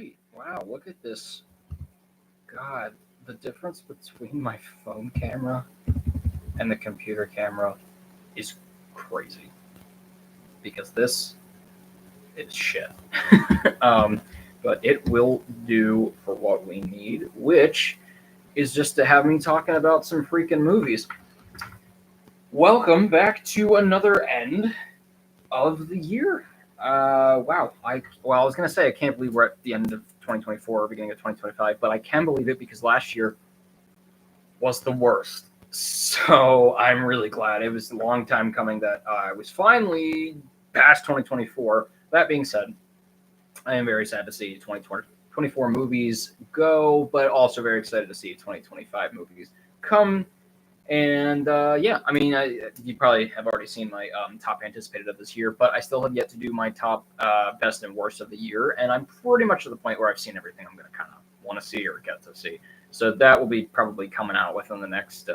right. Wow, look at this. God, the difference between my phone camera and the computer camera is crazy because this is shit. um, but it will do for what we need, which is just to have me talking about some freaking movies. Welcome back to another end of the year. Wow. I was gonna say I can't believe we're at the end of 2024, beginning of 2025, but I can believe it because last year was the worst. So I'm really glad. It was a long time coming that I was finally past 2024. That being said, I am very sad to see 2024 movies go, but also very excited to see 2025 movies come. And yeah, I mean, you probably have already seen my top anticipated of this year, but I still have yet to do my top best and worst of the year. And I'm pretty much to the point where I've seen everything I'm going to kind of want to see or get to see. So that will be probably coming out within the next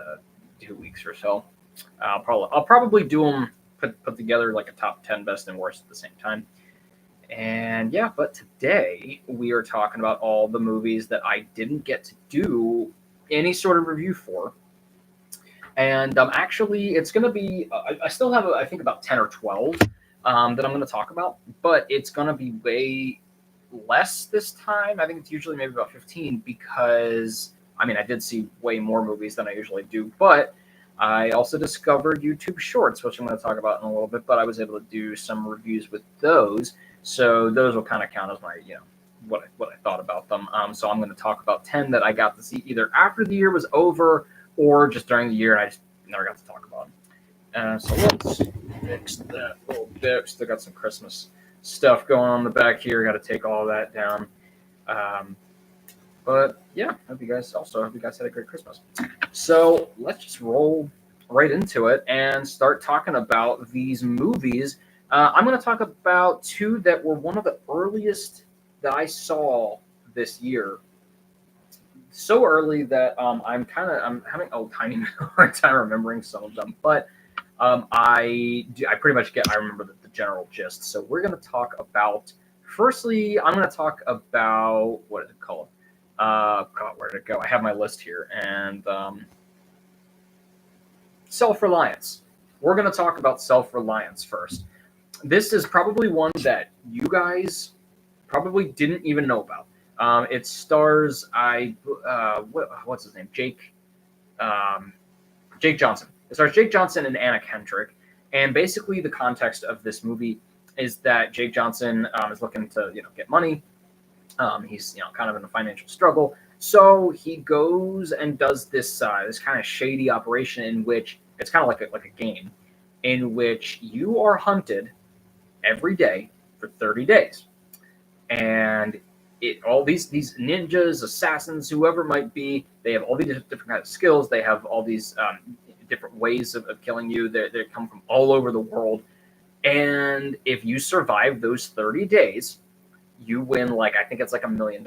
2 weeks or so. I'll probably do them put together like a top 10 best and worst at the same time. And yeah, but today we are talking about all the movies that I didn't get to do any sort of review for. And actually, it's going to be, I still have, I think, about 10 or 12 that I'm going to talk about, but it's going to be way less this time. I think it's usually maybe about 15 because, I mean, I did see way more movies than I usually do, but I also discovered YouTube Shorts, which I'm going to talk about in a little bit, but I was able to do some reviews with those. So those will kind of count as my, what I thought about them. So I'm going to talk about 10 that I got to see either after the year was over or just during the year, and I just never got to talk about them. So let's fix that a little bit. Still got some Christmas stuff going on in the back here. Got to take all that down. But yeah, hope you guys had a great Christmas. So let's just roll right into it and start talking about these movies. I'm going to talk about two that were one of the earliest that I saw this year. So early that I'm having a tiny hard time remembering some of them, but I remember the general gist. So we're going to talk about. Firstly, I'm going to talk about what is it called? God, where did it go? I have my list here, and self-reliance. We're going to talk about self-reliance first. This is probably one that you guys probably didn't even know about. It stars what's his name? Jake Johnson. It stars Jake Johnson and Anna Kendrick, and basically the context of this movie is that Jake Johnson is looking to get money. He's kind of in a financial struggle, so he goes and does this kind of shady operation in which it's kind of like a game, in which you are hunted every day for 30 days, and all these ninjas, assassins, whoever it might be, they have all these different kinds of skills. They have all these different ways of killing you. They come from all over the world. And if you survive those 30 days, you win I think it's like $1 million.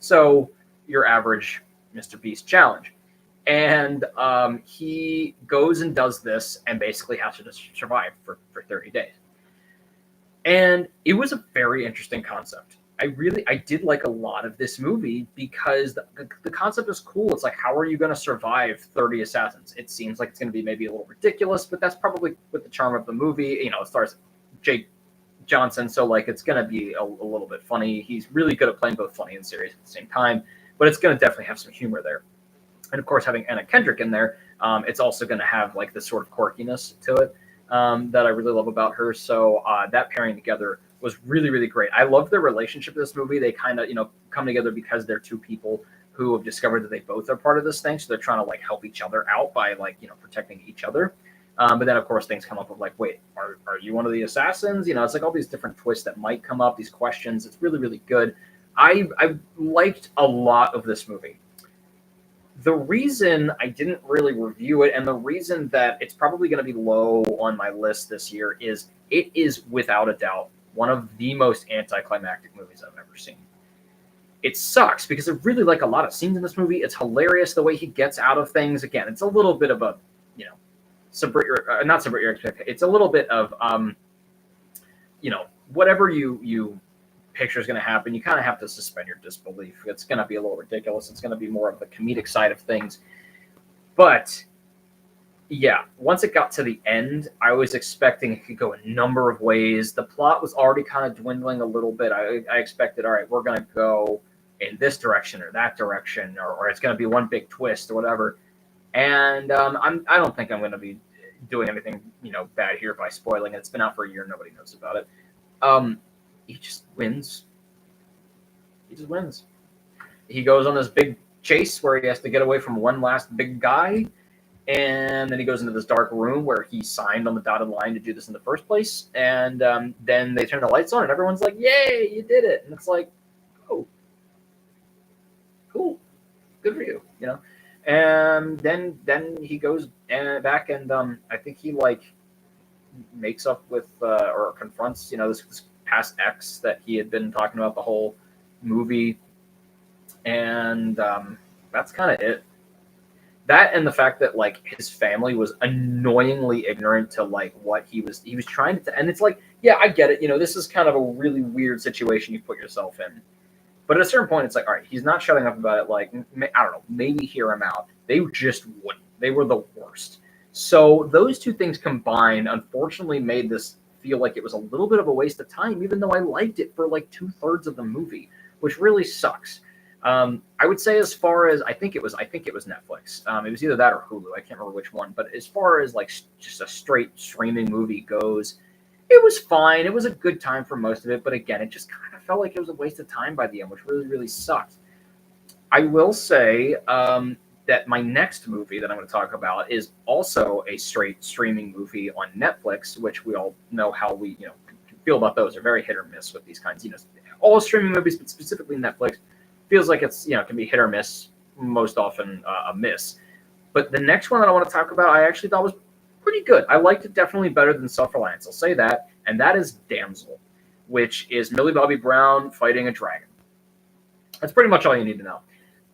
So your average Mr. Beast challenge. And he goes and does this and basically has to just survive for 30 days. And it was a very interesting concept. I did like a lot of this movie because the concept is cool. It's like, how are you going to survive 30 assassins? It seems like it's going to be maybe a little ridiculous, but that's probably with the charm of the movie. It stars Jake Johnson, so it's going to be a little bit funny. He's really good at playing both funny and serious at the same time, but it's going to definitely have some humor there. And of course, having Anna Kendrick in there, it's also going to have this sort of quirkiness to it that I really love about her. So that pairing together was really, really great. I love their relationship in this movie. They kind of, come together because they're two people who have discovered that they both are part of this thing. So they're trying to help each other out by protecting each other. But then of course things come up of wait, are you one of the assassins? It's all these different twists that might come up, these questions. It's really, really good. I liked a lot of this movie. The reason I didn't really review it and the reason that it's probably going to be low on my list this year is it is without a doubt one of the most anticlimactic movies I've ever seen. It sucks because I really like a lot of scenes in this movie. It's hilarious the way he gets out of things. Again, it's a little bit of a, not subvert your expectations. It's a little bit of, whatever you picture is going to happen, you kind of have to suspend your disbelief. It's going to be a little ridiculous. It's going to be more of the comedic side of things. But yeah, once it got to the end, I was expecting it could go a number of ways. The plot was already kind of dwindling a little bit. I expected, all right, we're going to go in this direction or that direction, or it's going to be one big twist or whatever. And I don't think I'm going to be doing anything bad here by spoiling it. It's been out for a year, nobody knows about it. He just wins. He just wins. He goes on this big chase where he has to get away from one last big guy, and then he goes into this dark room where he signed on the dotted line to do this in the first place. And then they turn the lights on, and everyone's like, "Yay, you did it!" And it's like, "Oh, cool, good for you," And then he goes back, and I think he makes up with or confronts this past ex that he had been talking about the whole movie, and that's kind of it. That and the fact that his family was annoyingly ignorant to what he was trying to, and it's yeah, I get it. This is kind of a really weird situation you put yourself in. But at a certain point, it's all right, he's not shutting up about it. I don't know, maybe hear him out. They just wouldn't. They were the worst. So those two things combined, unfortunately, made this feel like it was a little bit of a waste of time, even though I liked it for 2/3 of the movie, which really sucks. I would say as far as I think it was Netflix. It was either that or Hulu. I can't remember which one. But as far as just a straight streaming movie goes, it was fine. It was a good time for most of it, but again, it just kind of felt like it was a waste of time by the end, which really, really sucked. I will say that my next movie that I'm going to talk about is also a straight streaming movie on Netflix, which we all know how we feel about those. They're very hit or miss with these kinds. All streaming movies, but specifically Netflix, feels like it's can be hit or miss. Most often a miss. But the next one that I want to talk about, I actually thought was pretty good. I liked it definitely better than Self-Reliance. I'll say that. And that is Damsel, which is Millie Bobby Brown fighting a dragon. That's pretty much all you need to know.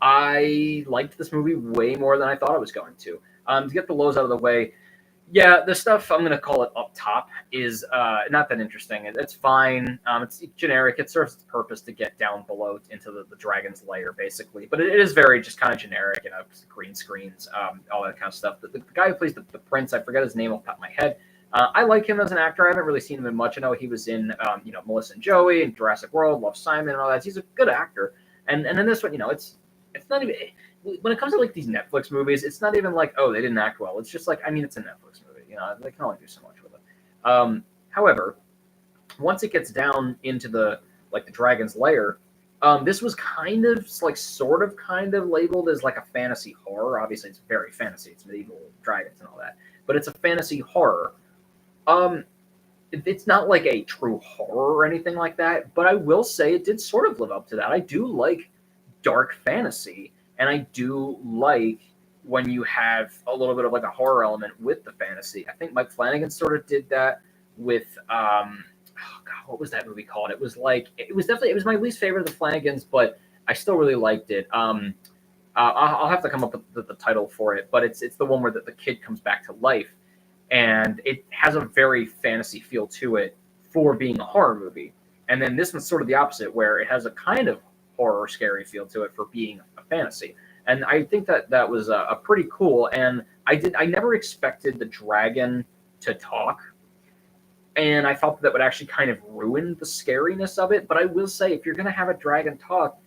I liked this movie way more than I thought I was going to. To get the lows out of the way, yeah, the stuff I'm going to call it up top is not that interesting. It's fine. It's generic. It serves its purpose to get down below into the dragon's lair, basically. But it is very just kind of generic, green screens, all that kind of stuff. The guy who plays the prince, I forget his name off the top of my head. I like him as an actor. I haven't really seen him in much. I know he was in, Melissa and Joey and Jurassic World, Love, Simon, and all that. He's a good actor. And in this one, it's not even. When it comes to these Netflix movies, it's not even oh, they didn't act well. It's just it's a Netflix movie. They can only do so much with it. However, once it gets down into the dragon's lair, this was kind of sort of labeled as a fantasy horror. Obviously, it's very fantasy. It's medieval dragons and all that, but it's a fantasy horror. It's not a true horror or anything like that, but I will say it did sort of live up to that. I do like dark fantasy, and I do like when you have a little bit of a horror element with the fantasy. I think Mike Flanagan sort of did that with oh God, what was that movie called? It was it was my least favorite of the Flanagans, but I still really liked it. I'll have to come up with the title for it, but it's the one where the kid comes back to life, and it has a very fantasy feel to it for being a horror movie. And then this one's sort of the opposite, where it has a kind of horror scary feel to it for being a fantasy. And I think that was a pretty cool. And I never expected the dragon to talk, and I thought that would actually kind of ruin the scariness of it. But I will say, if you're going to have a dragon talk,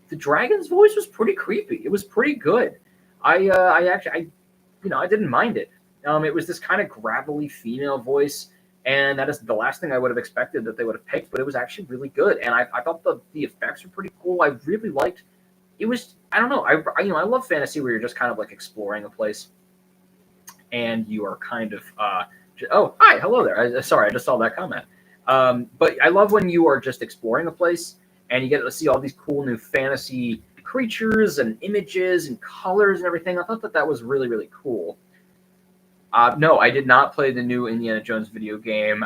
the dragon's voice was pretty creepy. It was pretty good. I didn't mind it. It was this kind of gravelly female voice, and that is the last thing I would have expected that they would have picked. But it was actually really good, and I thought the effects were pretty cool. I really liked. It was, I don't know. I love fantasy where you're just kind of exploring a place, and you are kind of oh, hi, hello there. Sorry, I just saw that comment. But I love when you are just exploring a place and you get to see all these cool new fantasy creatures and images and colors and everything. I thought that was really, really cool. No, I did not play the new Indiana Jones video game.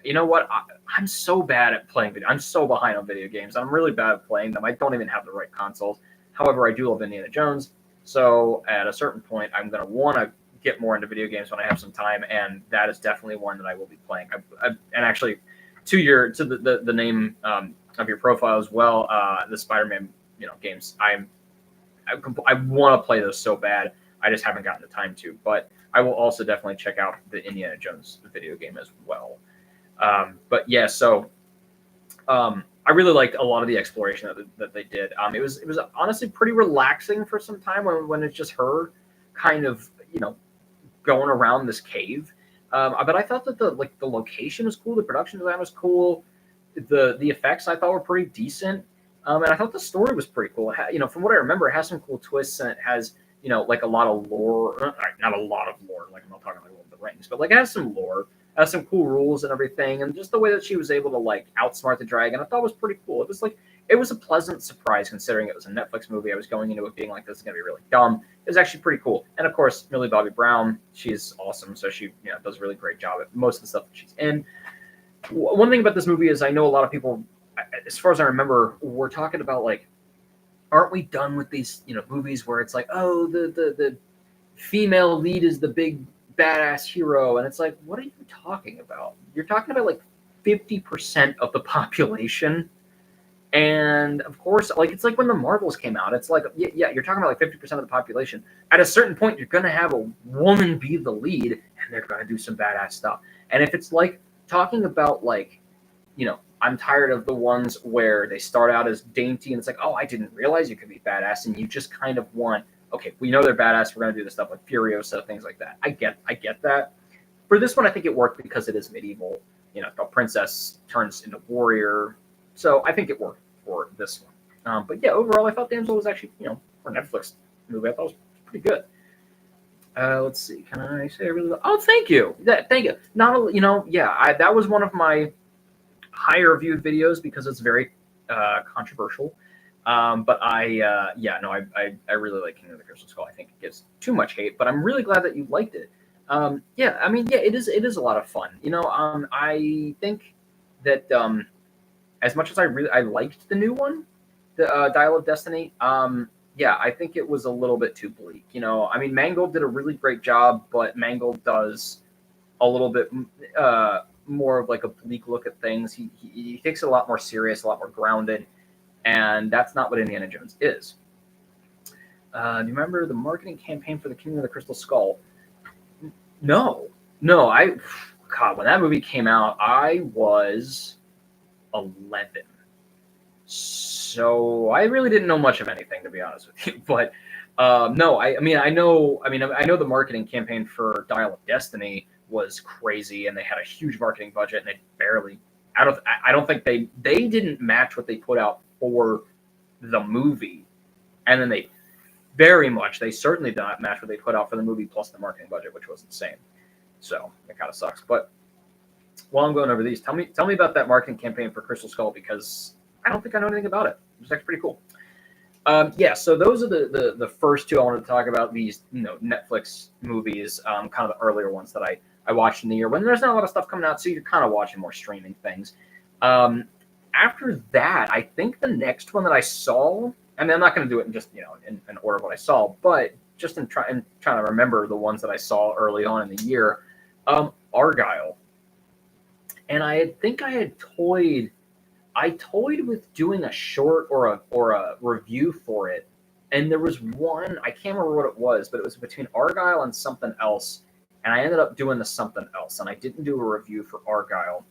You know what? I'm so bad at playing video. I'm so behind on video games. I'm really bad at playing them. I don't even have the right consoles. However, I do love Indiana Jones. So at a certain point, I'm going to want to get more into video games when I have some time, and that is definitely one that I will be playing. And actually, the name of your profile as well. The Spider-Man games. I want to play those so bad. I just haven't gotten the time to. But I will also definitely check out the Indiana Jones video game as well. But yeah, so I really liked a lot of the exploration that they did. It was honestly pretty relaxing for some time when it's just her kind of going around this cave. But I thought that the location was cool, the production design was cool, the effects I thought were pretty decent, and I thought the story was pretty cool. From what I remember, it has some cool twists and it has like a lot of lore. Not a lot of lore, like I'm not talking like Lord of the Rings, but like it has some lore. Has some cool rules and everything, and just the way that she was able to like outsmart the dragon, I thought was pretty cool. It was a pleasant surprise considering it was a Netflix movie. I was going into it being like, this is gonna be really dumb. It was actually pretty cool, and of course, Millie Bobby Brown, she's awesome, so she does a really great job at most of the stuff that she's in. One thing about this movie is I know a lot of people, as far as I remember, were talking about like, aren't we done with these movies where it's like, oh, the female lead is the big badass hero, and it's like, what are you talking about? You're talking about like 50% of the population, and of course, like it's like when the Marvels came out, it's like yeah, you're talking about like 50% of the population. At a certain point, you're gonna have a woman be the lead, and they're gonna do some badass stuff. And if it's like talking about like, I'm tired of the ones where they start out as dainty, and it's like, oh, I didn't realize you could be badass, and you just kind of want, okay, we know they're badass. We're going to do the stuff like Furiosa, things like that. I get that. For this one, I think it worked because it is medieval. The princess turns into warrior. So I think it worked for this one. But yeah, overall, I thought Damsel was actually, for a Netflix movie, I thought it was pretty good. Let's see. Can I say I really? Oh, thank you. Thank you. That was one of my higher viewed videos because it's very controversial. But I really like King of the Crystal Skull. I think it gets too much hate, but I'm really glad that you liked it. It is a lot of fun. I think that as much as I liked the new one, the Dial of Destiny, I think it was a little bit too bleak. Mangold did a really great job, but Mangold does a little bit more of like a bleak look at things. He takes it a lot more serious, a lot more grounded. And that's not what Indiana Jones is. Do you remember the marketing campaign for the Kingdom of the Crystal Skull? No. God, when that movie came out, I was 11. So I really didn't know much of anything, to be honest with you. But no, I know the marketing campaign for Dial of Destiny was crazy, and they had a huge marketing budget, and they barely. I don't think they didn't match what they put out for the movie, and then they certainly did not match what they put out for the movie plus the marketing budget, which was insane. So it kind of sucks. But while I'm going over these, tell me about that marketing campaign for Crystal Skull, because I don't think I know anything about it. It was actually pretty cool. So those are the first two I wanted to talk about. These Netflix movies, kind of the earlier ones that I watched in the year when there's not a lot of stuff coming out, so you're kind of watching more streaming things. After that, I think the next one that I saw, I'm not going to do it in just in order of what I saw, but just in trying to remember the ones that I saw early on in the year, Argylle, and I think I toyed with doing a short or a review for it, and there was one, I can't remember what it was, but it was between Argylle and something else, and I ended up doing the something else, and I didn't do a review for Argylle.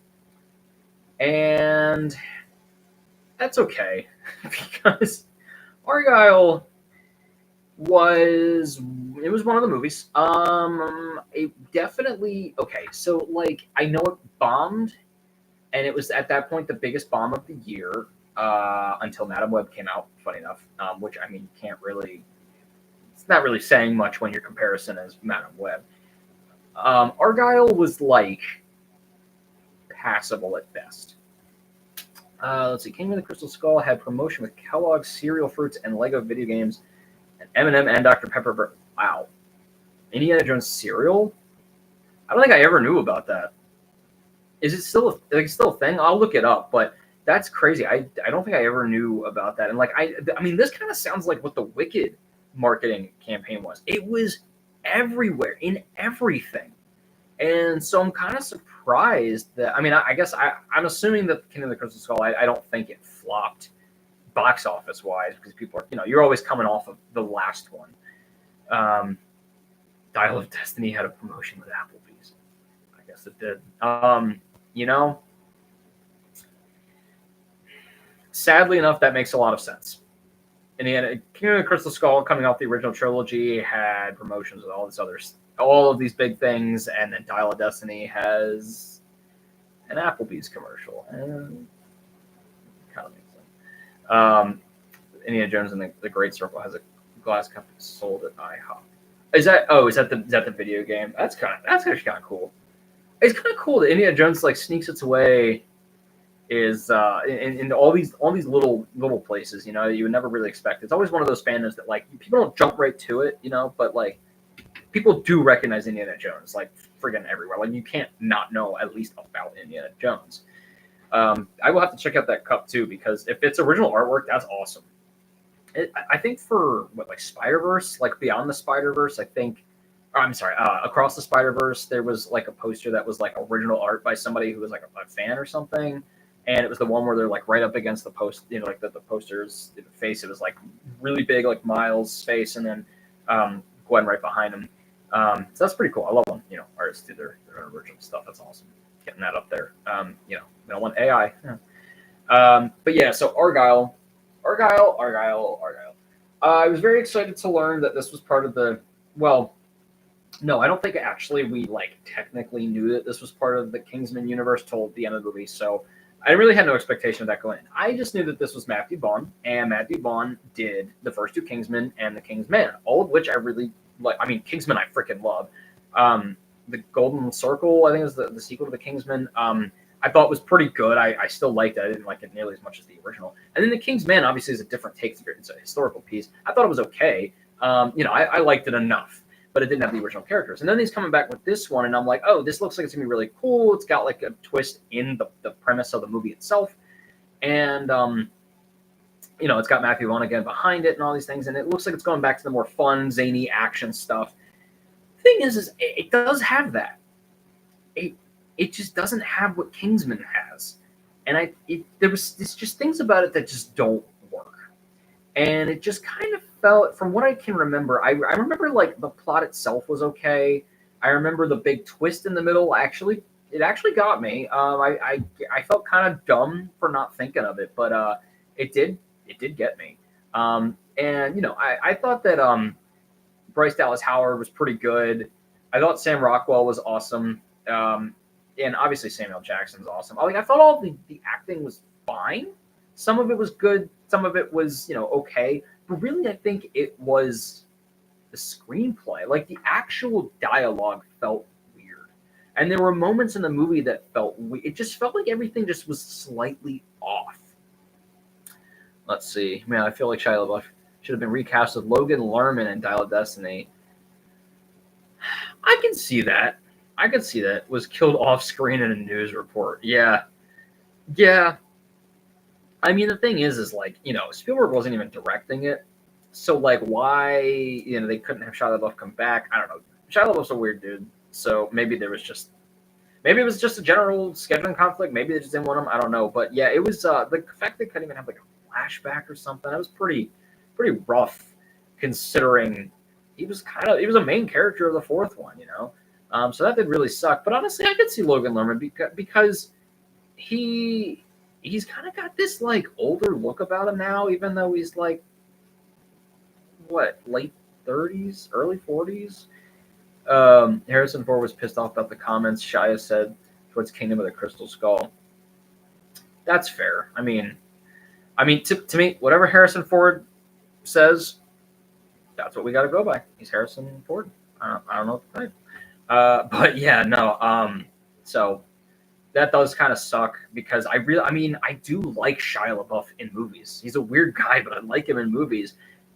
And that's okay, because Argylle was one of the movies. It definitely, okay, so like I know it bombed, and it was at that point the biggest bomb of the year until Madame Web came out, funny enough, which it's not really saying much when your comparison is Madame Web. Argylle was like passable at best. Let's see. Kingdom of the Crystal Skull had promotion with Kellogg's cereal fruits and Lego video games, and M&M and Dr. Pepper. Wow. Indiana Jones cereal? I don't think I ever knew about that. Is it still a thing? I'll look it up, but that's crazy. I don't think I ever knew about that. And like this kind of sounds like what the Wicked marketing campaign was. It was everywhere in everything. And so I'm kind of surprised that, I mean, I guess I'm assuming that Kingdom of the Crystal Skull, I don't think it flopped box office wise because people are, you're always coming off of the last one. Dial of Destiny had a promotion with Applebee's. I guess it did. Sadly enough, that makes a lot of sense. Indiana Kingdom of the Crystal Skull, coming off the original trilogy, had promotions with all of these big things, and then Dial of Destiny has an Applebee's commercial, and kind of makes sense. Indiana Jones and the Great Circle has a glass cup sold at IHOP. Is that the video game? That's actually kind of cool. It's kind of cool that Indiana Jones like sneaks its way is in all these little places, you would never really expect. It's always one of those fandoms that like people don't jump right to it, but like people do recognize Indiana Jones like friggin' everywhere. Like you can't not know at least about Indiana Jones. I will have to check out that cup too because if it's original artwork, that's awesome. I think for like Spider-Verse, like Beyond the Spider-Verse, Across the Spider-Verse, there was like a poster that was like original art by somebody who was like a fan or something. And it was the one where they're like right up against the post, like the poster's face. It was like really big, like Miles' face, and then Gwen right behind him. So that's pretty cool. I love when artists do their own original stuff. That's awesome. Getting that up there. We don't want AI. Yeah. But yeah, so Argyle. I was very excited to learn that this was part of the. Well, no, I don't think actually we like technically knew that this was part of the Kingsman universe till the end of the movie. So I really had no expectation of that going in. I just knew that this was Matthew Vaughn, and Matthew Vaughn did the first two Kingsmen and the Kingsman, all of which I really like. I mean, Kingsman I freaking love. The Golden Circle, I think, is the sequel to the Kingsman. I thought was pretty good. I still liked it. I didn't like it nearly as much as the original. And then the Kingsman obviously is a different take. It's a historical piece. I thought it was okay. I liked it enough, but it didn't have the original characters. And then he's coming back with this one, and I'm like, oh, this looks like it's gonna be really cool. It's got like a twist in the premise of the movie itself, and it's got Matthew Vaughn again behind it and all these things, and it looks like it's going back to the more fun, zany action stuff. The thing is it does have that. It just doesn't have what Kingsman has, and it's just things about it that just don't work, and it just kind of felt, from what I can remember, I remember like the plot itself was okay. I remember the big twist in the middle. It actually got me. I felt kind of dumb for not thinking of it, but it did get me. I thought that Bryce Dallas Howard was pretty good. I thought Sam Rockwell was awesome. And obviously Samuel Jackson's awesome. I thought all the acting was fine. Some of it was good. Some of it was, okay. But really, I think it was the screenplay. Like, the actual dialogue felt weird. And there were moments in the movie that felt weird. It just felt like everything just was slightly off. Let's see. Man, I feel like Shia LaBeouf should have been recast with Logan Lerman in Dial of Destiny. I can see that. Was killed off screen in a news report. Yeah. I mean, the thing is like, Spielberg wasn't even directing it. So, like, why, they couldn't have Shia LaBeouf come back? I don't know. Shia LaBeouf's a weird dude. So maybe it was just a general scheduling conflict. Maybe they just didn't want him. I don't know. But yeah, it was the fact they couldn't even have like a flashback or something. That was pretty rough, considering he was a main character of the fourth one, So that did really suck. But honestly, I could see Logan Lerman because he's kind of got this like older look about him now, even though he's like late 30s, early 40s. Harrison Ford was pissed off about the comments Shia said towards Kingdom of the Crystal Skull. That's fair. I mean, to me, whatever Harrison Ford says, that's what we got to go by. He's Harrison Ford. I don't know what to say. But yeah, no. So that does kind of suck because I do like Shia LaBeouf in movies. He's a weird guy, but I like him in movies.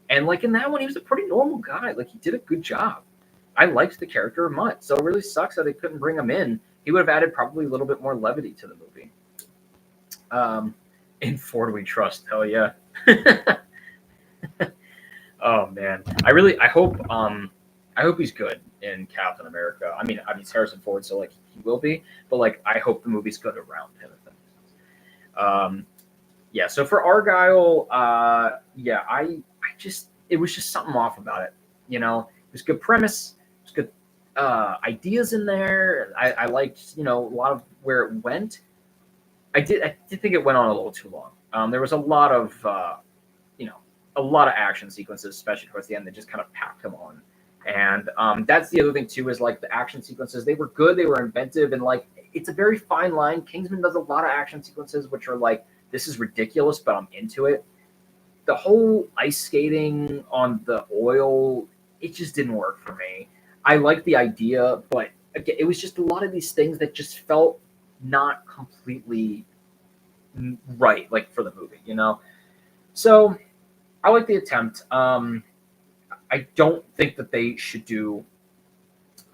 And like in that one, he was a pretty normal guy. Like, he did a good job. I liked the character of Mutt. So it really sucks that they couldn't bring him in. He would have added probably a little bit more levity to the movie. In Ford we trust. Hell yeah. Oh man. I hope he's good in Captain America. I mean, it's Harrison Ford, so like he will be, but like I hope the movie's good around him. If that makes sense. Yeah. So for Argyle, yeah, I just it was just something off about it. You know, it was good premise, it was good ideas in there. I liked a lot of where it went. I did think it went on a little too long. There was a lot of you know a lot of action sequences, especially towards the end, that just kind of packed them on. And that's the other thing too, is like the action sequences. They were good, they were inventive, and like it's a very fine line. Kingsman does a lot of action sequences which are like, this is ridiculous, but I'm into it. The whole ice skating on the oil, it just didn't work for me. I like the idea, but again, it was just a lot of these things that just felt not completely right, like for the movie. So I like the attempt. I don't think that they should do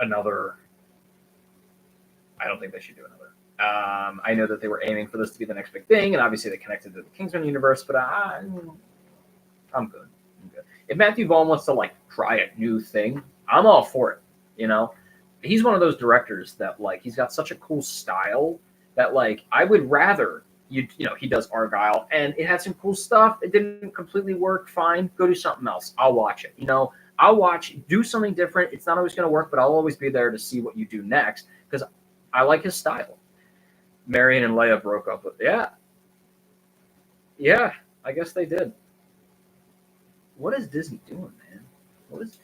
another. I don't think they should do another. I know that they were aiming for this to be the next big thing, and obviously they connected to the Kingsman universe, but I'm good. I'm good. If Matthew Vaughn wants to like try a new thing, I'm all for it. You know, he's one of those directors that like he's got such a cool style that like I would rather he does Argyle and it had some cool stuff. It didn't completely work. Fine, go do something else. I'll watch it. I'll watch, do something different. It's not always going to work, but I'll always be there to see what you do next because I like his style. Marion and Leia broke up. Yeah, I guess they did. What is Disney doing, man? What is?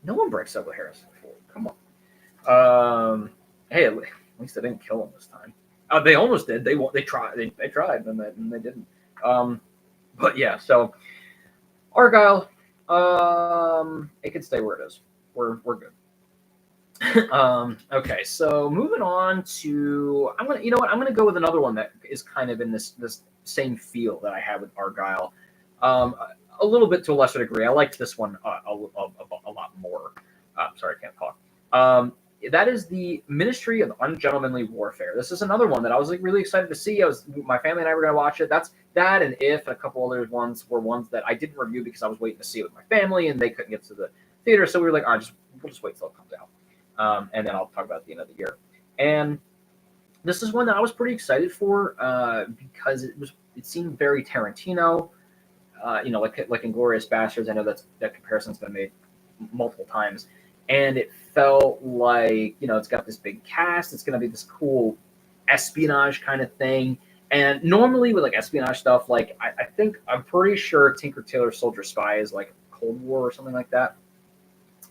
No one breaks up with Harrison Ford. Come on. Hey, at least they didn't kill him this time. They almost did. They tried. They tried, and they didn't. But yeah. So Argyle, it can stay where it is. We're good. Okay, so moving on to I'm gonna go with another one that is kind of in this same feel that I had with Argyle. A little bit to a lesser degree. I liked this one a lot more. Sorry, I can't talk. That is the Ministry of Ungentlemanly Warfare. This is another one that I was like really excited to see. My family and I were going to watch it. That's that, and If, and a couple other ones were ones that I didn't review because I was waiting to see it with my family, and they couldn't get to the theater. So we were like, all right, we'll just wait till it comes out, and then I'll talk about it at the end of the year. And this is one that I was pretty excited for because it seemed very Tarantino. Like Inglourious Basterds. I know that comparison's been made multiple times, and it felt like it's got this big cast. It's going to be this cool espionage kind of thing. And normally with like espionage stuff, like I'm pretty sure Tinker Tailor Soldier Spy is like Cold War or something like that.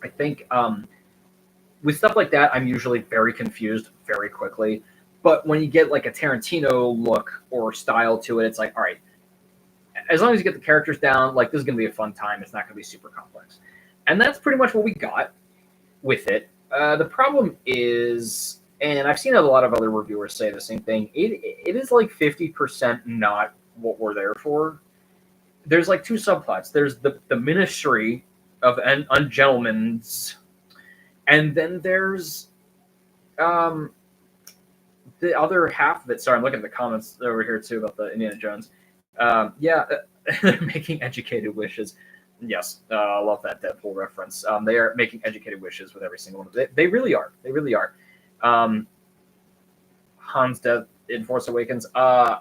I think with stuff like that, I'm usually very confused very quickly. But when you get like a Tarantino look or style to it, it's like, all right, as long as you get the characters down, like this is going to be a fun time. It's not going to be super complex. And that's pretty much what we got with it. The problem is, and I've seen a lot of other reviewers say the same thing, it is like 50% not what we're there for. There's like two subplots. There's the Ministry of Ungentlemen's, and then there's the other half of it. Sorry, I'm looking at the comments over here too about the Indiana Jones. They're making educated wishes. Yes, I love that Deadpool reference. They are making educated wishes with every single one of them. They really are. They really are. Han's death in Force Awakens. I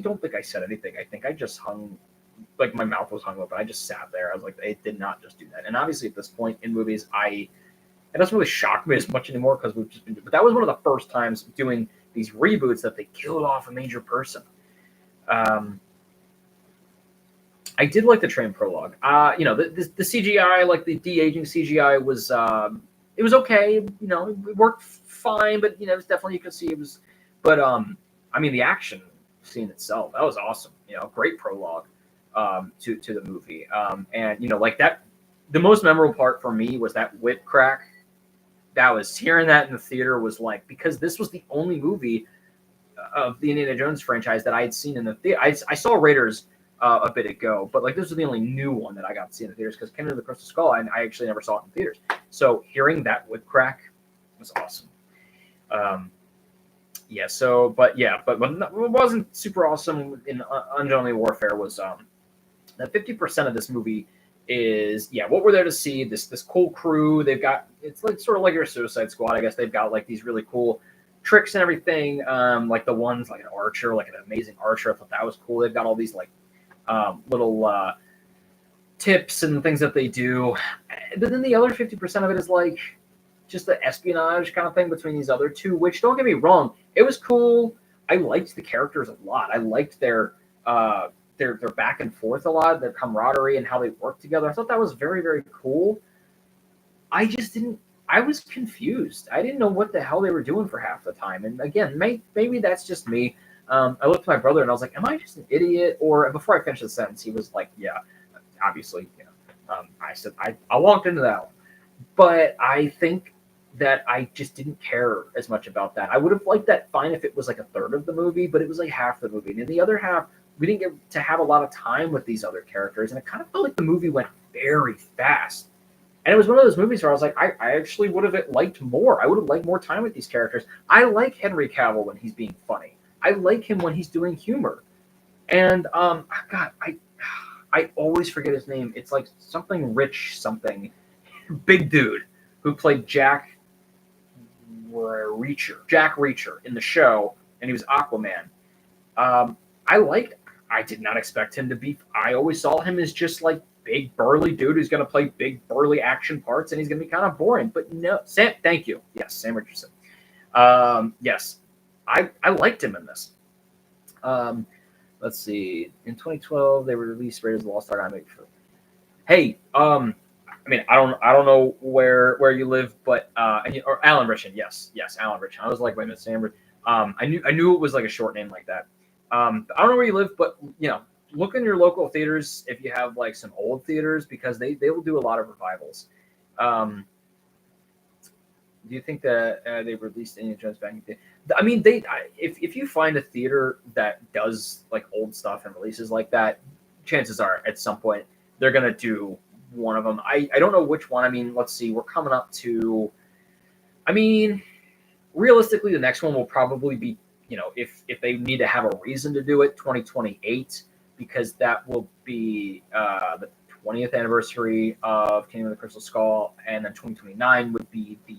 don't think I said anything. I think I just hung, like my mouth was hung open. I just sat there. I was like, it did not just do that. And obviously at this point in movies, it doesn't really shock me as much anymore because we've just been. But that was one of the first times doing these reboots that they killed off a major person. I did like the train prologue. The CGI, like the de-aging CGI, was it was okay. It worked fine, but it was definitely, you could see it was. But the action scene itself, that was awesome. Great prologue to the movie. And like that, the most memorable part for me was that whip crack. That was hearing that in the theater was like, because this was the only movie of the Indiana Jones franchise that I had seen in the theater. I saw Raiders a bit ago, but like this was the only new one that I got to see in the theaters because Kingdom of the Crystal Skull, I actually never saw it in theaters. So hearing that whip crack was awesome. But what wasn't super awesome in Ungentlemanly Warfare was that 50% of this movie is what we're there to see, this cool crew. They've got, it's like sort of like your Suicide Squad, I guess. They've got like these really cool tricks and everything. Like the ones like an archer, like an amazing archer. I thought that was cool. They've got all these like little tips and things that they do. But then the other 50% of it is like just the espionage kind of thing between these other two, which, don't get me wrong, it was cool. I liked the characters a lot. I liked their back and forth a lot, their camaraderie and how they work together. I thought that was very, very cool. I just didn't. I was confused. I didn't know what the hell they were doing for half the time. And again, maybe that's just me. I looked at my brother and I was like, "Am I just an idiot?" Or before I finished the sentence, he was like, "Yeah, obviously." I said, I walked into that one, but I think that I just didn't care as much about that. I would have liked that fine if it was like a third of the movie, but it was like half the movie. And in the other half, we didn't get to have a lot of time with these other characters, and it kind of felt like the movie went very fast. And it was one of those movies where I was like, I actually would have liked more. I would have liked more time with these characters. I like Henry Cavill when he's being funny. I like him when he's doing humor. And God, I always forget his name. It's like something Rich something, big dude who played Jack Reacher in the show, and he was Aquaman. I did not expect him to be. I always saw him as just like big burly dude who's going to play big burly action parts, and he's going to be kind of boring. But no, Sam. Thank you. Yes, Sam Richardson. Yes, I liked him in this. Let's see. In 2012, they were released Raiders of the Lost Ark. Hey, I mean, I don't know where you live, but or Alan Richardson. Yes, Alan Richardson. I was like, wait a minute, Sam. I knew it was like a short name like that. I don't know where you live, but look in your local theaters if you have like some old theaters, because they will do a lot of revivals. Do you think that they released Indiana Jones back in the day? I mean, if you find a theater that does like old stuff and releases like that, chances are at some point they're gonna do one of them. I don't know which one. I mean, let's see. We're coming up to. I mean, realistically, the next one will probably be, if they need to have a reason to do it, 2028, because that will be the 20th anniversary of Kingdom of the Crystal Skull, and then 2029 would be the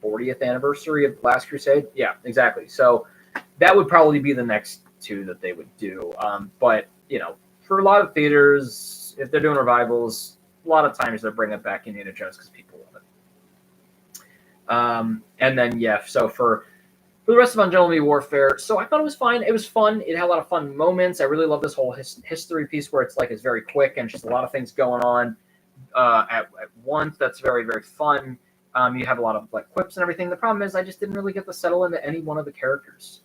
40th anniversary of Last Crusade. Yeah, exactly. So that would probably be the next two that they would do. But for a lot of theaters, if they're doing revivals, a lot of times they're bringing back Indiana Jones because people love it. And then so for the rest of Ungentle Warfare, so I thought it was fine. It was fun. It had a lot of fun moments. I really love this whole history piece where it's very quick and just a lot of things going on at once. That's very, very fun. You have a lot of like quips and everything. The problem is I just didn't really get to settle into any one of the characters.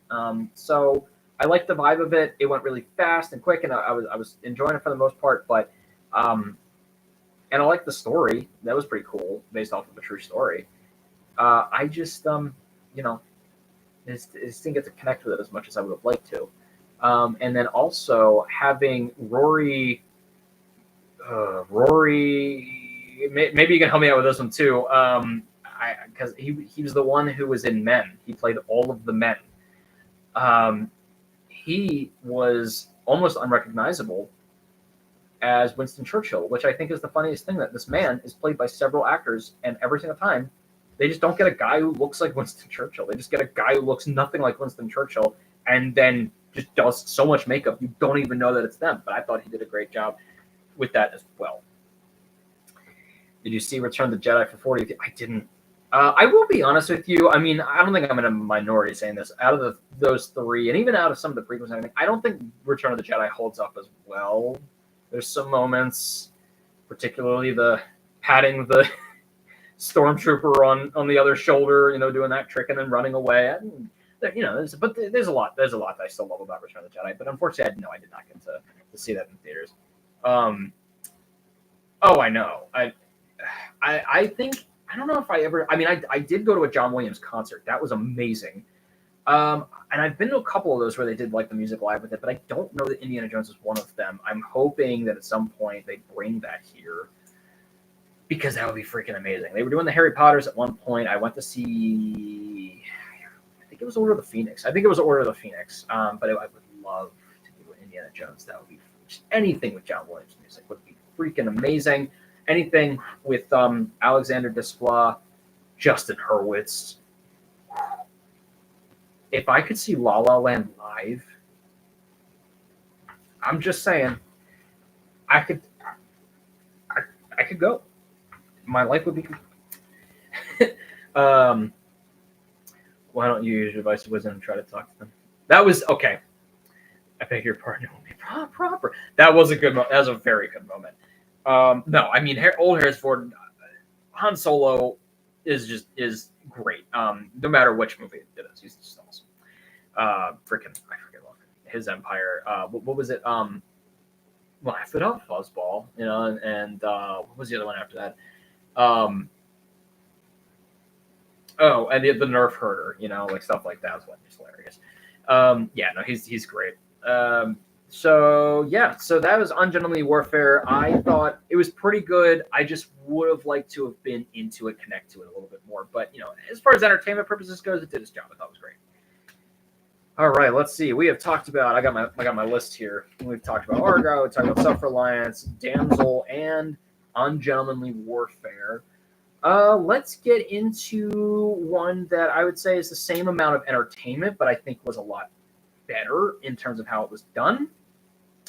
So I liked the vibe of it. It went really fast and quick, and I was enjoying it for the most part. But and I liked the story. That was pretty cool, based off of a true story. I just just didn't get to connect with it as much as I would have liked to. And then also having Rory, maybe you can help me out with this one too. Because he was the one who was in Men. He played all of the men. He was almost unrecognizable as Winston Churchill, which I think is the funniest thing, that this man is played by several actors, and every single time they just don't get a guy who looks like Winston Churchill. They just get a guy who looks nothing like Winston Churchill, and then just does so much makeup you don't even know that it's them. But I thought he did a great job with that as well. Did you see Return of the Jedi for 40th? I didn't. I will be honest with you. I mean, I don't think I'm in a minority saying this. Out of those three, and even out of some of the prequels and everything, I don't think Return of the Jedi holds up as well. There's some moments, particularly the patting the stormtrooper on the other shoulder, doing that trick and then running away. There's a lot. There's a lot that I still love about Return of the Jedi, but unfortunately, I did not get to see that in theaters. I know. I think, I don't know if I ever. I mean, I did go to a John Williams concert. That was amazing. And I've been to a couple of those where they did like the music live with it, but I don't know that Indiana Jones is one of them. I'm hoping that at some point they bring that here, because that would be freaking amazing. They were doing the Harry Potters at one point. I went to see, I think it was Order of the Phoenix. But I would love to do Indiana Jones. That would be, anything with John Williams music would be freaking amazing. anything with Alexander Desplat, Justin Hurwitz. If I could see La La Land live, I'm just saying, I could, I could go. My life would be. Why don't you use your device of wisdom and try to talk to them? That was okay. I beg your pardon. It won't be proper. That was a good. That was a very good moment. No, I mean, old Harrison Ford, Han Solo is great. No matter which movie it is, he's just awesome. I forget his Empire. What was it? Laugh It Up, Fuzzball. And what was the other one after that? And the Nerf Herder. Like stuff like that was just hilarious. No, he's great. So that was Ungentlemanly Warfare. I thought it was pretty good. I just would have liked to have been into it, connect to it a little bit more. But as far as entertainment purposes goes, it did its job. I thought it was great. All right, let's see. We have talked about. I got my list here. We've talked about Argo. We talked about Self-Reliance, Damsel, and Ungentlemanly Warfare. Let's get into one that I would say is the same amount of entertainment, but I think was a lot better in terms of how it was done.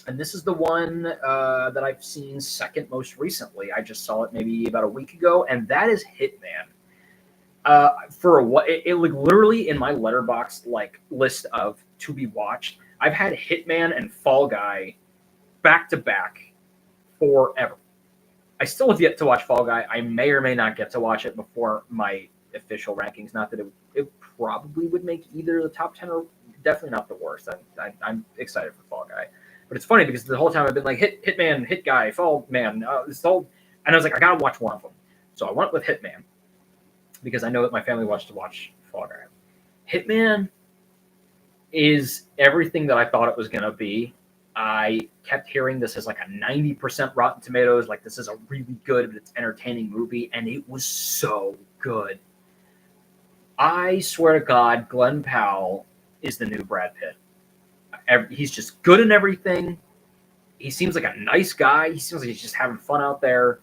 And this is the one that I've seen second most recently. I just saw it maybe about a week ago, and that is Hitman. It literally in my Letterboxd list of to be watched, I've had Hitman and Fall Guy back to back forever. I still have yet to watch Fall Guy. I may or may not get to watch it before my official rankings. Not that it probably would make either the top 10 or definitely not the worst. I'm excited for Fall Guy. But it's funny because the whole time I've been like Hitman, Hit Guy, Fall Man, and I was like, I gotta watch one of them. So I went with Hitman because I know that my family wants to watch Fall Guy. Hitman is everything that I thought it was gonna be. I kept hearing this as like a 90% Rotten Tomatoes, like this is a really good but it's entertaining movie, and it was so good. I swear to God, Glenn Powell is the new Brad Pitt. He's just good in everything. He seems like a nice guy. He seems like he's just having fun out there.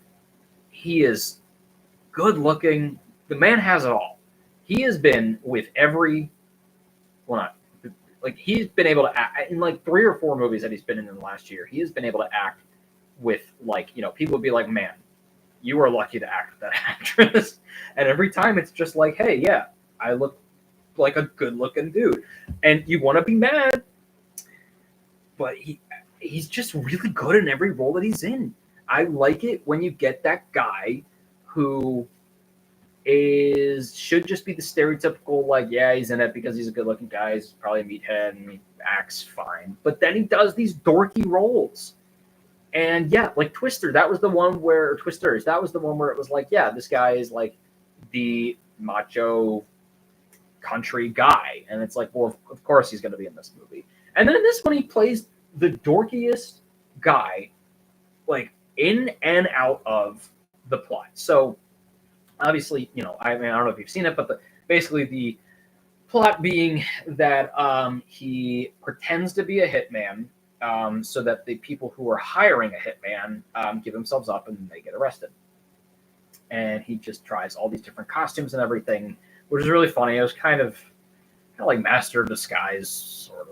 He is good looking. The man has it all. He has been with he's been able to act in like 3 or 4 movies that he's been in the last year. He has been able to act with people would be like, man, you are lucky to act with that actress. And every time it's just like, hey, yeah, I look like a good looking dude. And you want to be mad, but he's just really good in every role that he's in. I like it when you get that guy who should just be the stereotypical, he's in it because he's a good looking guy, he's probably a meathead and he acts fine. But then he does these dorky roles. And like Twister, that was the one where it was like, yeah, this guy is like the macho country guy. And it's like, well, of course he's going to be in this movie. And then in this one, he plays the dorkiest guy, like in and out of the plot. So obviously, I don't know if you've seen it, but basically the plot being that he pretends to be a hitman so that the people who are hiring a hitman give themselves up and they get arrested. And he just tries all these different costumes and everything, which is really funny. It was kind of like Master of Disguise, sort of.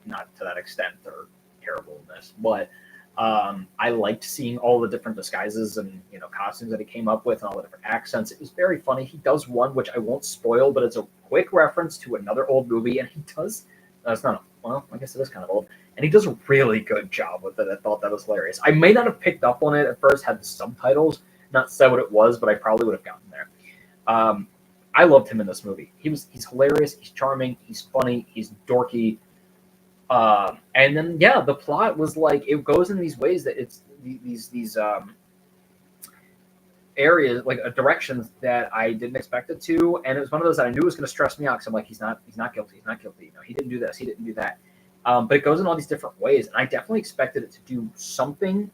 Not to that extent or terribleness, but I liked seeing all the different disguises and costumes that he came up with and all the different accents. It was very funny. He does one which I won't spoil, but it's a quick reference to another old movie, and he does. It's not. Well, I guess it is kind of old, and he does a really good job with it. I thought that was hilarious. I may not have picked up on it at first, had the subtitles not said what it was, but I probably would have gotten there. I loved him in this movie. He's hilarious. He's charming. He's funny. He's dorky. And then the plot was like it goes in these ways that it's these areas like directions that I didn't expect it to, and it was one of those that I knew was going to stress me out because I'm like, he's not guilty. He didn't do this. He didn't do that. But it goes in all these different ways, and I definitely expected it to do something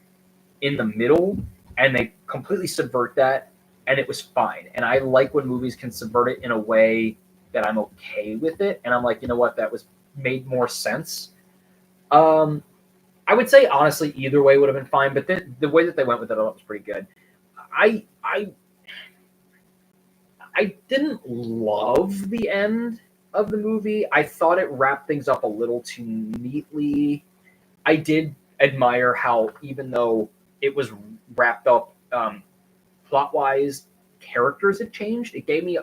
in the middle, and they completely subvert that, and it was fine. And I like when movies can subvert it in a way that I'm okay with it, and I'm like, you know what, that was made more sense. I would say honestly either way would have been fine, but the way that they went with it I thought was pretty good. I didn't love the end of the movie. I thought it wrapped things up a little too neatly. I did admire how, even though it was wrapped up plot wise, characters had changed. It gave me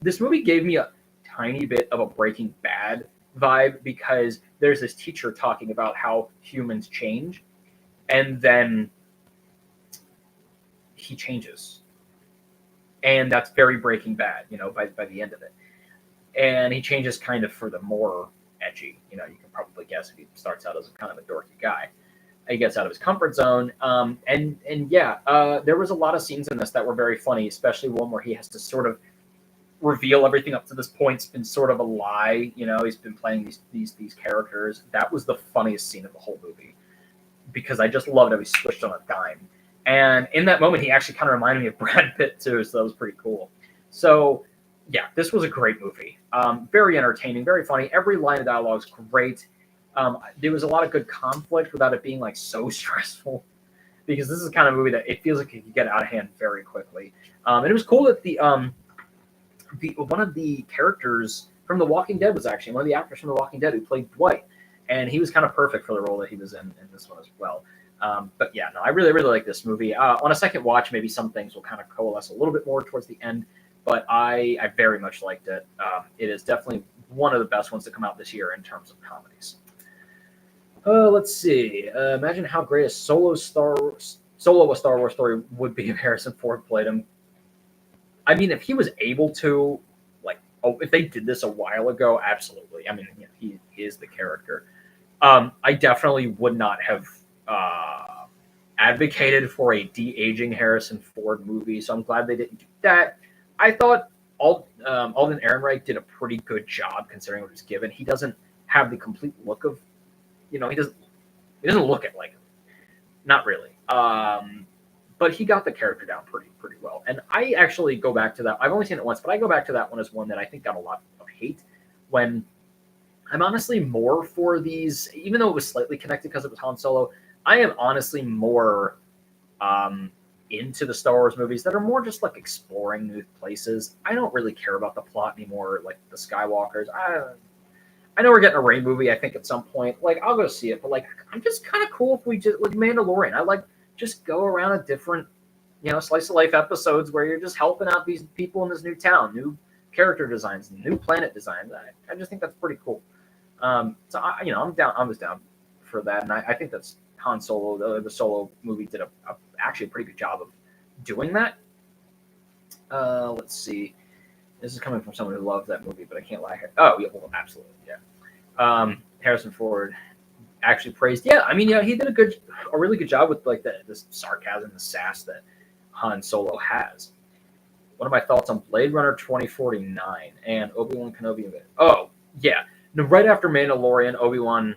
this movie gave me a tiny bit of a Breaking Bad vibe, because there's this teacher talking about how humans change, and then he changes, and that's very Breaking Bad, by the end of it. And he changes kind of for the more edgy. You can probably guess if he starts out as kind of a dorky guy. He gets out of his comfort zone, and yeah, there was a lot of scenes in this that were very funny, especially one where he has to sort of reveal everything up to this point's been sort of a lie. He's been playing these characters. That was the funniest scene of the whole movie, because I just loved how he switched on a dime. And in that moment, he actually kind of reminded me of Brad Pitt too, so that was pretty cool. So yeah, this was a great movie. Very entertaining, very funny. Every line of dialogue is great. There was a lot of good conflict without it being like so stressful, because this is the kind of movie that it feels like it could get out of hand very quickly. And it was cool that the one of the characters from The Walking Dead was actually one of the actors from The Walking Dead who played Dwight, and he was kind of perfect for the role that he was in this one as well. But yeah, no, I really, really like this movie. On a second watch, maybe some things will kind of coalesce a little bit more towards the end, but I very much liked it. It is definitely one of the best ones to come out this year in terms of comedies. Let's see. Imagine how great a solo a Star Wars story would be if Harrison Ford played him. I mean, if he was able to, if they did this a while ago, absolutely. I mean, he is the character. I definitely would not have advocated for a de-aging Harrison Ford movie, so I'm glad they didn't do that. I thought Alden Ehrenreich did a pretty good job considering what he was given. He doesn't have the complete look of, he doesn't look it like him. Not really. But he got the character down pretty well. And I actually go back to that. I've only seen it once, but I go back to that one as one that I think got a lot of hate, when I'm honestly more for these, even though it was slightly connected because it was Han Solo, I am honestly more into the Star Wars movies that are more just like exploring new places. I don't really care about the plot anymore, like the Skywalkers. I know we're getting a Rey movie, I think, at some point. I'll go see it, but I'm just kind of cool if we just Mandalorian. I just go around a different, slice of life episodes where you're just helping out these people in this new town, new character designs, new planet designs. I just think that's pretty cool. So I'm down. I was down for that, and I think that's Han Solo. The Solo movie did actually a pretty good job of doing that. Let's see. This is coming from someone who loves that movie, but I can't lie here. Oh, yeah, well, absolutely, yeah. Harrison Ford actually praised. Yeah, I mean, yeah, he did a really good job with this sarcasm, the sass that Han Solo has. One of my thoughts on Blade Runner 2049 and Obi-Wan Kenobi. Oh, yeah. No, right after Mandalorian, Obi-Wan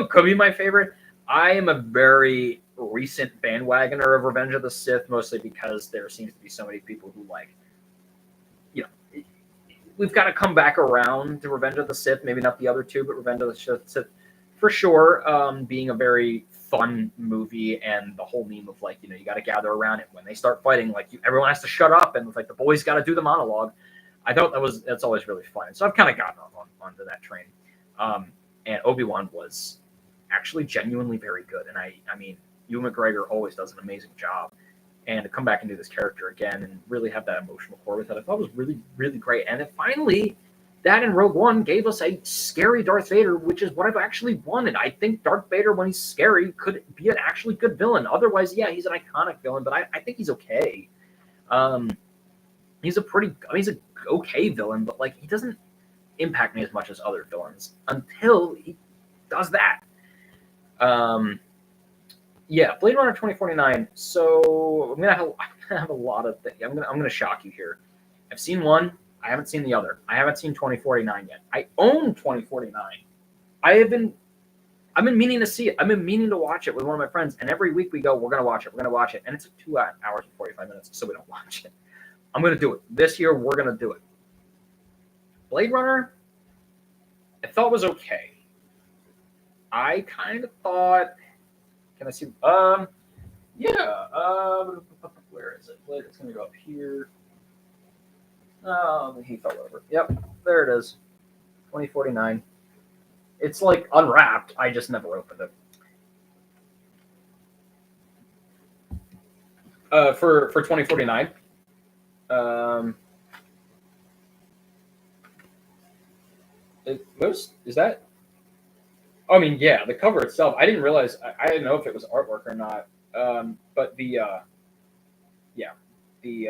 could be my favorite. I am a very recent bandwagoner of Revenge of the Sith, mostly because there seems to be so many people who we've got to come back around to Revenge of the Sith. Maybe not the other two, but Revenge of the Sith for sure. Being a very fun movie, and the whole meme of you got to gather around it when they start fighting. Everyone has to shut up, and the boys got to do the monologue. I thought that's always really fun. So I've kind of gotten onto that train. And Obi-Wan was actually genuinely very good. And I mean, Ewan McGregor always does an amazing job. And to come back and do this character again and really have that emotional core with it, I thought was really, really great. And then finally, that in Rogue One gave us a scary Darth Vader, which is what I've actually wanted. I think Darth Vader, when he's scary, could be an actually good villain. Otherwise, yeah, he's an iconic villain, but I think he's okay. He's a okay villain, but he doesn't impact me as much as other villains until he does that. Yeah, Blade Runner 2049. So I'm gonna have a lot of things. I'm gonna shock you here. I've seen one. I haven't seen the other. I haven't seen 2049 yet. I own 2049. I've been meaning to see it. I've been meaning to watch it with one of my friends, and every week we go, we're gonna watch it, and it's 2 hours and 45 minutes, so we don't watch it. I'm gonna do it this year. We're gonna do it. Blade Runner, I thought was okay. I kind of thought. Can I see? Yeah. Where is it? It's going to go up here. Oh, he fell over. Yep, there it is. 2049. It's like unwrapped. I just never opened it. For 2049. Um, is that? I mean, yeah, the cover itself. I didn't realize. I didn't know if it was artwork or not. But yeah, the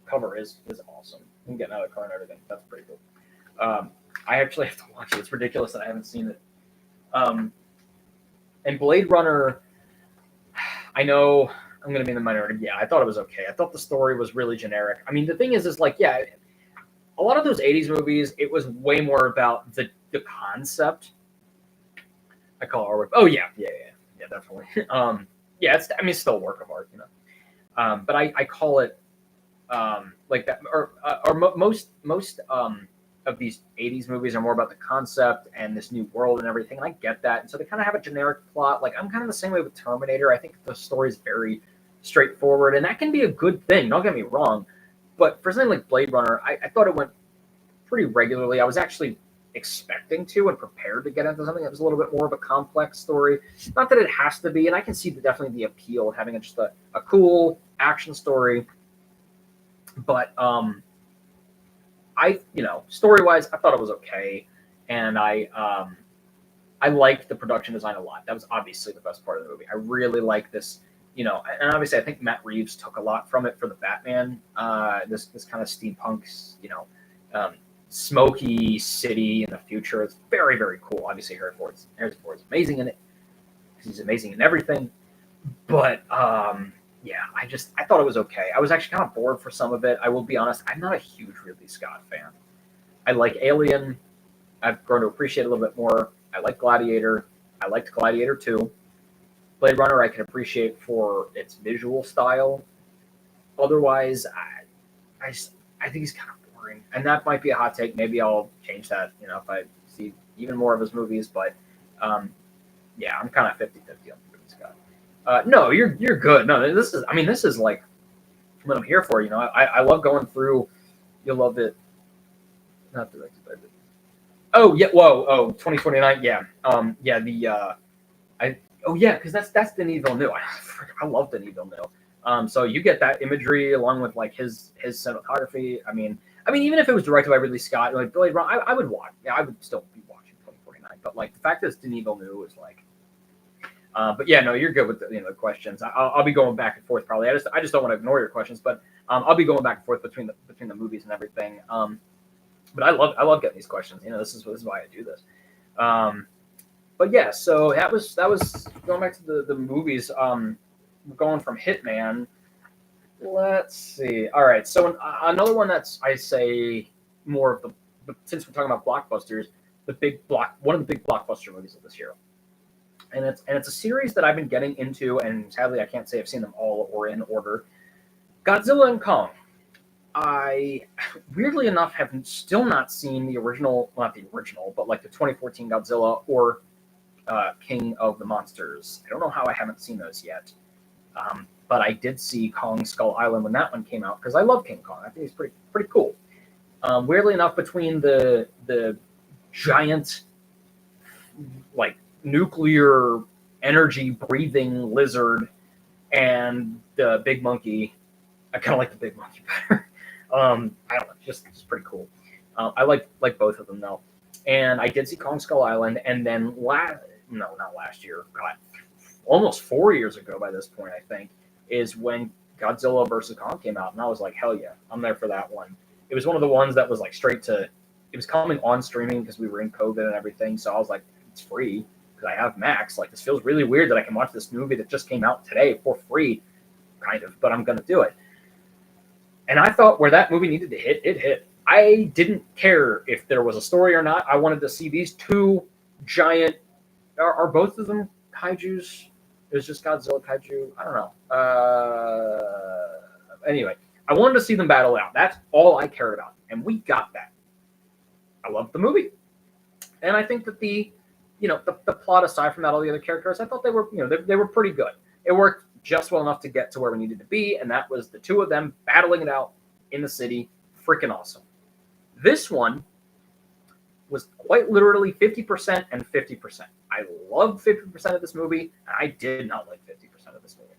cover is awesome. You can get another car and everything. That's pretty cool. I actually have to watch it. It's ridiculous that I haven't seen it. Um, and Blade Runner, I know I'm going to be in the minority. Yeah, I thought it was okay. I thought the story was really generic. I mean, the thing is like, yeah, a lot of those '80s movies, it was way more about the concept. I call it artwork. Oh yeah, definitely. Yeah, it's I mean, it's still a work of art, you know. But I call it like that, or most of these '80s movies are more about the concept and this new world and everything. And I get that, and so they kind of have a generic plot. Like I'm kind of the same way with Terminator. I think the story is very straightforward, and that can be a good thing. Don't get me wrong, but for something like Blade Runner, I thought it went pretty regularly. I was actually expecting to and prepared to get into something that was a little bit more of a complex story. Not that it has to be, and I can see definitely the appeal of having just a cool action story. But I story wise, I thought it was okay, and I liked the production design a lot. That was obviously the best part of the movie. I really like this. And obviously, I think Matt Reeves took a lot from it for the Batman. This kind of steampunk, um, smoky city in the future. It's very very cool. Obviously, Harrison Ford's amazing in it. He's amazing in everything. But yeah, I thought it was okay. I was actually kind of bored for some of it. I will be honest. I'm not a huge Ridley Scott fan. I like Alien. I've grown to appreciate it a little bit more. I like Gladiator. I liked Gladiator 2. Blade Runner I can appreciate for its visual style. Otherwise, I, just, I think he's kind of boring. And that might be a hot take. Maybe I'll change that, if I see even more of his movies. But um, yeah, I'm kind of 50-50 on Ridley Scott. No, you're good. No, this is like what I'm here for. I love going through. You'll love it. Not directed by. Oh yeah, whoa, 2049. Yeah, yeah. I oh yeah, because that's Denis Villeneuve. I love Denis Villeneuve. So you get that imagery along with like his cinematography. I mean, even if it was directed by Ridley Scott, like Blade Runner, I would watch. Yeah, I would still be watching 2049. But like the fact that it's Denis Villeneuve is like. But yeah, no, you're good with the questions. I'll be going back and forth probably. I just don't want to ignore your questions, but I'll be going back and forth between the movies and everything. But I love getting these questions. This is why I do this. But yeah, so that was going back to the movies. Going from Hitman. Let's see. All right, so another one that's I say more of since we're talking about blockbusters, one of the big blockbuster movies of this year, and it's a series that I've been getting into, and sadly I can't say I've seen them all or in order. Godzilla and Kong. I weirdly enough have still not seen the original, not the original, but like the 2014 Godzilla or King of the Monsters. I don't know how I haven't seen those yet, but I did see Kong Skull Island when that one came out because I love King Kong. I think he's pretty cool. Weirdly enough, between the giant like nuclear energy breathing lizard and the big monkey, I kind of like the big monkey better. I don't know, just pretty cool. I like both of them though, and I did see Kong Skull Island, and then no, not last year, God, almost 4 years ago by this point, I think, is when Godzilla versus Kong came out, and I was like, hell yeah, I'm there for that one. It was one of the ones that was like it was coming on streaming because we were in COVID and everything, so I was like, it's free because I have Max. Like, this feels really weird that I can watch this movie that just came out today for free, kind of, but I'm gonna do it. And I thought where that movie needed to hit, it hit. I didn't care if there was a story or not. I wanted to see these two giant. Are both of them kaiju's? It was just Godzilla kaiju. I don't know. Anyway, I wanted to see them battle out. That's all I cared about, and we got that. I loved the movie, and I think that the plot aside from that, all the other characters, I thought they were they were pretty good. It worked just well enough to get to where we needed to be, and that was the two of them battling it out in the city. Freaking awesome. This one was quite literally 50% and 50%. I loved 50% of this movie, and I did not like 50% of this movie.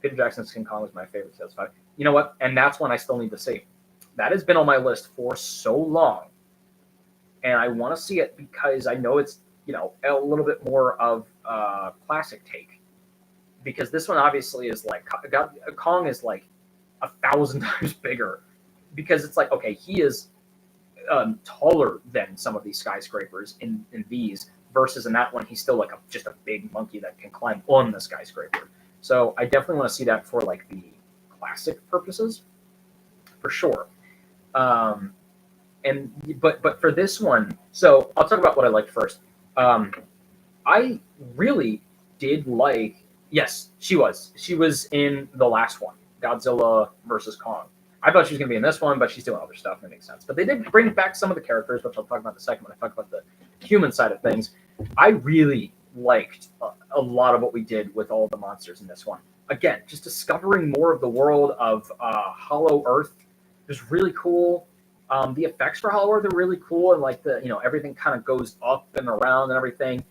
Peter Jackson's King Kong was my favorite satisfied. You know what? And that's one I still need to see. That has been on my list for so long, and I want to see it because I know it's, you know, a little bit more of a classic take. Because this one obviously is like, Kong is like 1,000 times bigger. Because it's like, okay, he is taller than some of these skyscrapers in these, versus in that one he's still like just a big monkey that can climb on the skyscraper. So I definitely want to see that for like the classic purposes, for sure. But for this one, so I'll talk about what I liked first. I really did like. Yes, she was in the last one, Godzilla versus Kong. I thought she was going to be in this one, but she's doing other stuff, and it makes sense. But they did bring back some of the characters, which I'll talk about in a second when I talk about the human side of things. I really liked a lot of what we did with all the monsters in this one. Again, just discovering more of the world of Hollow Earth was really cool. The effects for Hollow Earth are really cool, and like the, you know, everything kind of goes up and around and everything.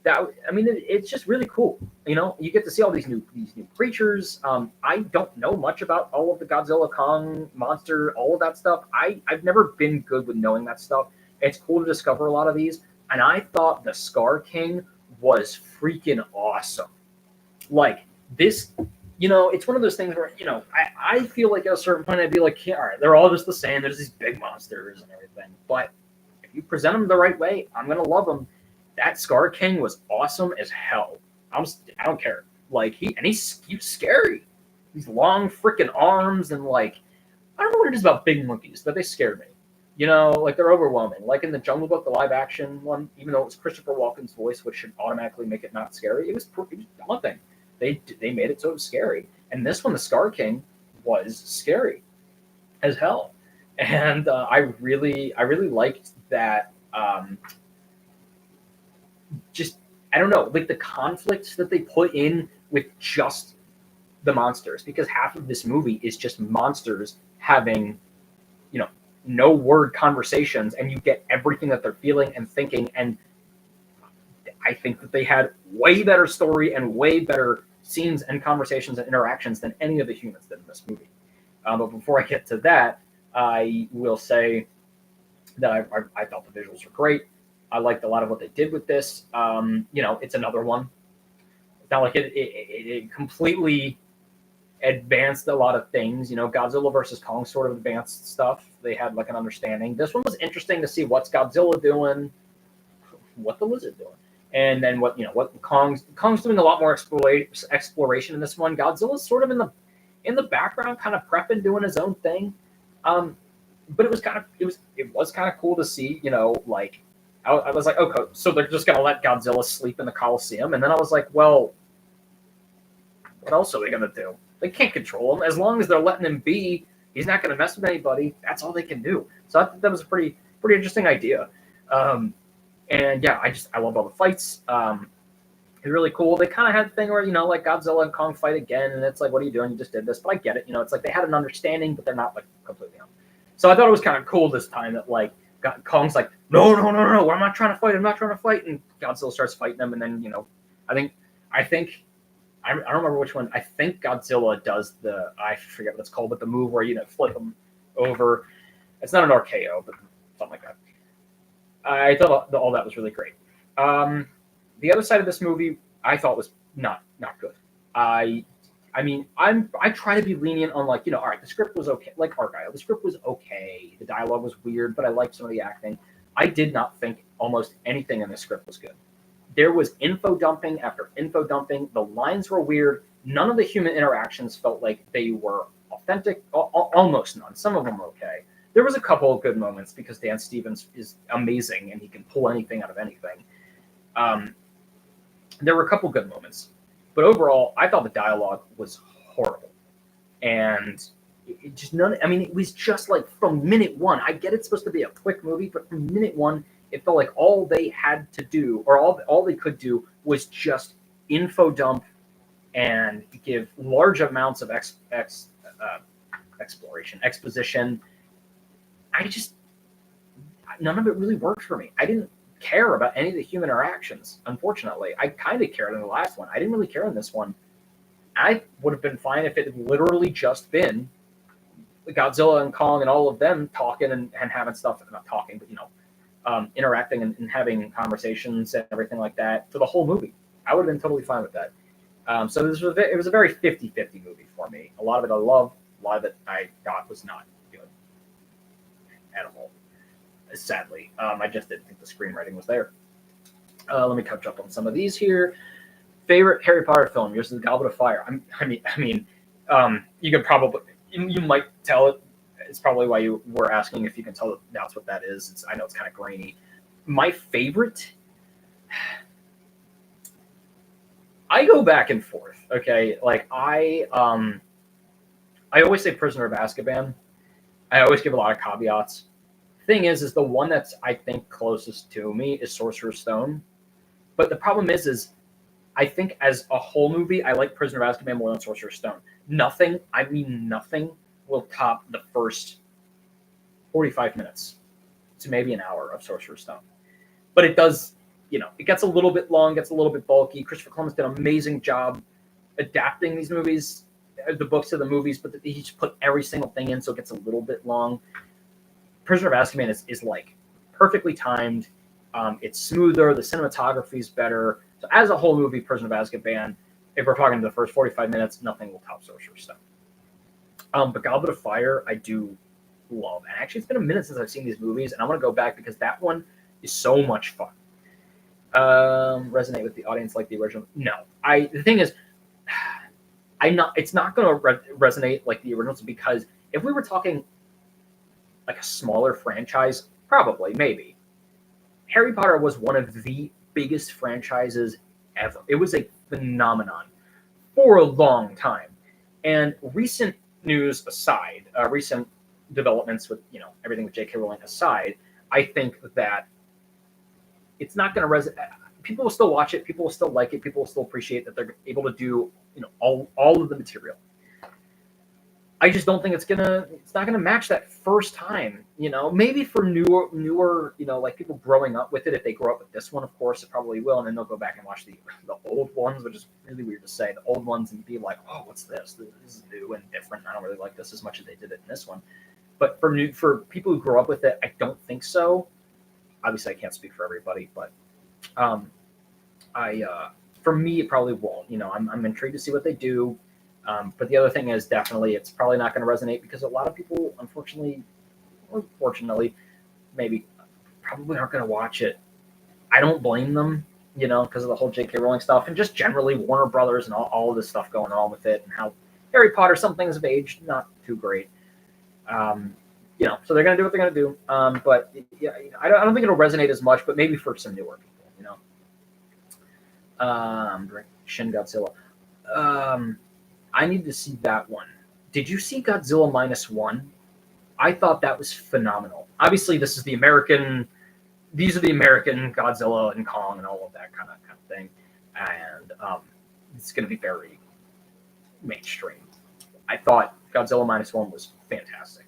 It's just really cool. You know, you get to see all these new creatures. I don't know much about all of the Godzilla, Kong, monster, all of that stuff. I've never been good with knowing that stuff. It's cool to discover a lot of these, and I thought the Scar King was freaking awesome. Like this, you know, it's one of those things where, you know, I feel like at a certain point I'd be like, yeah, all right, they're all just the same. There's these big monsters and everything, but if you present them the right way, I'm gonna love them. That Scar King was awesome as hell. I don't care. Like he's scary. These long freaking arms, and like, I don't know what it is about big monkeys, but they scare me. You know, like they're overwhelming. Like in the Jungle Book, the live action one, even though it was Christopher Walken's voice, which should automatically make it not scary, it was daunting. They made it so it was scary. And this one, the Scar King, was scary as hell. And I really liked that. Just, I don't know, like the conflicts that they put in with just the monsters, because half of this movie is just monsters having, you know, no word conversations, and you get everything that they're feeling and thinking. And I think that they had way better story and way better scenes and conversations and interactions than any of the humans did in this movie. But before I get to that, I will say that I thought the visuals were great. I liked a lot of what they did with this. You know, it's another one. It's not like it completely advanced a lot of things. You know, Godzilla versus Kong sort of advanced stuff. They had like an understanding. This one was interesting to see what's Godzilla doing, what the lizard doing, and then what Kong's doing a lot more exploration in this one. Godzilla's sort of in the background, kind of prepping, doing his own thing. But it was kind of cool to see. You know, like. I was like, okay, so they're just going to let Godzilla sleep in the Coliseum. And then I was like, well, what else are they going to do? They can't control him. As long as they're letting him be, he's not going to mess with anybody. That's all they can do. So I thought that was a pretty interesting idea. And yeah, I love all the fights. It's really cool. They kind of had the thing where, you know, like Godzilla and Kong fight again. And it's like, what are you doing? You just did this. But I get it. You know, it's like they had an understanding, but they're not like completely on. So I thought it was kind of cool this time that like, Kong's like, no, I'm not trying to fight. And Godzilla starts fighting them, and then, you know, I think I don't remember which one. I think Godzilla does I forget what it's called, but the move where, you know, flip them over. It's not an RKO, but something like that. I thought all that was really great. The other side of this movie I thought was not good. I mean, I try to be lenient on, like, you know, all right, the script was okay. Like Argyle, the script was okay. The dialogue was weird, but I liked some of the acting. I did not think almost anything in the script was good. There was info dumping after info dumping. The lines were weird. None of the human interactions felt like they were authentic. Almost none. Some of them were okay. There was a couple of good moments because Dan Stevens is amazing and he can pull anything out of anything. There were a couple good moments. But overall, I thought the dialogue was horrible. And it just it was just like from minute one. I get it's supposed to be a quick movie, but from minute one, it felt like all they had to do, or all they could do, was just info dump and give large amounts of exploration, exposition. None of it really worked for me. I didn't care about any of the human interactions, unfortunately. I kind of cared in the last one. I didn't really care in this one. I would have been fine if it had literally just been Godzilla and Kong and all of them talking and having stuff, not talking, but, interacting and having conversations and everything like that for the whole movie. I would have been totally fine with that. So it was a very 50-50 movie for me. A lot of it I loved, a lot of it I thought was not good at all. Sadly, I just didn't think the screenwriting was there. Let me catch up on some of these here. Favorite Harry Potter film? Yours is The Goblet of Fire. You could probably, you might tell it. It's probably why you were asking if you can tell that's what that is. I know it's kind of grainy. My favorite, I go back and forth. Okay, like I always say Prisoner of Azkaban. I always give a lot of caveats. Thing is the one that's I think closest to me is Sorcerer's Stone. But the problem is I think as a whole movie, I like Prisoner of Azkaban more than Sorcerer's Stone. Nothing will top the first 45 minutes to maybe an hour of Sorcerer's Stone. But it does, it gets a little bit long, gets a little bit bulky. Christopher Columbus did an amazing job adapting these movies, the books to the movies, but he just put every single thing in, so it gets a little bit long. Prisoner of Azkaban is like perfectly timed. It's smoother. The cinematography is better. So as a whole movie, Prisoner of Azkaban, if we're talking the first 45 minutes, nothing will top Sorcerer's Stone. But Goblet of Fire, I do love. And actually, it's been a minute since I've seen these movies, and I want to go back because that one is so much fun. Resonate with the audience like the original? No. The thing is, it's not going to resonate like the originals, because if we were talking like a smaller franchise, probably, maybe. Harry Potter was one of the biggest franchises ever. It was a phenomenon for a long time. And recent news aside, recent developments with, everything with J.K. Rowling aside, I think that it's not going to resonate. People will still watch it. People will still like it. People will still appreciate that they're able to do, all of the material. I just don't think it's not gonna match that first time, maybe for newer, like people growing up with it. If they grow up with this one, of course, it probably will. And then they'll go back and watch the old ones, which is really weird to say, the old ones, and be like, oh, what's this? This is new and different. I don't really like this as much as they did it in this one. But for people who grow up with it, I don't think so. Obviously, I can't speak for everybody, but for me, it probably won't. I'm intrigued to see what they do. But the other thing is definitely it's probably not going to resonate because a lot of people, unfortunately, or fortunately, maybe probably aren't going to watch it. I don't blame them, because of the whole J.K. Rowling stuff and just generally Warner Brothers and all of this stuff going on with it and how Harry Potter, some things have aged not too great. So they're going to do what they're going to do. But yeah, I don't think it'll resonate as much, but maybe for some newer people, Shin Godzilla. I need to see that one. Did you see Godzilla -1? I thought that was phenomenal. Obviously, these are the American Godzilla and Kong and all of that kind of thing. And it's going to be very mainstream. I thought Godzilla -1 was fantastic.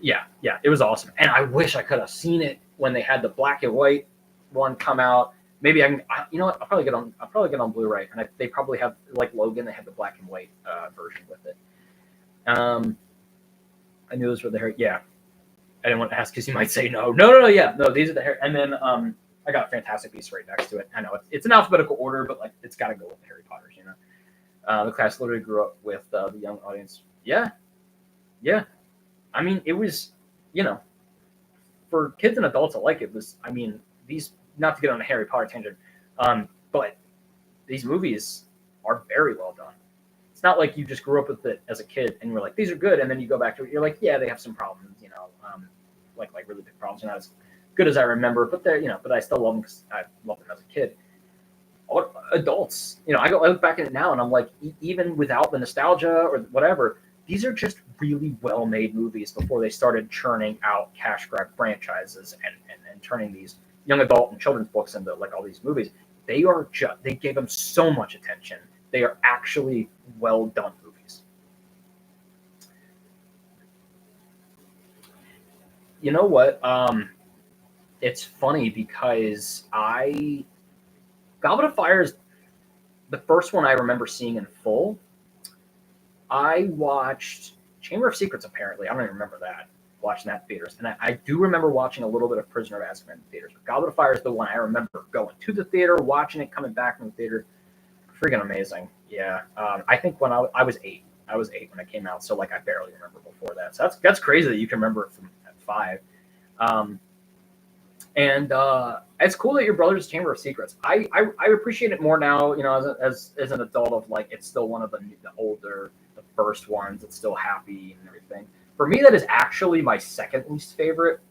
Yeah, it was awesome. And I wish I could have seen it when they had the black and white one come out. Maybe I can. You know what? I'll probably get on Blu-ray, and they probably have, like Logan. They have the black and white version with it. I knew those were the hair. Yeah, I didn't want to ask because you might say no. Yeah, no. These are the hair. And then I got Fantastic Beasts right next to it. I know it's in alphabetical order, but like it's got to go with the Harry Potters. The class literally grew up with the young audience. Yeah. I mean, it was, for kids and adults alike. It was. I mean, these. Not to get on a Harry Potter tangent, but these movies are very well done. It's not like you just grew up with it as a kid and you're like, these are good, and then you go back to it, you're like, yeah, they have some problems, like really big problems. They're not as good as I remember, but they're, but I still love them because I loved them as a kid. Adults, I look back at it now and I'm like, even without the nostalgia or whatever, these are just really well-made movies before they started churning out cash grab franchises and turning these young adult and children's books into like all these movies. They gave them so much attention. They are actually well done movies. You know what? It's funny because Goblet of Fire is the first one I remember seeing in full. I watched Chamber of Secrets, apparently. I don't even remember that, watching that in theaters. And I do remember watching a little bit of Prisoner of Azkaban in theaters. But Goblet of Fire is the one I remember going to the theater, watching it, coming back from the theater. Freaking amazing. Yeah. I think when I was 8. I was 8 when it came out, so like I barely remember before that. So that's crazy that you can remember it from at 5. Um, and it's cool that your brother's Chamber of Secrets. I appreciate it more now, as an adult, of like it's still one of the older, the first ones. It's still happy and everything. For me, that is actually my second least favorite.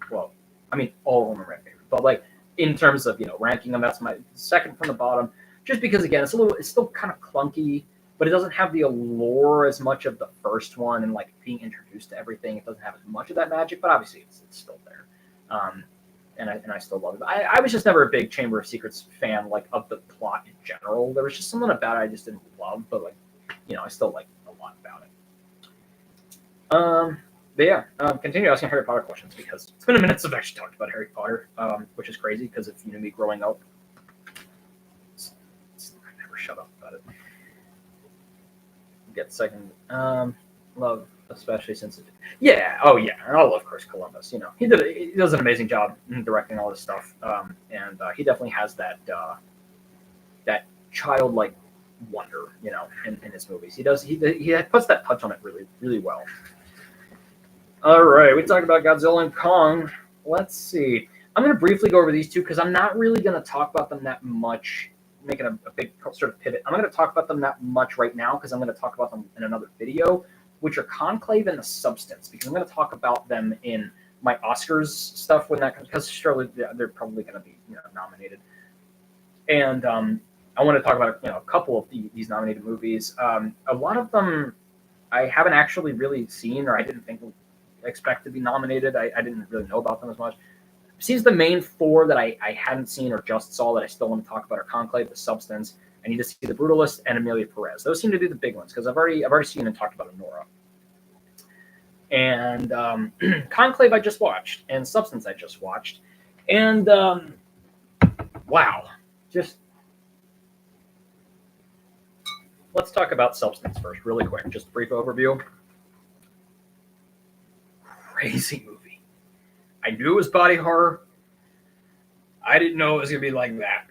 Well, I mean, all of them are my favorite, but like in terms of ranking them, that's my second from the bottom. Just because again, it's still kind of clunky, but it doesn't have the allure as much of the first one, and like being introduced to everything. It doesn't have as much of that magic, but obviously it's still there. Um, and I still love it. I was just never a big Chamber of Secrets fan, like of the plot in general. There was just something about it I just didn't love, but like, I still like a lot about it. But yeah, continue asking Harry Potter questions because it's been a minute since I've actually talked about Harry Potter, which is crazy because if you knew me growing up, I never shut up about it. Get second. Love, especially since yeah, oh yeah, I love Chris Columbus. He does an amazing job in directing all this stuff, and he definitely has that childlike wonder, in his movies. He puts that touch on it really really well. All right, we talked about Godzilla and Kong. Let's see. I'm going to briefly go over these two because I'm not really going to talk about them that much, making a big sort of pivot. I'm not going to talk about them that much right now because I'm going to talk about them in another video, which are Conclave and The Substance, because I'm going to talk about them in my Oscars stuff when that comes, because surely they're probably going to be nominated. And I want to talk about a couple of these nominated movies. A lot of them I haven't actually really seen, or I didn't expect to be nominated. I didn't really know about them as much. Seems the main 4 that I hadn't seen or just saw that I still want to talk about are Conclave, The Substance, I Need to See the Brutalist, and Emilia Perez. Those seem to be the big ones because I've already seen and talked about Anora. And Conclave I just watched, and Substance I just watched, and wow, just let's talk about Substance first, really quick. Just a brief overview. Crazy movie. I knew it was body horror. I didn't know it was gonna be like that.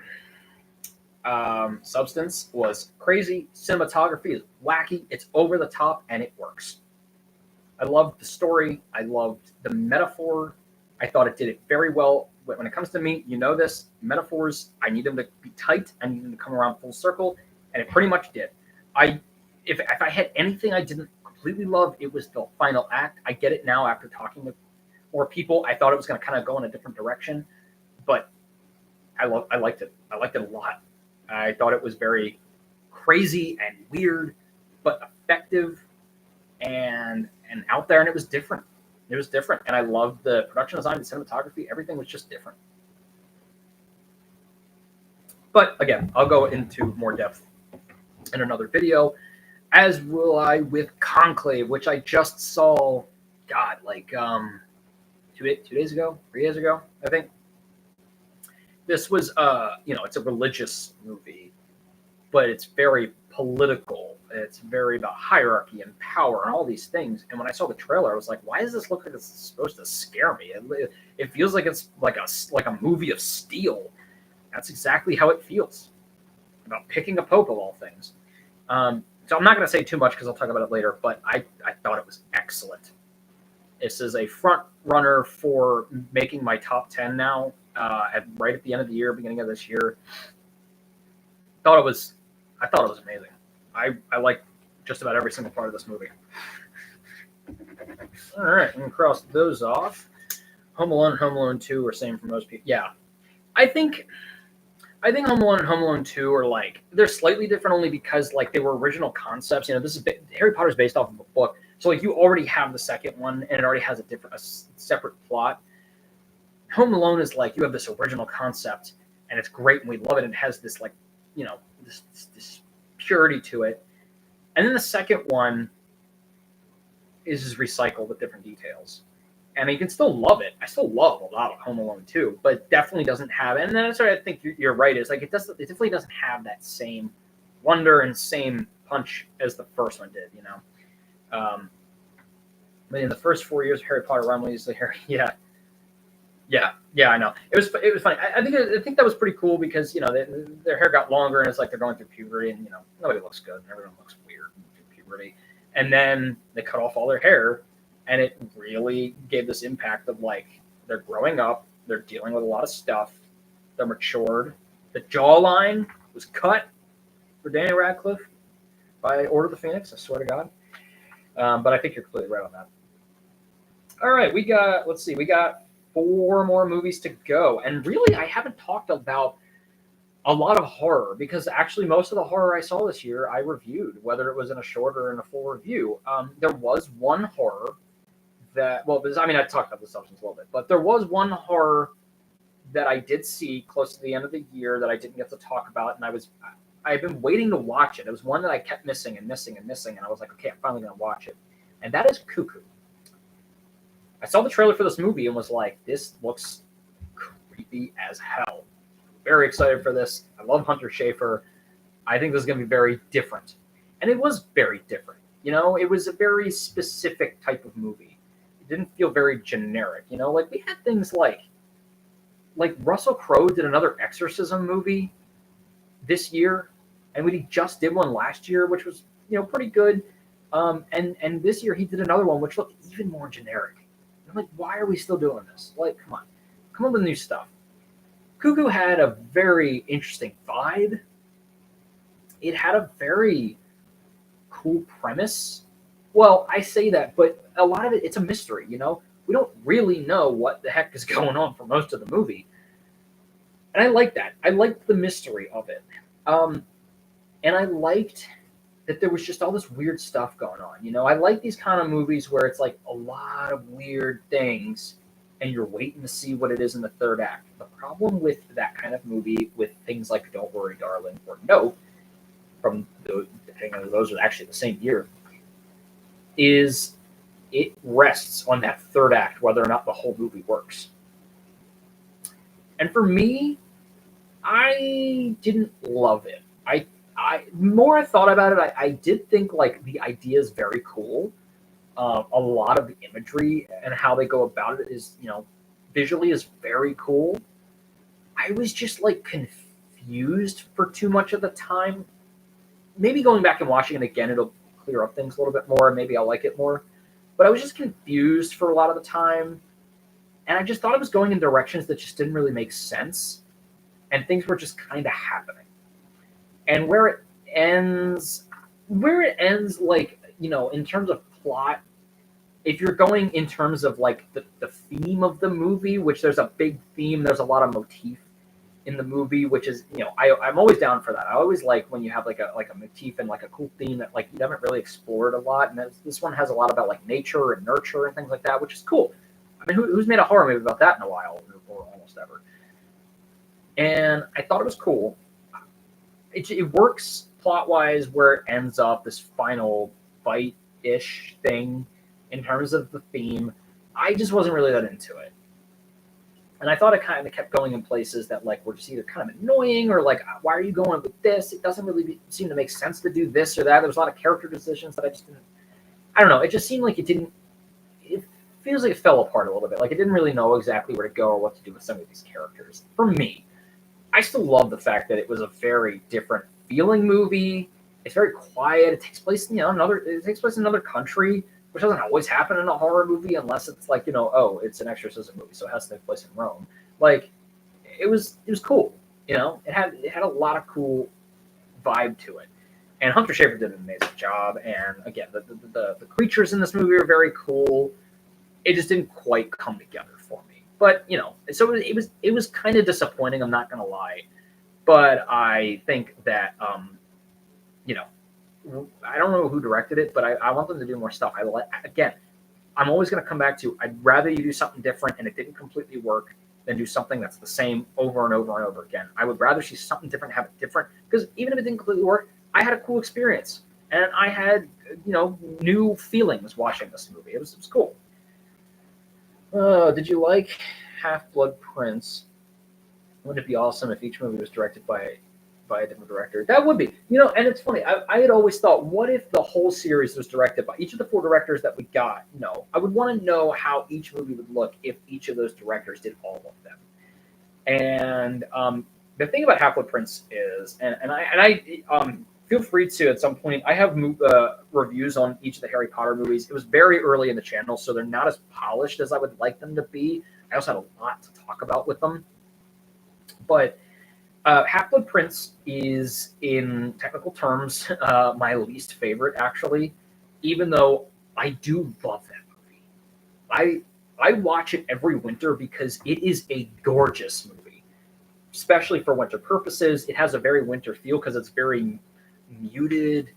Substance was crazy. Cinematography is wacky. It's over the top, and it works. I loved the story. I loved the metaphor. I thought it did it very well. When it comes to me, this, metaphors, I need them to be tight. I need them to come around full circle, and it pretty much did. If I had anything I didn't completely love, it was the final act. I get it now after talking with more people. I thought it was going to kind of go in a different direction, but I liked it. I liked it a lot. I thought it was very crazy and weird, but effective and out there, and it was different. It was different, and I loved the production design, the cinematography. Everything was just different. But again, I'll go into more depth in another video, as will I with Conclave, which I just saw, God, like 2 days ago, 3 days ago, I think. This was, it's a religious movie, but it's very political. It's very about hierarchy and power and all these things. And when I saw the trailer, I was like, why does this look like it's supposed to scare me? It feels like it's like a movie of steel. That's exactly how it feels. About picking a pope of all things. So I'm not going to say too much because I'll talk about it later, but I thought it was excellent. This is a front runner for making my top 10 now, right at the end of the year, beginning of this year. I thought it was amazing. I like just about every single part of this movie. All right, I'm going to cross those off. Home Alone and Home Alone 2 are same for most people. Yeah. I think Home Alone and Home Alone 2 are they're slightly different only because they were original concepts. This is Harry Potter's based off of a book. So you already have the second one and it already has a separate plot. Home Alone is you have this original concept and it's great and we love it. And it has this this purity to it. And then the second one is just recycled with different details. And you can still love it. I still love a lot of Home Alone 2, but it definitely doesn't have. And then I think you're right. Is like it definitely doesn't have that same wonder and same punch as the first one did. You know, I mean, in the first 4 years of Harry Potter, Ron Weasley, yeah, I know. It was funny. I think that was pretty cool because their hair got longer and it's like they're going through puberty and nobody looks good. Everyone looks weird through puberty, and then they cut off all their hair, and it really gave this impact of like they're growing up, they're dealing with a lot of stuff, they're matured. The jawline was cut for Daniel Radcliffe by Order of the Phoenix. I swear to God. But I think you're completely right on that. All right, we got 4 more movies to go. And really, I haven't talked about a lot of horror because actually most of the horror I saw this year I reviewed, whether it was in a short or in a full review. There was one horror that, I talked about the substance a little bit, but there was one horror that I did see close to the end of the year that I didn't get to talk about, and I've been waiting to watch it. It was one that I kept missing, and I was like, okay, I'm finally going to watch it. And that is Cuckoo. I saw the trailer for this movie and was like, this looks creepy as hell. Very excited for this. I love Hunter Schafer. I think this is going to be very different. And it was very different. It was a very specific type of movie. It didn't feel very generic. Like we had things like Russell Crowe did another exorcism movie this year, and he just did one last year, which was pretty good. And this year he did another one which looked even more generic. I'm like, why are we still doing this? Like, come on with new stuff. Cuckoo had a very interesting vibe. It had a very cool premise. Well, I say that, but a lot of it's a mystery. We don't really know what the heck is going on for most of the movie. And I like that. I liked the mystery of it. And I liked that there was just all this weird stuff going on. I like these kind of movies where it's like a lot of weird things and you're waiting to see what it is in the third act. The problem with that kind of movie, with things like Don't Worry, Darling, or Nope, depending on those are actually the same year, is it rests on that third act, whether or not the whole movie works. And for me, I didn't love it. More I thought about it, I did think like the idea is very cool. A lot of the imagery and how they go about it is, visually is very cool. I was just like confused for too much of the time. Maybe going back and watching it again, it'll clear up things a little bit more. Maybe I'll like it more. But I was just confused for a lot of the time. And I just thought it was going in directions that just didn't really make sense. And things were just kind of happening. And where it ends, like, in terms of plot, if you're going in terms of like the theme of the movie, which there's a big theme, there's a lot of motif in the movie, which is, I'm always down for that. I always like when you have like a motif and like a cool theme that like you haven't really explored a lot. And this one has a lot about like nature and nurture and things like that, which is cool. I mean, who's made a horror movie about that in a while, or almost ever? And I thought it was cool. It works plot-wise where it ends up, this final fight-ish thing in terms of the theme. I just wasn't really that into it. And I thought it kind of kept going in places that like were just either kind of annoying or like, why are you going with this? It doesn't really seem to make sense to do this or that. There was a lot of character decisions that I just didn't, I don't know. It just seemed like it feels like it fell apart a little bit. Like it didn't really know exactly where to go or what to do with some of these characters. For me, I still love the fact that it was a very different feeling movie. It's very quiet. It takes place in another country, which doesn't always happen in a horror movie unless it's like, it's an exorcism movie, so it has to take place in Rome. Like, it was cool. It had a lot of cool vibe to it. And Hunter Schafer did an amazing job. And again, the creatures in this movie are very cool. It just didn't quite come together for me. But, so it was kind of disappointing, I'm not going to lie. But I think that, I don't know who directed it, but I want them to do more stuff. I'm always going to come back to, I'd rather you do something different and it didn't completely work than do something that's the same over and over and over again. I would rather see something different, have it different, because even if it didn't completely work, I had a cool experience, and I had new feelings watching this movie. It was cool. Did you like Half Blood Prince? Wouldn't it be awesome if each movie was directed by a different director? That would be. And it's funny. I had always thought, what if the whole series was directed by each of the four directors that we got? I would want to know how each movie would look if each of those directors did all of them. And the thing about Half Blood Prince is, and I feel free to at some point. I have reviews on each of the Harry Potter movies. It was very early in the channel, so they're not as polished as I would like them to be. I also had a lot to talk about with them. But Half Blood Prince is, in technical terms, my least favorite, actually, even though I do love that movie. I watch it every winter because it is a gorgeous movie, especially for winter purposes. It has a very winter feel because it's very muted,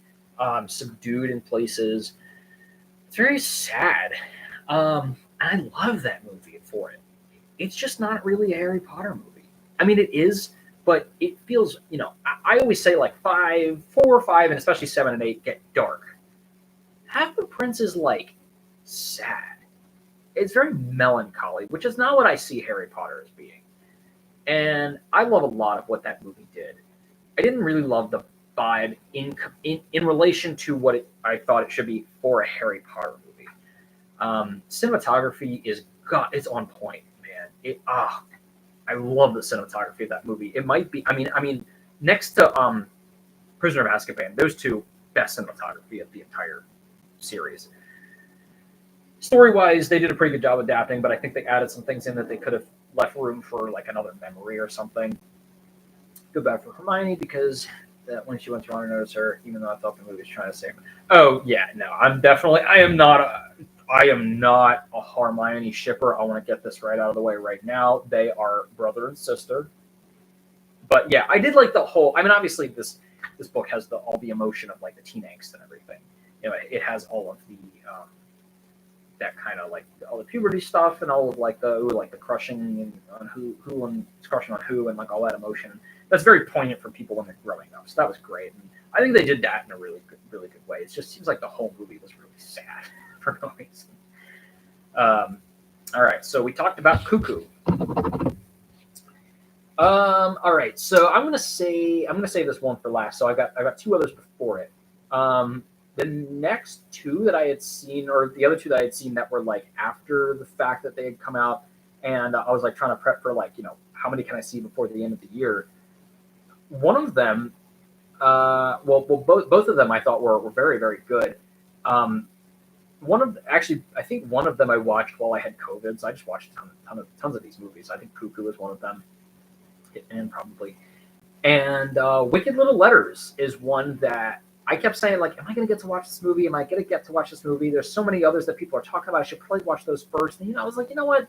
subdued in places. It's very sad. I love that movie for it. It's just not really a Harry Potter movie. I mean, it is, but it feels, I always say like 4 or 5, and especially 7 and 8 get dark. Half Blood Prince is like sad. It's very melancholy, which is not what I see Harry Potter as being. And I love a lot of what that movie did. I didn't really love the vibe in relation to what I thought it should be for a Harry Potter movie. Cinematography it's on point, man. I love the cinematography of that movie. It might be, I mean, next to Prisoner of Azkaban, those two best cinematography of the entire series. Story-wise, they did a pretty good job adapting, but I think they added some things in that they could have left room for like another memory or something. Feel bad for Hermione because that when she went to run, I noticed her, even though I thought the movie was trying to save her. Oh yeah, no, I am not a Hermione shipper. I want to get this right out of the way right now. They are brother and sister. But yeah, I did like the whole. I mean, obviously this book has all the emotion of like the teen angst and everything. It has all of the that kind of like all the puberty stuff and all of like the crushing and on who and crushing on who and like all that emotion. That's very poignant for people when they're growing up. So that was great, and I think they did that in a really good way. It just seems like the whole movie was really sad for no reason. All right, so we talked about Cuckoo. All right, so I'm gonna save this one for last. So I got 2 others before it. The next 2 that I had seen, or the other 2 that I had seen that were like after the fact that they had come out, and I was like trying to prep for like how many can I see before the end of the year. One of them, both of them I thought were very, very good. I think one of them I watched while I had COVID, so I just watched tons of these movies. I think Cuckoo is one of them, Hitman probably, and Wicked Little Letters is one that I kept saying, like, am I going to get to watch this movie? Am I going to get to watch this movie? There's so many others that people are talking about. I should probably watch those first. And I was like, you know what?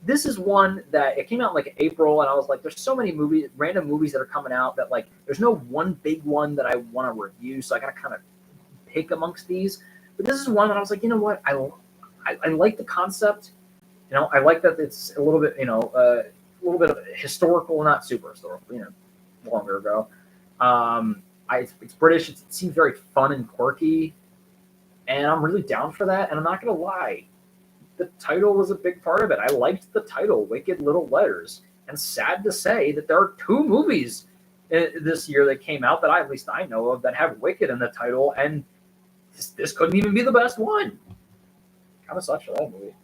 This is one that it came out in like April, and I was like, there's so many random movies that are coming out that like there's no one big one that I want to review, so I got to kind of pick amongst these. But this is one that I was like, you know what? I like the concept. I like that it's a little bit, a little bit of historical, not super historical, longer ago. It's British. It seems very fun and quirky, and I'm really down for that. And I'm not gonna lie, the title was a big part of it. I liked the title, Wicked Little Letters, and sad to say that there are 2 movies this year that came out that at least I know of that have Wicked in the title, and this couldn't even be the best one. Kind of sucks for that movie.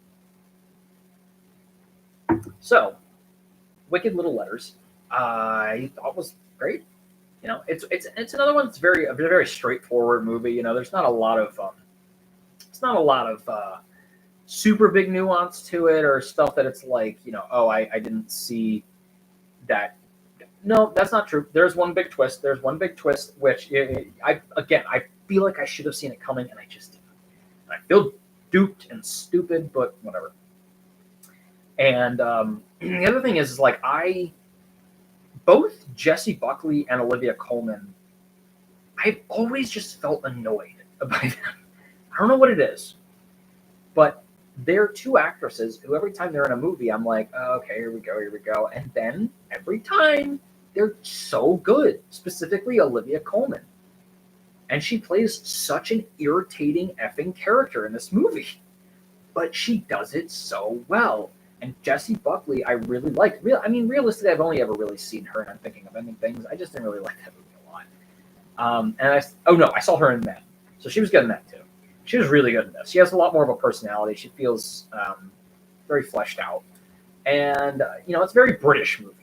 So, Wicked Little Letters, I thought was great. It's another one that's a very straightforward movie. There's not a lot of super big nuance to it or stuff that it's like, I didn't see that. No, that's not true. There's one big twist. Which I feel like I should have seen it coming, and I just didn't. And I feel duped and stupid, but whatever. And the other thing is like both Jessie Buckley and Olivia Colman, I've always just felt annoyed by them. I don't know what it is, but they're 2 actresses who every time they're in a movie, I'm like, oh, okay, here we go. And then every time they're so good, specifically Olivia Colman. and she plays such an irritating effing character in this movie, but she does it so well. And Jessie Buckley, I really liked. I mean, realistically, I've only ever really seen her, and I'm thinking of ending things. I just didn't really like that movie a lot. Oh no, I saw her in that, so she was good in that too. She was really good in this. She has a lot more of a personality. She feels very fleshed out, and it's a very British movie.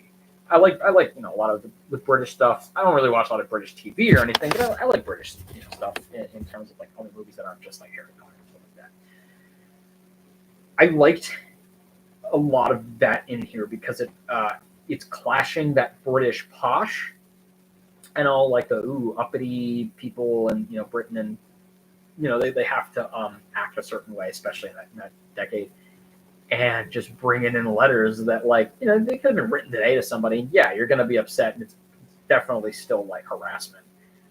I like a lot of the British stuff. I don't really watch a lot of British TV or anything, but I like British stuff in terms of like other movies that aren't just like Harry Potter and stuff like that. I liked a lot of that in here because it's clashing that British posh and all like the uppity people and Britain, and they have to act a certain way, especially in that decade. And just bringing in letters that they could have been written today to somebody. Yeah, you're going to be upset, and it's definitely still like harassment.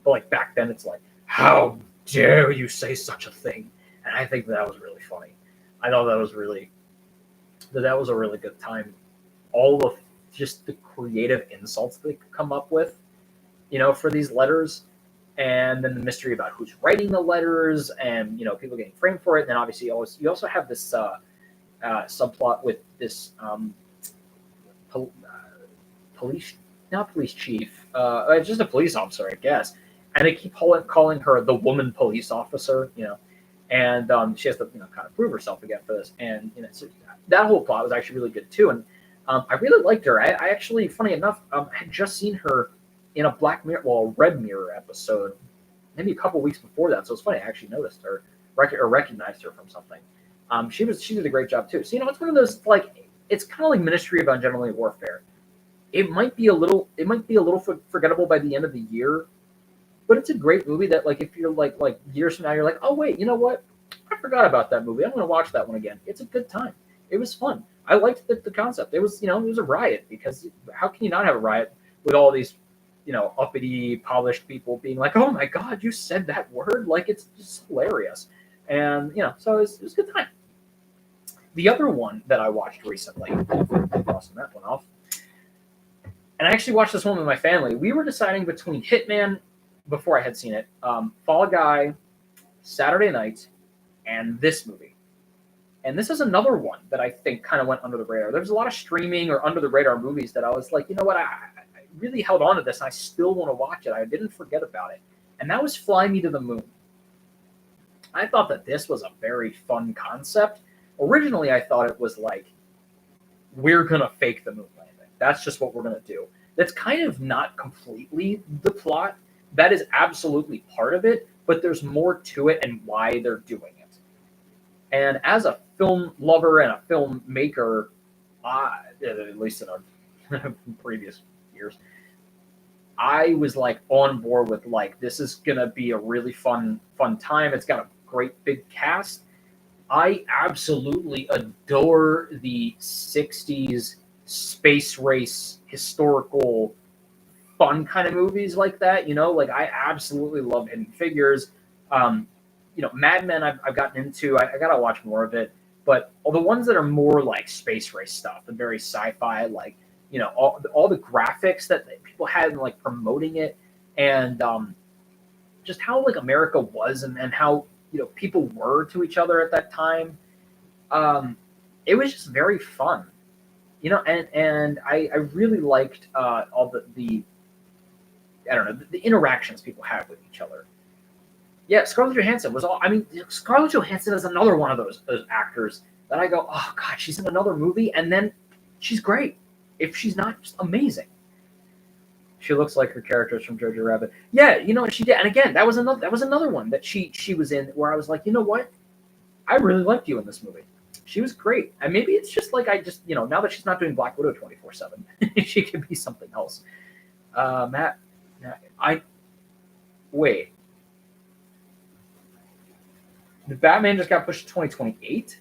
But like back then, it's like, how dare you say such a thing? And I think that was really funny. I thought that was a really good time. All of just the creative insults they could come up with, for these letters, and then the mystery about who's writing the letters, and people getting framed for it. And then obviously, you also have this. Subplot with this police, not police chief, just a police officer, I guess. And they keep calling her the woman police officer, and she has to, kind of prove herself again for this. And so that whole plot was actually really good too. And I really liked her. I actually, funny enough, had just seen her in a Red Mirror episode, maybe a couple weeks before that. So it's funny, I actually noticed her or recognized her from something. She did a great job too. So it's one of those it's kind of like Ministry of Ungentle Warfare. It might be a little forgettable by the end of the year, but it's a great movie that if you're like years from now, you're like, oh wait, you know what? I forgot about that movie. I'm going to watch that one again. It's a good time. It was fun. I liked the concept. It was it was a riot, because how can you not have a riot with all these uppity, polished people being like, oh my god, you said that word? It's just hilarious. And so it was a good time. The other one that I watched recently, crossing that one off, and I actually watched this one with my family. We were deciding between Hitman, before I had seen it, Fall Guy, Saturday Night, and this movie. And this is another one that I think kind of went under the radar. There's a lot of streaming or under the radar movies that I was like, you know what, I really held on to this, and I still want to watch it. I didn't forget about it. And that was Fly Me to the Moon. I thought that this was a very fun concept. Originally, I thought it was like, we're going to fake the moon landing. That's just what we're going to do. That's kind of not completely the plot. That is absolutely part of it, but there's more to it and why they're doing it. And as a film lover and a filmmaker, at least in previous years, I was on board with this is going to be a really fun time. It's got a great big cast. I absolutely adore the 60s space race historical fun kind of movies like that. I absolutely love Hidden Figures. Mad Men I've gotten into. I got to watch more of it. But all the ones that are more like space race stuff and very sci-fi, all the graphics that people had in promoting it, and just how America was, and how people were to each other at that time. It was just very fun, and I really liked all the I don't know, the interactions people had with each other. Yeah, Scarlett Johansson was all. I mean, Scarlett Johansson is another one of those actors that I go, oh god, she's in another movie, and then she's great. If she's not, just amazing. She looks like her characters from Jojo Rabbit. Yeah, she did. And again, that was another one that she was in where I was like, you know what? I really liked you in this movie. She was great. And maybe it's just I just, now that she's not doing Black Widow 24/7, she could be something else. Wait. The Batman just got pushed to 2028?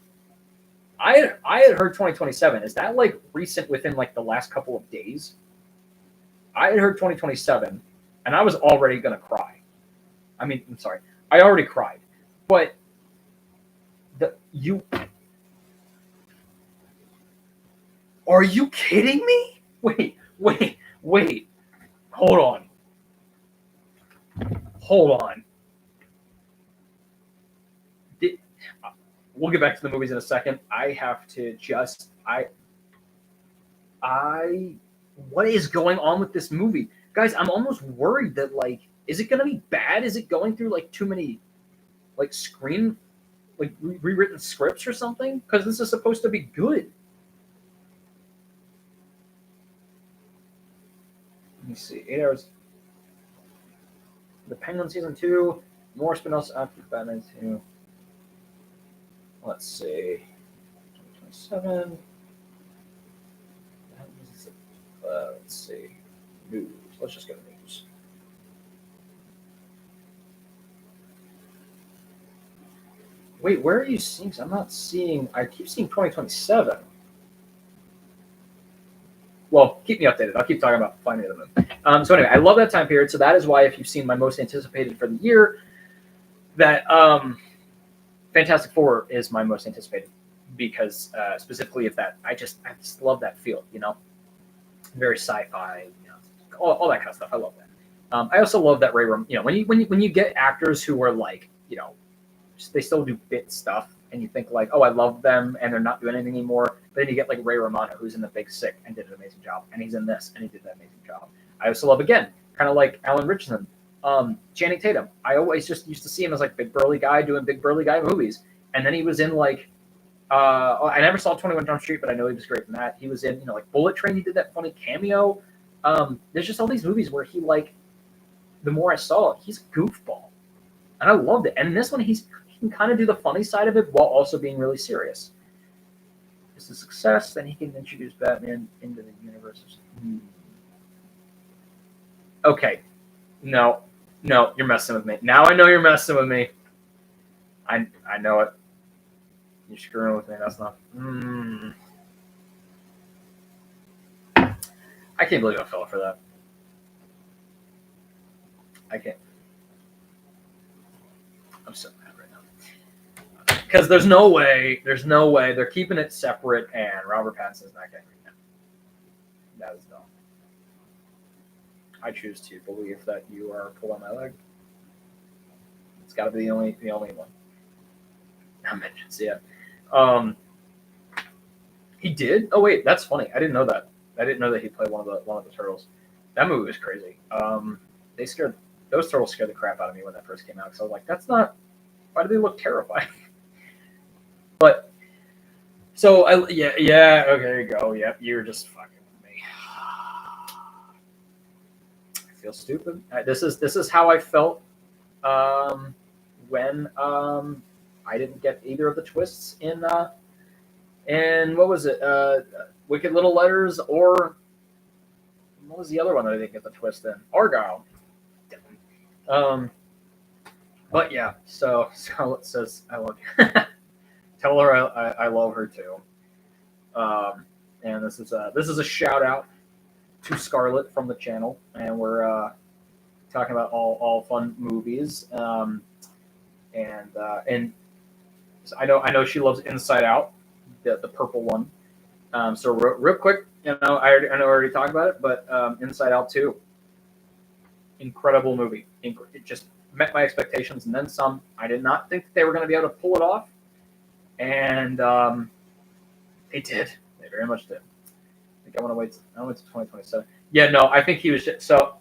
I had heard 2027. Is that recent, within the last couple of days? I had heard 2027, and I was already going to cry. I mean, I'm sorry. I already cried. But are you kidding me? Wait. Hold on. we'll get back to the movies in a second. I have to just what is going on with this movie, guys? I'm almost worried that like, is it gonna be bad? Is it going through like too many like rewritten scripts or something? Because this is supposed to be good. Let me see. 8 hours. The Penguin season 2. More spin-offs after Batman 2. Let's see. 2027. Let's see. News. Let's just go to news. Wait, where are you seeing? I'm not seeing. I keep seeing 2027. Well, keep me updated. I'll keep talking about Finding the Moon. So anyway, I love that time period. So that is why, if you've seen my most anticipated for the year, that Fantastic Four is my most anticipated, because specifically if that, I just love that feel. You know, very sci-fi. You know, all that kind of stuff. I love that. I also love that Ray. You know, when you get actors who are like, you know, they still do bit stuff, and you think like, oh, I love them, and they're not doing anything anymore. But then you get like Ray Romano, who's in The Big Sick and did an amazing job, and he's in this and he did an amazing job. I also love, again, kind of like Alan Richardson, Channing Tatum. I always just used to see him as like big burly guy doing big burly guy movies, and then he was in like I never saw 21 Jump Street, but I know he was great in that. He was in, you know, like Bullet Train. He did that funny cameo. There's just all these movies where he, like, the more I saw it, he's a goofball, and I loved it. And in this one, he can kind of do the funny side of it while also being really serious. It's a success, then he can introduce Batman into the universe. Okay. No, you're messing with me. Now I know you're messing with me. I know it. You're screwing with me. That's not. I can't believe I fell for that. I can't. I'm so mad right now. Because there's no way they're keeping it separate, and Robert Pattinson's not getting it. That is dumb. I choose to believe that you are pulling my leg. It's got to be the only one. I mentioned, yeah. He did. Oh wait, that's funny. I didn't know that. I didn't know that he played one of the turtles. That movie was crazy. Those turtles scared the crap out of me when that first came out. Because I was like, that's not. Why do they look terrifying? But so yeah. Okay, there you go. Yeah, you're just fucking with me. I feel stupid. This is how I felt when I didn't get either of the twists in what was it? Wicked Little Letters, or what was the other one that I didn't get the twist in? Argyle. But yeah, so Scarlett says I love you. Tell her I love her too. And this is a shout out to Scarlett from the channel, and we're talking about all fun movies. And I know she loves Inside Out, the purple one. So real quick, I know I already talked about it, but Inside Out 2, incredible movie. It just met my expectations and then some. I did not think that they were going to be able to pull it off, and they did. They very much did. I think I want to wait. I want to 2027. Yeah, no, I think he was so.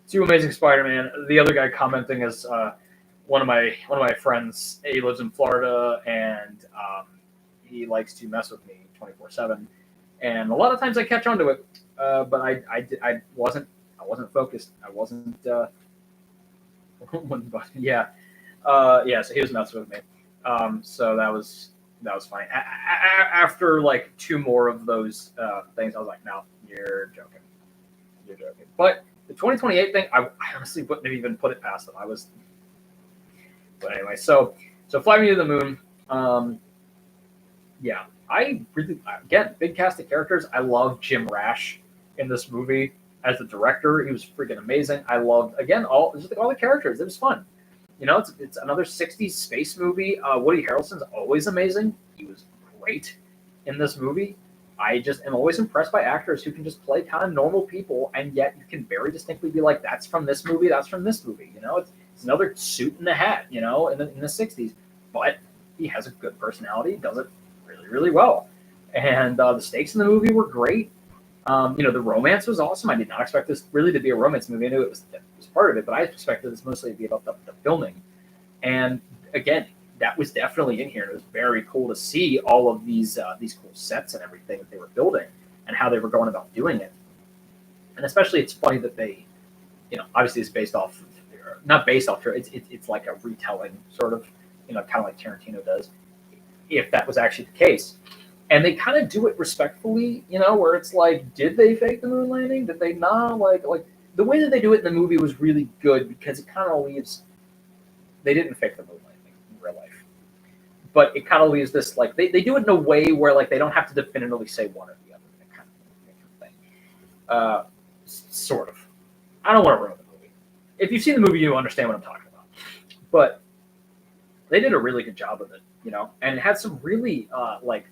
Two Amazing Spider-Man. The other guy commenting is one of my friends. He lives in Florida, and he likes to mess with me 24/7. And a lot of times I catch on to it, but I wasn't focused. I wasn't. Yeah. So he was messing with me. So that was funny. After like two more of those things, I was like, no, you're joking. But the 2028 thing, I honestly wouldn't have even put it past them. But anyway, so Fly Me to the Moon. Yeah, I really, again, big cast of characters. I love Jim Rash in this movie as the director. He was freaking amazing. I loved, again, all the characters. It was fun. You know, it's another 60s space movie. Woody Harrelson's always amazing. He was great in this movie. I just am always impressed by actors who can just play kind of normal people, and yet you can very distinctly be like, that's from this movie, that's from this movie. You know, it's another suit and a hat, you know, in the 60s. But he has a good personality, does it really, really well. And the stakes in the movie were great. The romance was awesome. I did not expect this really to be a romance movie. I knew it was part of it, but I expected this mostly to be about the filming. And again, that was definitely in here. It was very cool to see all of these cool sets and everything that they were building and how they were going about doing it. And especially, it's funny that they, obviously it's based off, not based off, it's like a retelling sort of, kind of like Tarantino does, if that was actually the case. And they kind of do it respectfully, where it's like, did they fake the moon landing? Did they not? Like the way that they do it in the movie was really good because it kind of leaves, they didn't fake the moon landing in real life. But it kind of leaves this, like, they do it in a way where, like, they don't have to definitively say one or the other, kind of thing. Sort of. I don't want to ruin the movie. If you've seen the movie, you understand what I'm talking about. But they did a really good job of it, and it had some really,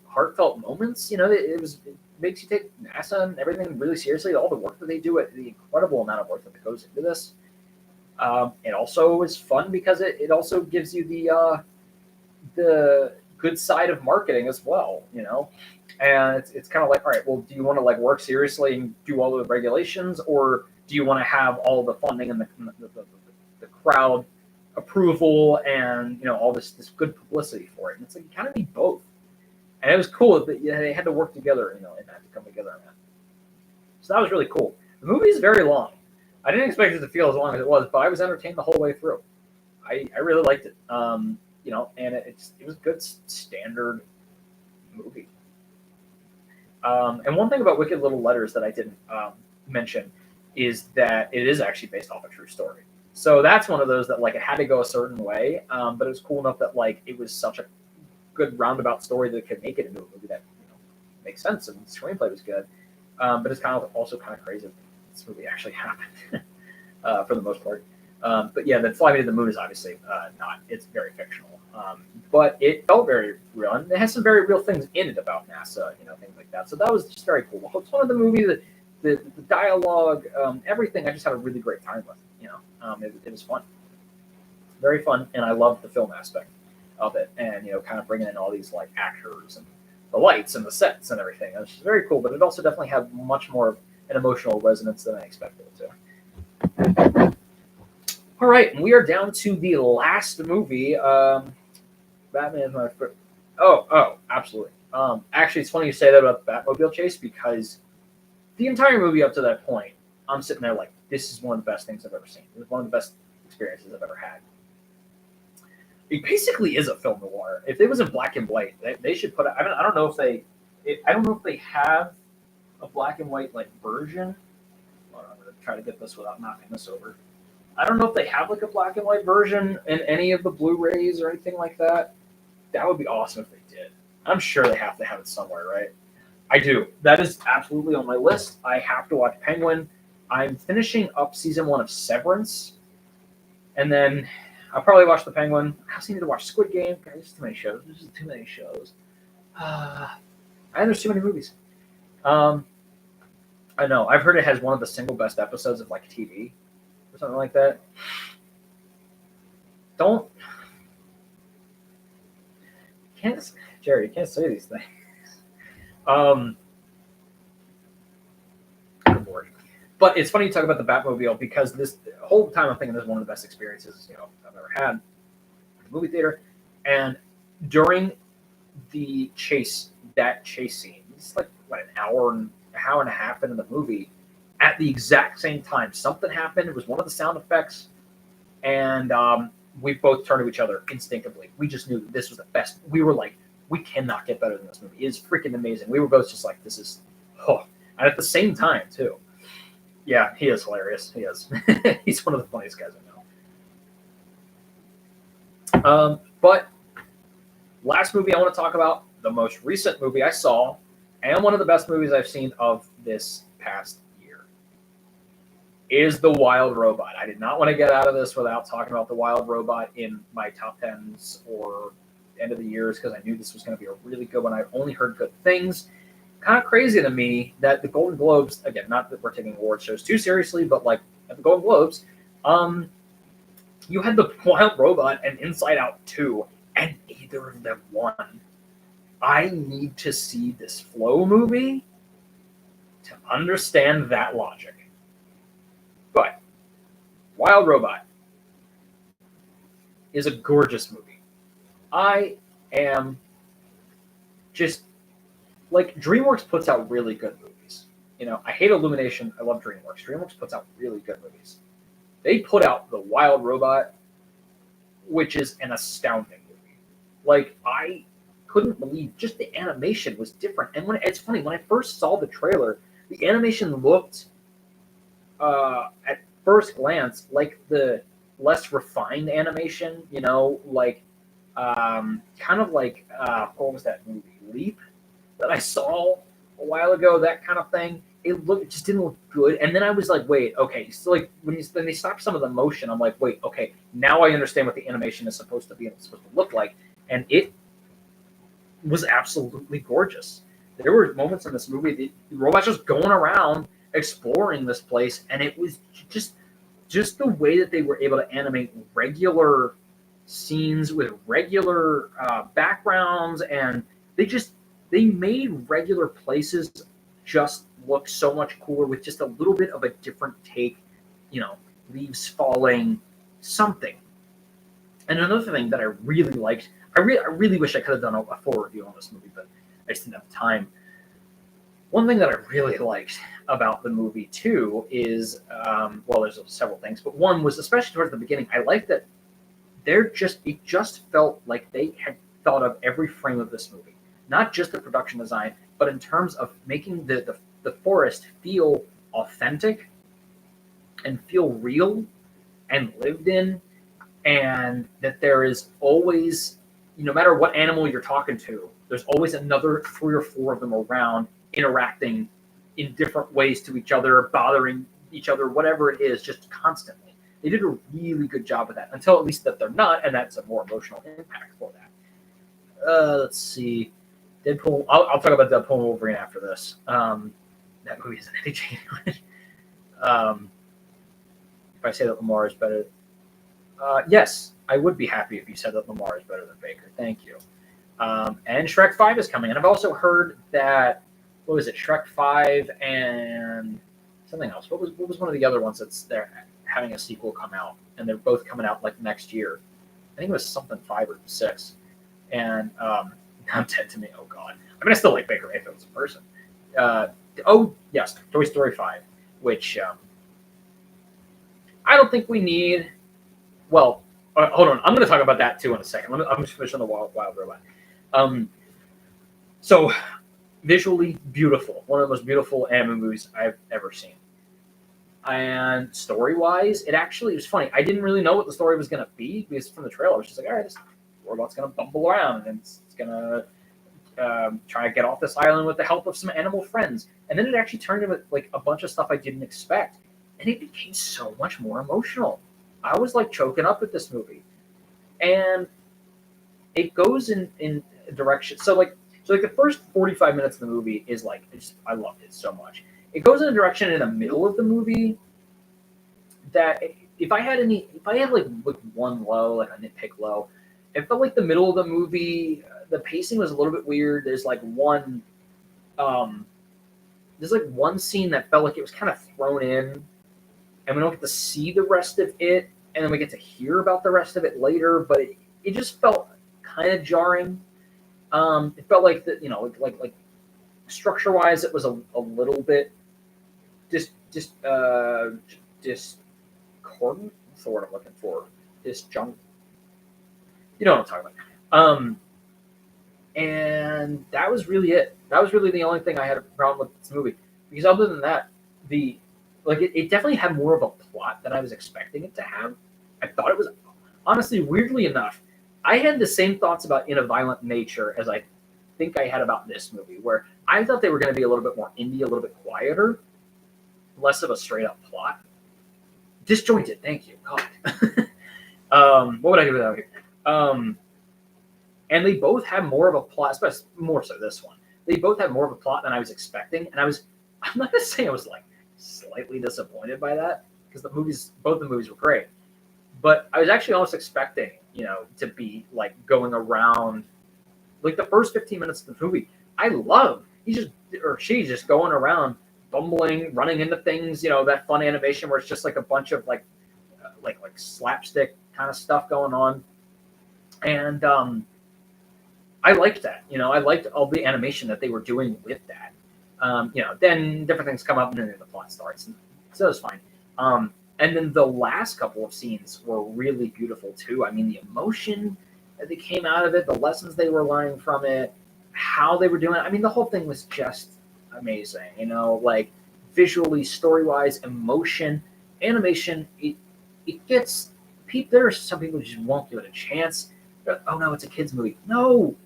heartfelt moments. It makes you take NASA and everything really seriously. All the work that they do, the incredible amount of work that goes into this. It also is fun because it also gives you the good side of marketing as well, and it's kind of like, all right, well, do you want to work seriously and do all the regulations, or do you want to have all the funding and the crowd approval and all this good publicity for it? And it's like, you kind of need both. And it was cool that they had to work together, and that to come together on that. So that was really cool. The movie is very long. I didn't expect it to feel as long as it was, but I was entertained the whole way through. I really liked it. And it was a good standard movie. And one thing about Wicked Little Letters that I didn't mention is that it is actually based off a true story. So that's one of those that it had to go a certain way, but it was cool enough that it was such a good roundabout story that it could make it into a movie that makes sense, and the screenplay was good. But it's also kind of crazy that this movie actually happened for the most part. But yeah, the Fly Me to the Moon is obviously not. It's very fictional. But it felt very real, and it has some very real things in it about NASA, things like that. So that was just very cool. It's one of the movies that the dialogue, everything. I just had a really great time with. It was fun, very fun, and I loved the film aspect of it, and kind of bringing in all these actors and the lights and the sets and everything. It was very cool, but it also definitely had much more an emotional resonance than I expected it to. All right, and we are down to the last movie. Batman is my favorite. Oh, absolutely. Actually, it's funny you say that about the Batmobile chase, because the entire movie up to that point, I'm sitting there like, this is one of the best things I've ever seen. It was one of the best experiences I've ever had. It basically is a film noir. If it was in black and white, they should put it. I don't know if they have a black and white version. Well, I'm going to try to get this without knocking this over. I don't know if they have a black and white version in any of the Blu-rays or anything like that. That would be awesome if they did. I'm sure they have to have it somewhere, right? I do. That is absolutely on my list. I have to watch Penguin. I'm finishing up season 1 of Severance, and then I'll probably watch the Penguin. I also need to watch Squid Game. There's too many shows. There's just too many shows. And there's too many movies. I know. I've heard it has one of the single best episodes of TV or something like that. Jerry, you can't say these things. Good Lord. But it's funny you talk about the Batmobile, because the whole time I'm thinking this is one of the best experiences I've ever had in the movie theater. And during the chase scene, it's an hour and a half into the movie. At the exact same time, something happened. It was one of the sound effects, and we both turned to each other instinctively. We just knew this was the best. We were like, we cannot get better than this movie. It is freaking amazing. We were both just like, this is, and at the same time too. Yeah, he is hilarious. He is. He's one of the funniest guys I know. But last movie I want to talk about, the most recent movie I saw, and one of the best movies I've seen of this past year, is The Wild Robot. I did not want to get out of this without talking about The Wild Robot in my top 10s or end of the years, because I knew this was going to be a really good one. I've only heard good things. Kind of crazy to me that the Golden Globes, again, not that we're taking award shows too seriously, but at the Golden Globes, you had The Wild Robot and Inside Out 2 and neither of them won. I need to see this Flow movie to understand that logic. But Wild Robot is a gorgeous movie. I am just like DreamWorks puts out really good movies. You know, I hate Illumination. I love DreamWorks. DreamWorks puts out really good movies. They put out The Wild Robot, which is an astounding movie. Like, I couldn't believe just the animation was different. And it's funny, when I first saw the trailer, the animation looked at first glance like the less refined animation, you know, like kind of like what was that movie, Leap, that I saw a while ago, that kind of thing. It just didn't look good. And then I was like, wait, okay. So like when they stopped some of the motion, I'm like, wait, okay, now I understand what the animation is supposed to be and it's supposed to look like. And it was absolutely gorgeous. There were moments in this movie, the robots just going around exploring this place, and it was just the way that they were able to animate regular scenes with regular backgrounds, and they made regular places just look so much cooler with just a little bit of a different take, you know, leaves falling, something. And another thing that I really liked, I really wish I could have done a full review on this movie, but I just didn't have time. One thing that I really liked about the movie too is, well, there's several things, but one was, especially towards the beginning, I liked that it just felt like they had thought of every frame of this movie, not just the production design, but in terms of making the forest feel authentic and feel real and lived in, and that there is always, no matter what animal you're talking to, there's always another 3 or 4 of them around interacting in different ways to each other, bothering each other, whatever it is, just constantly. They did a really good job of that, until at least that they're not, and that's a more emotional impact for that. Let's see. Deadpool. I'll talk about Deadpool and Wolverine after this. That movie isn't any change. If I say that Lamar is better, yes, I would be happy if you said that Lamar is better than Baker. Thank you. And Shrek 5 is coming, and I've also heard that, what was it, Shrek 5 and something else. What was one of the other ones that's they're having a sequel come out, and they're both coming out like next year. I think it was something 5 or 6. And I'm dead to me. Oh God. I mean, I still like Baker Mayfield as a person. Oh yes, Toy Story 5, which I don't think we need. Well, hold on. I'm going to talk about that too in a second. I'm just finishing the Wild Robot. So visually beautiful, one of the most beautiful anime movies I've ever seen. And story-wise, it actually was funny. I didn't really know what the story was going to be because from the trailer, I was just like, all right, this robot's going to bumble around and it's going to try to get off this island with the help of some animal friends. And then it actually turned into like a bunch of stuff I didn't expect, and it became so much more emotional. I was like choking up at this movie, and it goes in a direction. So the first 45 minutes of the movie is like, I loved it so much. It goes in a direction in the middle of the movie that if I had like one low, like a nitpick low, it felt like the middle of the movie, the pacing was a little bit weird. There's like one scene that felt like it was kind of thrown in, and we don't get to see the rest of it, and then we get to hear about the rest of it later, but it just felt kind of jarring. It felt like that, like structure wise, it was a little bit discordant. What's the word I'm looking for? Disjunct. You know what I'm talking about. And that was really it. That was really the only thing I had a problem with this movie, because other than that, it definitely had more of a plot than I was expecting it to have. I thought it was, honestly, weirdly enough, I had the same thoughts about In a Violent Nature as I think I had about this movie, where I thought they were going to be a little bit more indie, a little bit quieter, less of a straight up plot. Disjointed, thank you. God. What would I do without here? And they both have more of a plot, especially more so this one. They both have more of a plot than I was expecting, and I'm not going to say I was like slightly disappointed by that, because both the movies were great. But I was actually almost expecting, to be like going around like the first 15 minutes of the movie. I love he's just or she's just going around bumbling, running into things, that fun animation where it's just like a bunch of like slapstick kind of stuff going on. And I liked that. I liked all the animation that they were doing with that. Then different things come up and then the plot starts, and so it's fine. And then the last couple of scenes were really beautiful too. I mean, the emotion that they came out of it, the lessons they were learning from it, how they were doing it. I mean, the whole thing was just amazing. Like visually, story wise, emotion, animation. It gets people. There are some people who just won't give it a chance. Oh no, it's a kids movie. No,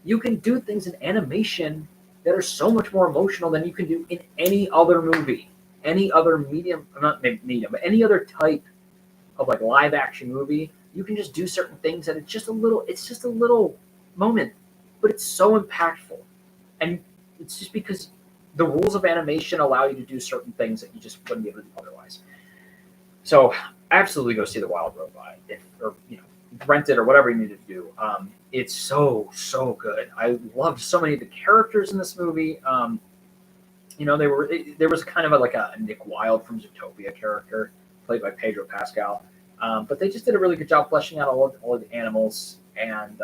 you can do things in animation that are so much more emotional than you can do in any other movie, any other medium, not medium, but any other type of like live action movie. You can just do certain things and it's just a little moment, but it's so impactful. And it's just because the rules of animation allow you to do certain things that you just wouldn't be able to do otherwise. So absolutely go see The Wild Robot, or rent it or whatever you need to do. It's so good. I loved so many of the characters in this movie. There was kind of like a Nick Wilde from Zootopia character played by Pedro Pascal, but they just did a really good job fleshing out all of the animals, and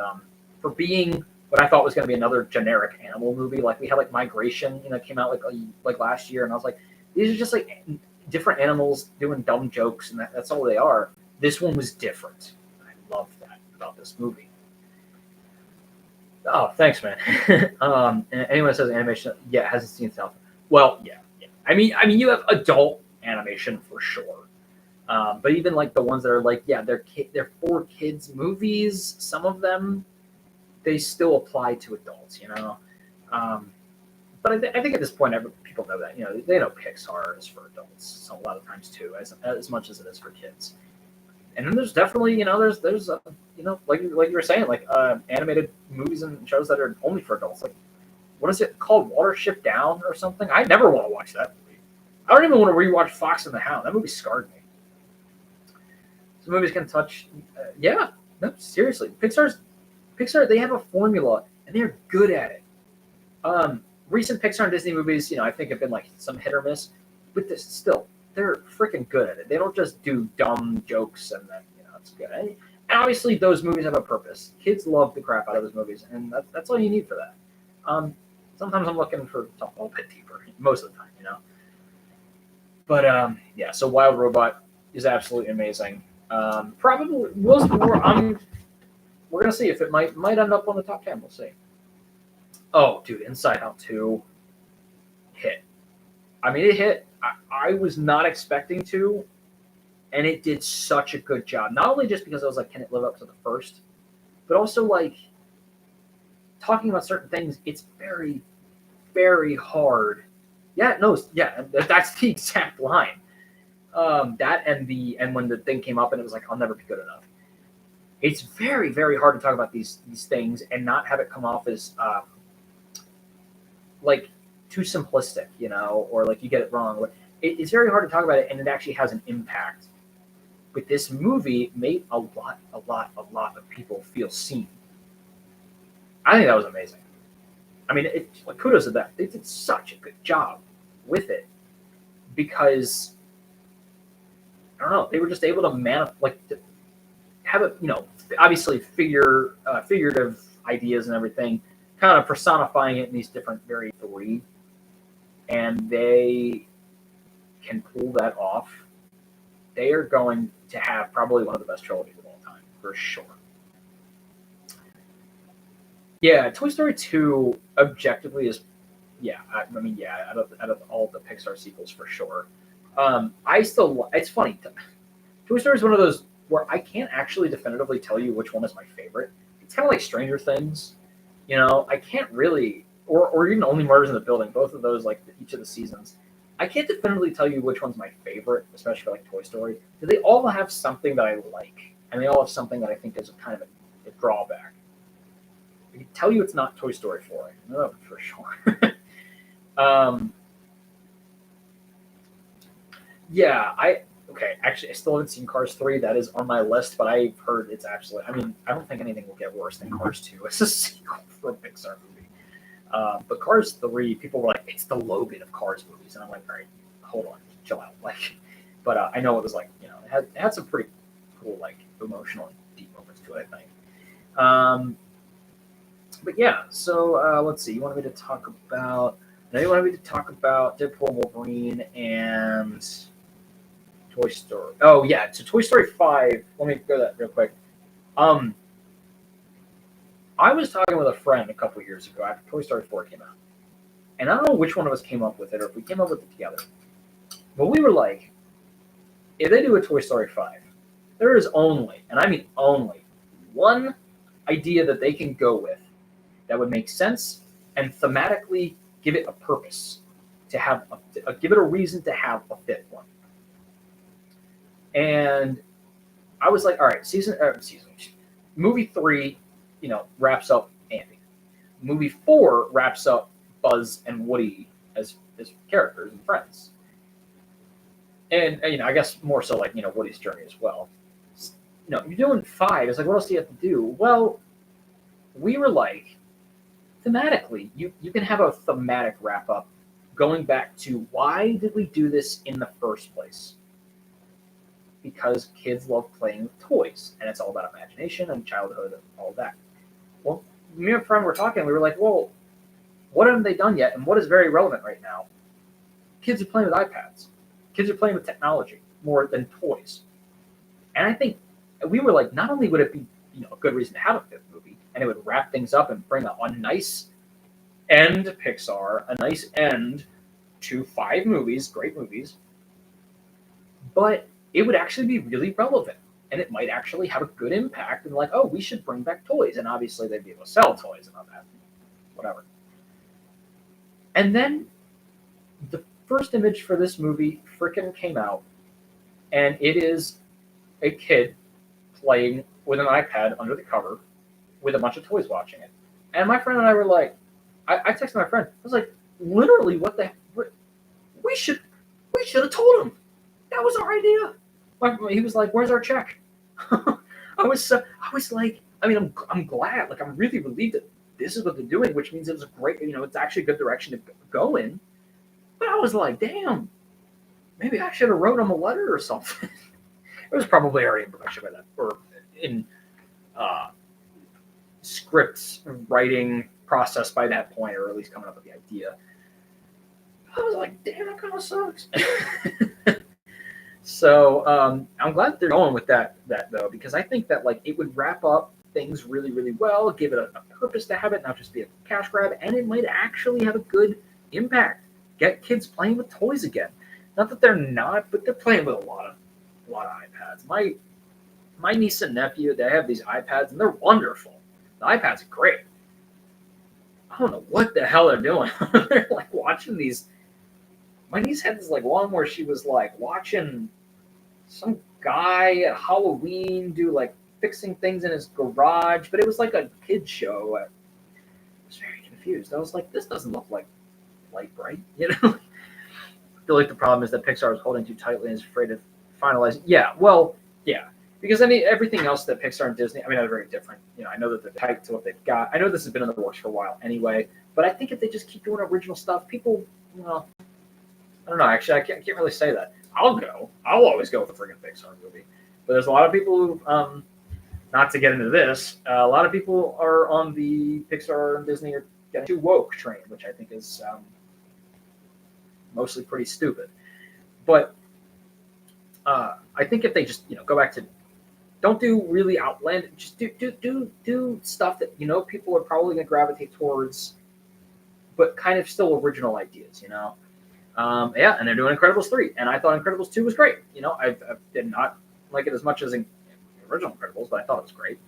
for being what I thought was going to be another generic animal movie, like we had like Migration, came out like last year, and I was like, these are just like different animals doing dumb jokes, and that's all they are. This one was different. I loved that about this movie. Oh, thanks, man. And anyone that says animation, hasn't seen South. Well, yeah. I mean, you have adult animation for sure, but even like the ones that are like, they're for kids movies. Some of them, they still apply to adults, But I think at this point, people know that. They know Pixar is for adults so a lot of times too, as much as it is for kids. And then there's definitely, there's like you were saying, like animated movies and shows that are only for adults. Like, what is it called, Watership Down or something? I never want to watch that movie. I don't even want to rewatch Fox and the Hound. That movie scarred me. Some movies can touch, no, seriously, Pixar, they have a formula and they're good at it. Recent Pixar and Disney movies, I think have been like some hit or miss, but still, they're freaking good at it. They don't just do dumb jokes and then it's good. And obviously, those movies have a purpose. Kids love the crap out of those movies, and that's all you need for that. Sometimes I'm looking for something a little bit deeper. Most of the time, But so Wild Robot is absolutely amazing. Probably was more. We're gonna see if it might end up on the top 10. We'll see. Oh, dude, Inside Out 2 hit. I mean, it hit. I was not expecting to, and it did such a good job. Not only just because I was like, can it live up to the first, but also like talking about certain things. It's very, very hard. Yeah, no, yeah, that's the exact line. That and when the thing came up and it was like, I'll never be good enough. It's very, very hard to talk about these things and not have it come off as like too simplistic, or like you get it wrong. It's very hard to talk about it, and it actually has an impact. But this movie made a lot of people feel seen. I think that was amazing. I mean, kudos to them. They did such a good job with it because I don't know. They were just able to have it, obviously figurative ideas and everything, kind of personifying it in these different very three, and they can pull that off. They are going to have probably one of the best trilogies of all time, for sure. Yeah, Toy Story 2 objectively is, out of all the Pixar sequels, for sure. It's funny. Toy Story is one of those where I can't actually definitively tell you which one is my favorite. It's kind of like Stranger Things. I can't really, or even Only Murders in the Building, both of those, like each of the seasons. I can't definitively tell you which one's my favorite, especially for like Toy Story, because they all have something that I like, and they all have something that I think is kind of a drawback. I can tell you it's not Toy Story 4. I know for sure. Okay, actually, I still haven't seen Cars 3. That is on my list, but I've heard it's absolutely. I mean, I don't think anything will get worse than Cars 2. It's a sequel for a Pixar movie. But Cars 3, people were like, it's the Logan of Cars movies. And I'm like, all right, hold on, chill out. Like, but I know it was like, it had some pretty cool, like, emotional and deep moments to it, I think. But yeah, so let's see. You wanted me to talk about. Now you wanted me to talk about Deadpool, Wolverine, and Toy Story. Oh yeah, so Toy Story 5. Let me go to that real quick. Um, I was talking with a friend a couple years ago after Toy Story 4 came out, and I don't know which one of us came up with it or if we came up with it together. But we were like, if they do a Toy Story 5, there is only, and I mean only, one idea that they can go with that would make sense and thematically give it a purpose to have give it a reason to have a fifth one. And I was like, all right, movie 3, wraps up Andy. Movie 4 wraps up Buzz and Woody as characters and friends. And I guess more so like Woody's journey as well. You're doing 5. It's like, what else do you have to do? Well, we were like, thematically, you can have a thematic wrap up going back to why did we do this in the first place? Because kids love playing with toys, and it's all about imagination and childhood and all that. Well, me and a friend were talking, we were like, well, what haven't they done yet? And what is very relevant right now? Kids are playing with iPads. Kids are playing with technology more than toys. And I think we were like, not only would it be a good reason to have a fifth movie, and it would wrap things up and bring a nice end to Pixar, a nice end to 5 movies, great movies, but it would actually be really relevant, and it might actually have a good impact, and like, oh, we should bring back toys, and obviously they'd be able to sell toys and all that, whatever. And then the first image for this movie frickin' came out, and it is a kid playing with an iPad under the cover with a bunch of toys watching it. And my friend and I were like, I texted my friend, I was like, literally, we should have told him. That was our idea. He was like, where's our check? I was like, I mean, I'm glad, like, I'm really relieved that this is what they're doing, which means it was a great, it's actually a good direction to go in. But I was like, damn, maybe I should have wrote him a letter or something. It was probably already in production by then, or in scripts writing process by that point, or at least coming up with the idea. I was like, damn, that kind of sucks. So I'm glad they're going with that though, because I think that like it would wrap up things really, really well, give it a purpose to have it, not just be a cash grab, and it might actually have a good impact. Get kids playing with toys again. Not that they're not, but they're playing with a lot of iPads. My niece and nephew, they have these iPads, and they're wonderful. The iPads are great. I don't know what the hell they're doing. They're like watching these. My niece had this like one where she was like watching some guy at Halloween do like fixing things in his garage, but it was like a kid show. I was very confused. I was like, this doesn't look like Light Bright, I feel like the problem is that Pixar is holding too tightly and is afraid of finalizing. Yeah, well, yeah. Because everything else that Pixar and Disney, they're very different. I know that they're tight to what they've got. I know this has been in the works for a while anyway, but I think if they just keep doing original stuff, people, I don't know. Actually, I can't really say that. I'll always go with a freaking Pixar movie. But there's a lot of people who, not to get into this, a lot of people are on the Pixar and Disney are getting too woke train, which I think is mostly pretty stupid. But I think if they just, go back to, don't do really outlandish, just do stuff that, people are probably going to gravitate towards, but kind of still original ideas, Yeah, and they're doing Incredibles 3, and I thought Incredibles 2 was great. I did not like it as much as the original Incredibles, but I thought it was great.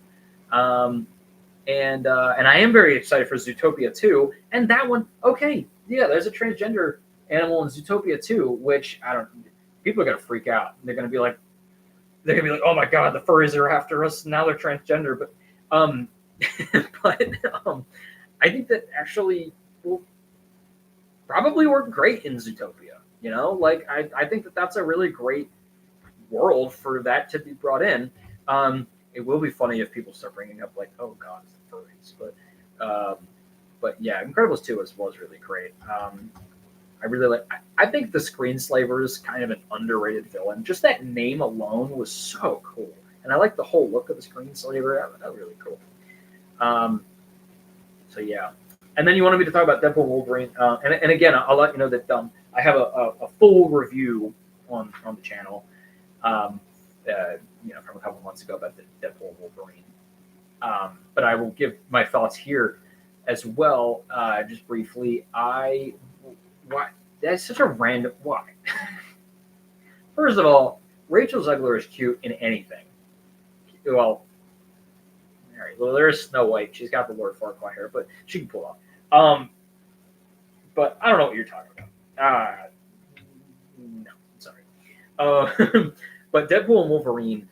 And I am very excited for Zootopia 2, and that one, okay, yeah, there's a transgender animal in Zootopia 2, which people are gonna freak out. They're gonna be like, oh my god, the furries are after us now. They're transgender, but I think that actually will probably work great in Zootopia. Like I think that that's a really great world for that to be brought in. It will be funny if people start bringing up like, oh god, it's the furries, but yeah, Incredibles 2 was really great. I really like. I think the Screenslaver is kind of an underrated villain. Just that name alone was so cool, and I like the whole look of the Screenslaver. That was really cool. Um, so yeah, and then you wanted me to talk about Deadpool Wolverine, and again, I'll let you know that I have a full review on the channel, um, from a couple months ago about the Deadpool Wolverine. But I will give my thoughts here as well, just briefly. Why that's such a random why. First of all, Rachel Zegler is cute in anything. Well, all right. Well, there's Snow White. She's got the Lord Farquaad hair, but she can pull off. But I don't know what you're talking about. No, sorry. But Deadpool and Wolverine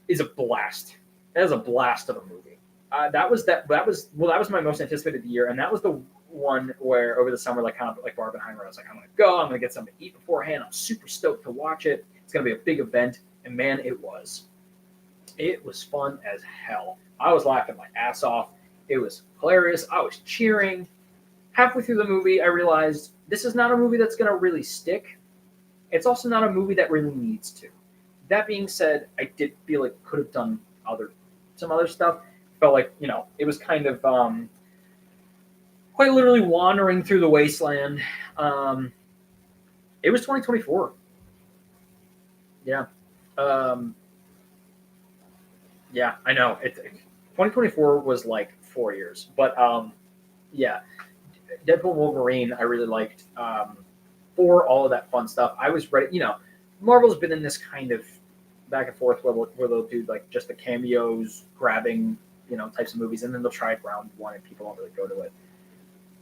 is a blast. That is a blast of a movie. That was my most anticipated of the year, and that was the one where over the summer, like kind of like Barbenheimer, I was like, I'm gonna go. I'm gonna get something to eat beforehand. I'm super stoked to watch it. It's gonna be a big event, and man, it was. It was fun as hell. I was laughing my ass off. It was hilarious. I was cheering. Halfway through the movie, I realized this is not a movie that's gonna really stick. It's also not a movie that really needs to. That being said, I did feel like could have done some other stuff. Felt like it was kind of quite literally wandering through the wasteland. It was 2024. Yeah. Yeah, I know. 2024 was like 4 years. But yeah, Deadpool Wolverine, I really liked for all of that fun stuff. I was ready. Marvel's been in this kind of back and forth where they'll do like just the cameos, grabbing, types of movies, and then they'll try it round one and people don't really go to it.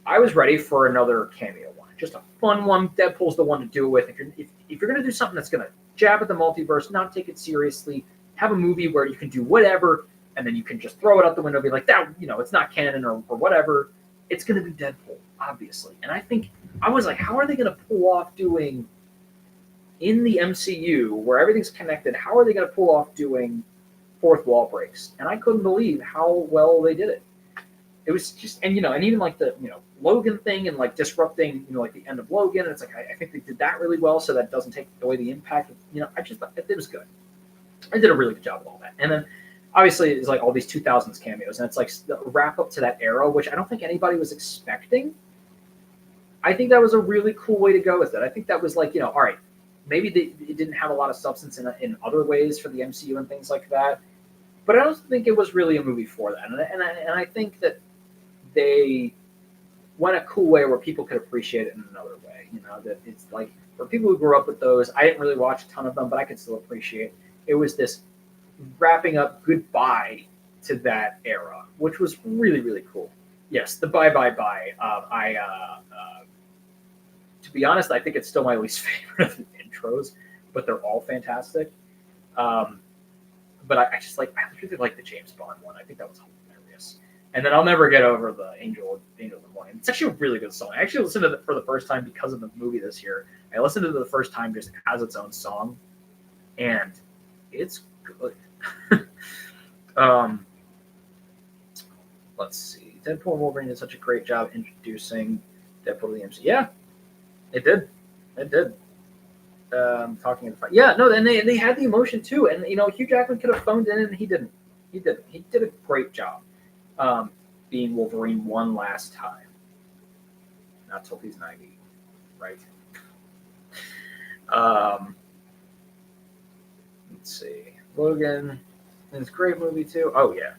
I was ready for another cameo one, just a fun one. Deadpool's the one to do it with. If you're gonna do something that's gonna jab at the multiverse, not take it seriously, have a movie where you can do whatever, and then you can just throw it out the window, and be like that, it's not canon or whatever. It's gonna be Deadpool, obviously. And I was like, how are they gonna pull off doing in the MCU where everything's connected? How are they gonna pull off doing fourth wall breaks? And I couldn't believe how well they did it. It was just, and even like the Logan thing and like disrupting like the end of Logan. It's like I think they did that really well, so that doesn't take away the impact. I just thought it was good. I did a really good job with all that, and then obviously it's like all these 2000s cameos, and it's like the wrap up to that era, which I don't think anybody was expecting. I think that was a really cool way to go with it. I think that was like all right, maybe it didn't have a lot of substance in other ways for the MCU and things like that, but I don't think it was really a movie for that, and I think that they went a cool way where people could appreciate it in another way. That it's like for people who grew up with those, I didn't really watch a ton of them, but I could still appreciate it was this wrapping up goodbye to that era, which was really, really cool. Yes, the bye. To be honest, I think it's still my least favorite of the intros, but they're all fantastic. But I really like the James Bond one. I think that was hilarious. And then I'll never get over the Angel of the Morning. It's actually a really good song. I actually listened to it for the first time because of the movie this year. I listened to it the first time just as its own song, and it's good. Let's see. Deadpool and Wolverine did such a great job introducing Deadpool to the MCU. Yeah, it did. It did. Talking about no, and they had the emotion too, and Hugh Jackman could have phoned in, and he didn't. He didn't. He did a great job. Being Wolverine one last time. Not till he's 90, right? Let's see. Logan is a great movie too. Oh yeah,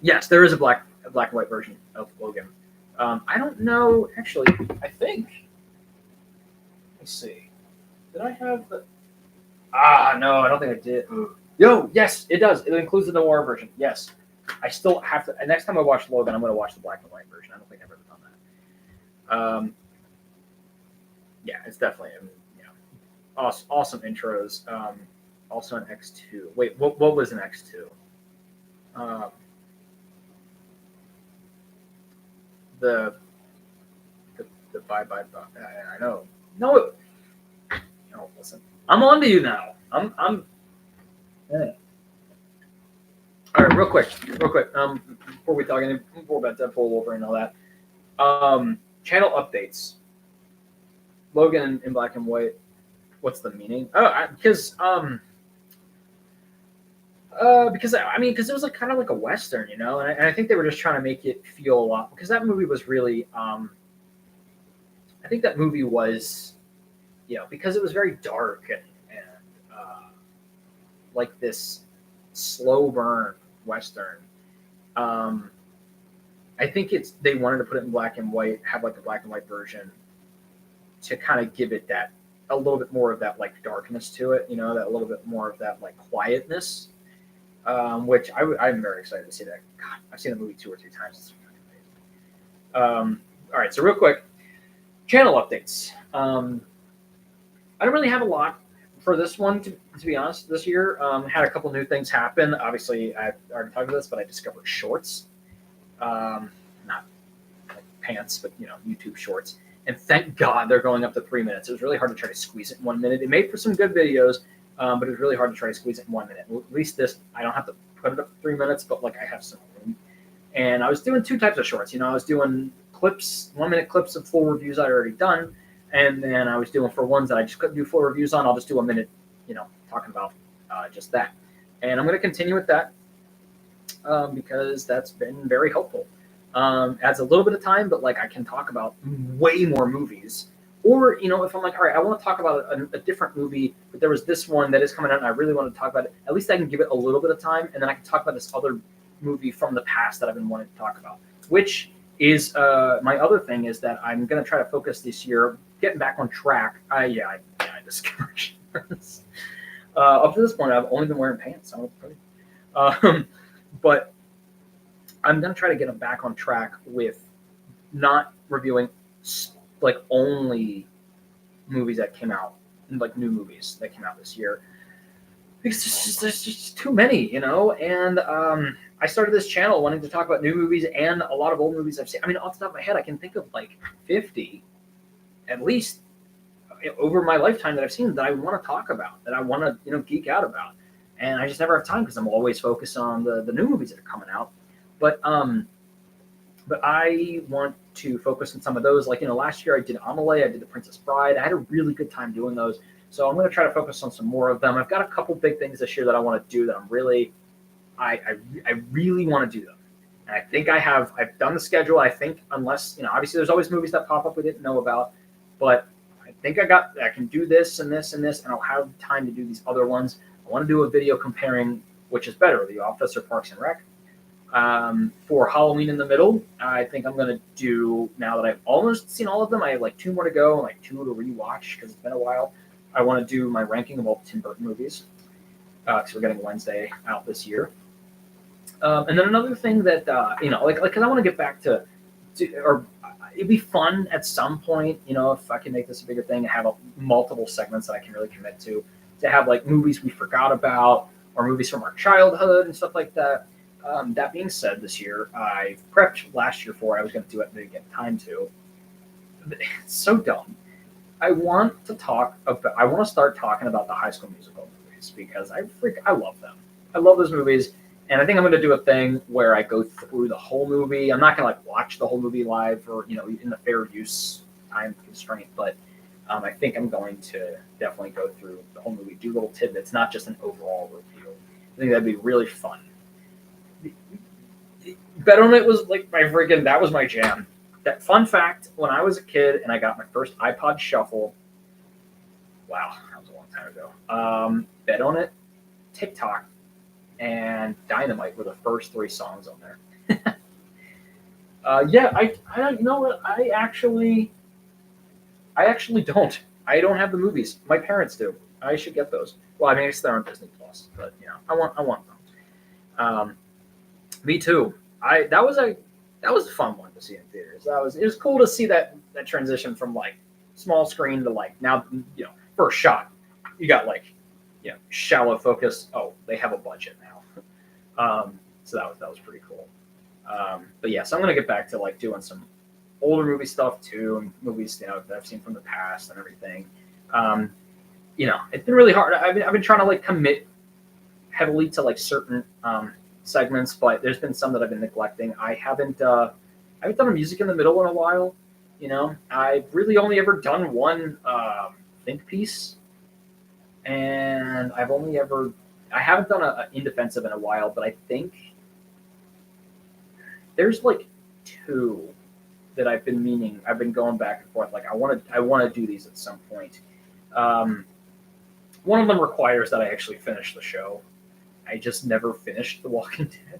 yes, there is a black and white version of Logan. I don't know actually. I think. Let's see. Did I have the? No, I don't think I did. Yo, yes, it does. It includes the noir version. Yes. I still have to. Next time I watch Logan, I'm going to watch the black and white version. I don't think I've ever done that. Yeah, it's definitely awesome intros. Also an X2. Wait, what was an X2? The bye. I know. No, listen. I'm on to you now. I'm. Yeah. All right, real quick. Before we talk any more about Deadpool, Wolverine, and all that. Channel updates. Logan in black and white. What's the meaning? Oh, because I mean, because it was like kind of like a western, you know, and I think they were just trying to make it feel a lot because that movie was really. I think that movie was, you know, because it was very dark and like this slow burn western. Um, I think they wanted to put it in black and white, have like a black and white version to kind of give it that a little bit more of that like darkness to it, you know, that a little bit more of that like quietness, which I'm very excited to see that. God, I've seen the movie 2 or 3 times. It's amazing. All right, so real quick, channel updates. I don't really have a lot for this one, to be honest. This year, had a couple new things happen. Obviously, I've already talked about this, but I discovered shorts, not like pants, but you know, YouTube shorts. And thank God they're going up to 3 minutes. It was really hard to try to squeeze it in 1 minute. It made for some good videos, but it was really hard to try to squeeze it in 1 minute. At least this, I don't have to put it up to 3 minutes, but like I have some room. And I was doing 2 types of shorts. You know, I was doing clips, 1 minute clips of full reviews I'd already done. And then I was doing for ones that I just couldn't do full reviews on. I'll just do a minute, you know, talking about just that. And I'm going to continue with that because that's been very helpful. Adds a little bit of time, but like I can talk about way more movies. Or, you know, if I'm like, all right, I want to talk about a different movie, but there was this one that is coming out and I really want to talk about it, at least I can give it a little bit of time and then I can talk about this other movie from the past that I've been wanting to talk about, which is my other thing is that I'm going to try to focus this year, getting back on track. I discovered shirts. Up to this point, I've only been wearing pants. But I'm going to try to get them back on track with not reviewing like only movies that came out, like new movies that came out this year, because there's just too many, you know. And I started this channel wanting to talk about new movies and a lot of old movies I've seen. I mean, off the top of my head, I can think of like 50 at least over my lifetime that I've seen that I want to talk about, that I want to, you know, geek out about. And I just never have time because I'm always focused on the new movies that are coming out. But I want to focus on some of those. Like, you know, last year I did Amelie, I did The Princess Bride. I had a really good time doing those. So I'm going to try to focus on some more of them. I've got a couple big things this year that I want to do that I'm really, I really want to do them. And I think I've done the schedule. I think unless, you know, obviously there's always movies that pop up we didn't know about, but I think I can do this and this and this, and I'll have time to do these other ones. I want to do a video comparing which is better, The Office or Parks and Rec. For Halloween in the Middle, I think I'm going to do, now that I've almost seen all of them, I have like 2 more to go and like 2 to rewatch because it's been a while. I want to do my ranking of all the Tim Burton movies because we're getting Wednesday out this year. And then another thing that, you know, like, because I want to get back to, or it'd be fun at some point, you know, if I can make this a bigger thing, have multiple segments that I can really commit to have like movies we forgot about or movies from our childhood and stuff like that. That being said, this year, I prepped last year for I was going to do it and didn't get time to. It's so dumb. I want to start talking about the High School Musical movies because I love them. I love those movies. And I think I'm going to do a thing where I go through the whole movie. I'm not going to like watch the whole movie live or, you know, in the fair use time constraint, but I think I'm going to definitely go through the whole movie, do little tidbits, not just an overall review. I think that'd be really fun. Bet on It was like that was my jam. That fun fact, when I was a kid and I got my first iPod Shuffle, wow, that was a long time ago. Bet on It, TikTok, and Dynamite were the first 3 songs on there. Yeah, I don't, you know what? I actually don't. I don't have the movies. My parents do. I should get those. Well, I mean, I guess they're on Disney Plus, but you know, I want them. Me too. That was a fun one to see in theaters. It was cool to see that transition from like small screen to like now, you know, first shot you got like, you know, shallow focus. Oh, they have a budget now. So that was pretty cool. But yeah, so I'm gonna get back to like doing some older movie stuff too, and movies, you know, that I've seen from the past and everything. it's been really hard. I've been trying to like commit heavily to like certain segments, but there's been some that I've been neglecting. I haven't done a music in the middle in a while. I've really only ever done one think piece, and I haven't done a in defensive in a while, but I think there's like two that I've been going back and forth. Like I want to do these at some point. Um, One of them requires that I actually finish the show. I just never finished The Walking Dead,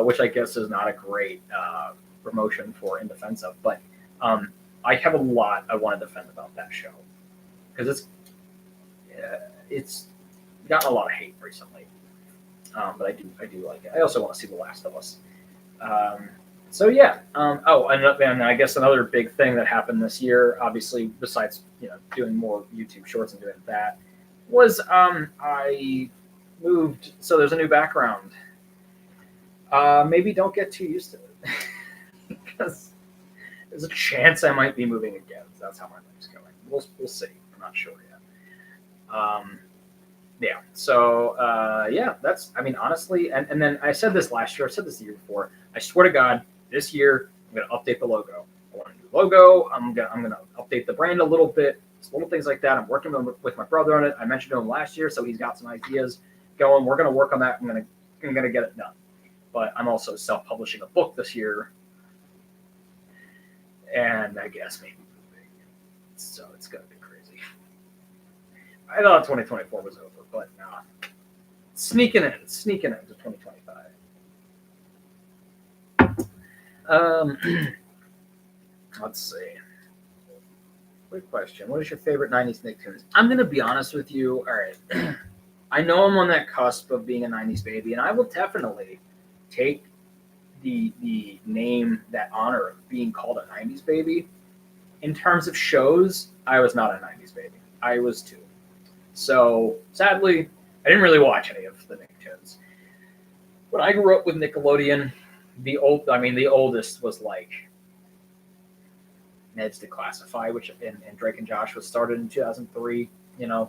which I guess is not a great promotion for In Defense of. But I have a lot I want to defend about that show because it's gotten a lot of hate recently. But I do like it. I also want to see The Last of Us. So yeah. And I guess another big thing that happened this year, obviously, besides doing more YouTube Shorts and doing that, was I moved. So there's a new background. Maybe don't get too used to it because there's a chance I might be moving again. That's how my life's going. We'll see. I'm not sure yet. Yeah. So that's. I mean, honestly, and then I said this last year. I said this the year before. I swear to God, this year I'm gonna update the logo. I want a new logo. I'm gonna update the brand a little bit. It's little things like that. I'm working with my brother on it. I mentioned to him last year, so he's got some ideas going. We're gonna work on that. I'm gonna get it done. But I'm also self-publishing a book this year, and I guess maybe moving. So it's gonna be crazy. I thought 2024 was over, but nah. Sneaking into 2025. Let's see. Quick question. What is your favorite 90s Nicktoons? I'm going to be honest with you. All right. I know I'm on that cusp of being a 90s baby, and I will definitely take the name, that honor of being called a 90s baby. In terms of shows, I was not a 90s baby. I was too. So, sadly, I didn't really watch any of the Nicktoons. When I grew up with Nickelodeon, the oldest was like Ned's Declassified, which and Drake and Josh was started in 2003. I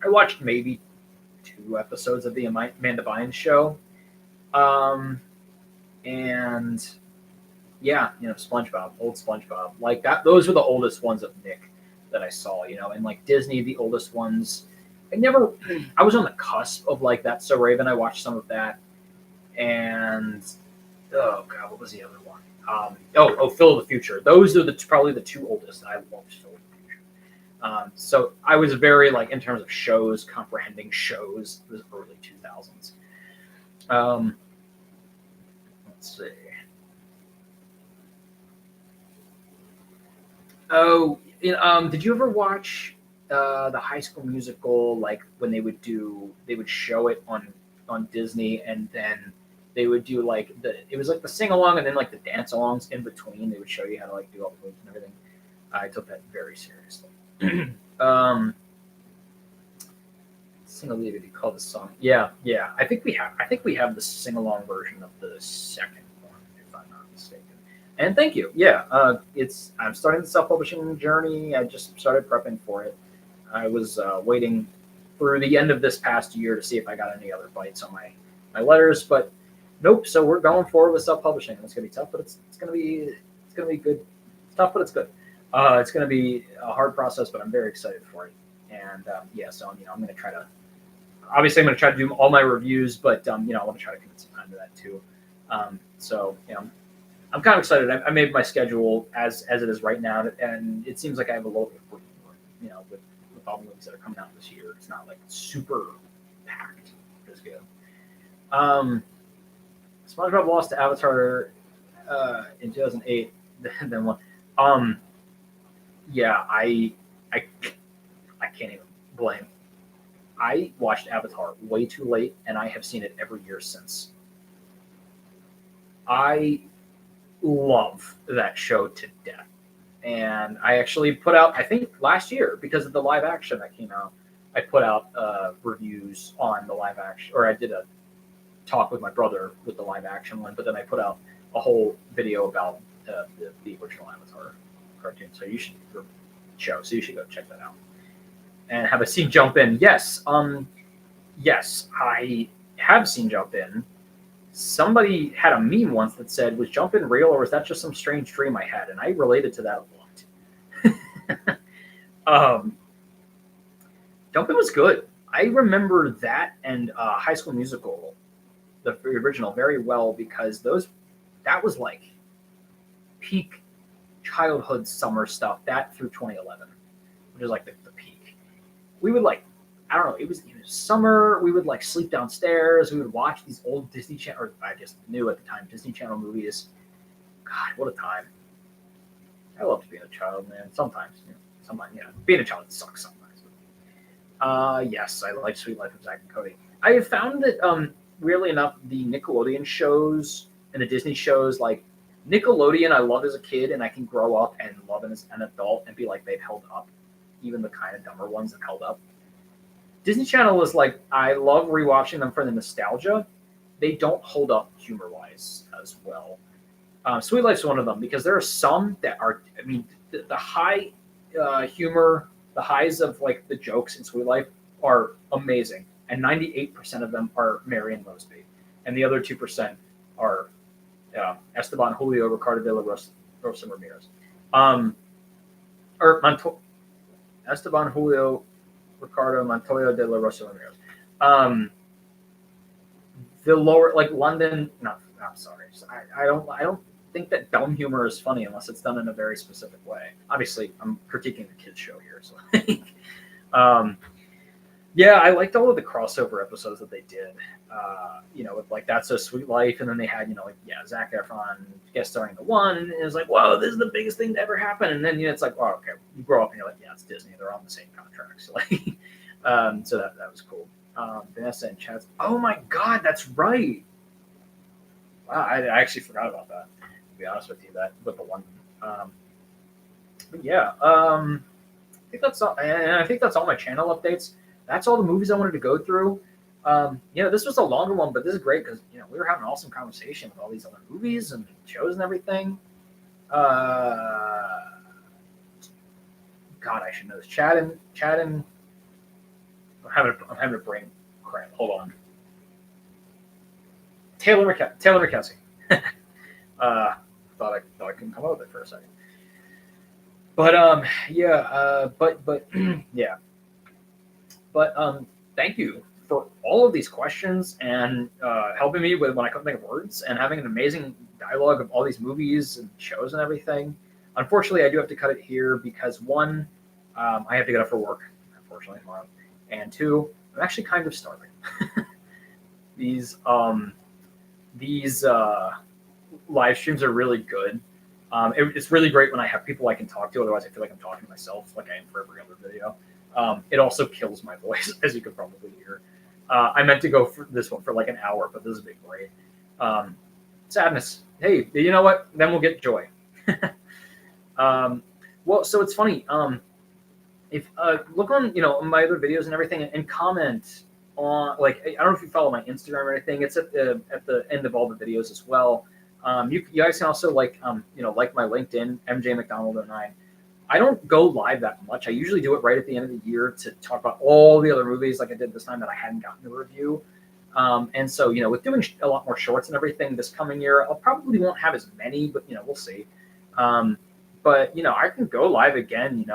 watched maybe 2 episodes of the Amanda Bynes show, and yeah, SpongeBob, old SpongeBob, like that. Those were the oldest ones of Nick that I saw. And like Disney, the oldest ones. I was on the cusp of like That's So Raven. I watched some of that, and oh god, what was the other one? Phil of the Future. Those are probably the 2 oldest. I loved Phil of the Future. So I was very like in terms of shows, comprehending shows. It was early 2000s. Let's see. Oh, did you ever watch the High School Musical? Like when they would show it on Disney, and then they would do like it was like the sing along and then like the dance alongs in between. They would show you how to like do all the moves and everything. I took that very seriously. Single lady called the song. Yeah. I think we have the sing along version of the second one, if I'm not mistaken. And thank you. Yeah, I'm starting the self-publishing journey. I just started prepping for it. I was waiting for the end of this past year to see if I got any other bites on my letters, but nope. So we're going forward with self-publishing. It's gonna be tough, but it's gonna be good. It's tough, but it's good. It's gonna be a hard process, but I'm very excited for it. And so I'm gonna try to. Obviously, I'm gonna try to do all my reviews, but I want to try to commit some time to that too. I'm kind of excited. I made my schedule as it is right now, and it seems like I have a little bit of breathing room. With all the movies that are coming out this year, it's not like super packed. It's good. SpongeBob lost to Avatar in 2008. Then one. Yeah, I can't even blame. I watched Avatar way too late, and I have seen it every year since. I love that show to death. And I actually put out, I think last year, because of the live action that came out, I put out reviews on the live action, or I did a talk with my brother with the live action one, but then I put out a whole video about the original Avatar cartoon. So you should go check that out. And have I seen Jump In? Yes. Yes, I have seen Jump In. Somebody had a meme once that said, "Was Jump In real, or was that just some strange dream I had?" And I related to that a lot. um, Jump In was good. I remember that and High School Musical, the original, very well because that was like peak childhood summer stuff. That through 2011, which is like the peak. We would like, I don't know, it was summer. We would like sleep downstairs. We would watch these old Disney Channel, or I guess new at the time, Disney Channel movies. God, what a time! I loved being a child, man. Sometimes, being a child sucks sometimes. Yes, I like Sweet Life of Zack and Cody. I have found that, weirdly enough, the Nickelodeon shows and the Disney shows, like Nickelodeon, I loved as a kid, and I can grow up and love it as an adult and be like they've held up. Even the kind of dumber ones have held up. Disney Channel is like I love rewatching them for the nostalgia. They don't hold up humor wise as well. Sweet Life's one of them because there are some that are. I mean, the high humor, the highs of like the jokes in Sweet Life are amazing, and 98% of them are Marion Mosby, and the other 2% are Esteban, Julio, Ricardo de la Rosa Ramirez, or Esteban, Julio, Ricardo, Montoya de la Rosa Ramirez. The lower, like London, no, I'm sorry, I don't think that dumb humor is funny unless it's done in a very specific way. Obviously, I'm critiquing the kids show here, so um, yeah, I liked all of the crossover episodes that they did. With like That's So Sweet Life, and then they had Zac Efron guest starring the one, and it was like, whoa, this is the biggest thing to ever happen. And then it's like, oh, okay, you grow up and you're like, yeah, it's Disney, they're on the same contracts, like, so that was cool. Vanessa and Chad's. Oh my God, that's right. Wow, I actually forgot about that. To be honest with you, that with the one. But yeah, I think that's all. And I think that's all my channel updates. That's all the movies I wanted to go through. This was a longer one, but this is great because we were having an awesome conversation with all these other movies and shows and everything. God, I should know this. Chad and. I'm having a brain cramp. Hold on. Taylor McKenzie. Thought I couldn't come up with it for a second. But yeah. But thank you for all of these questions and helping me with when I couldn't think of words and having an amazing dialogue of all these movies and shows and everything. Unfortunately, I do have to cut it here because one, I have to get up for work, unfortunately, tomorrow. And two, I'm actually kind of starving. These live streams are really good. It's really great when I have people I can talk to. Otherwise, I feel like I'm talking to myself, like I am for every other video. It also kills my voice, as you could probably hear. I meant to go for this one for like an hour, but this has been great. Sadness. Hey, you know what? Then we'll get joy. Well, so it's funny. If look on my other videos and everything, and comment on, like, I don't know if you follow my Instagram or anything. It's at the end of all the videos as well. You guys can also like my LinkedIn, MJ McDonald 09. I don't go live that much. I usually do it right at the end of the year to talk about all the other movies like I did this time that I hadn't gotten to review. And so, with doing a lot more shorts and everything this coming year, I'll probably won't have as many, but, we'll see. But, I can go live again,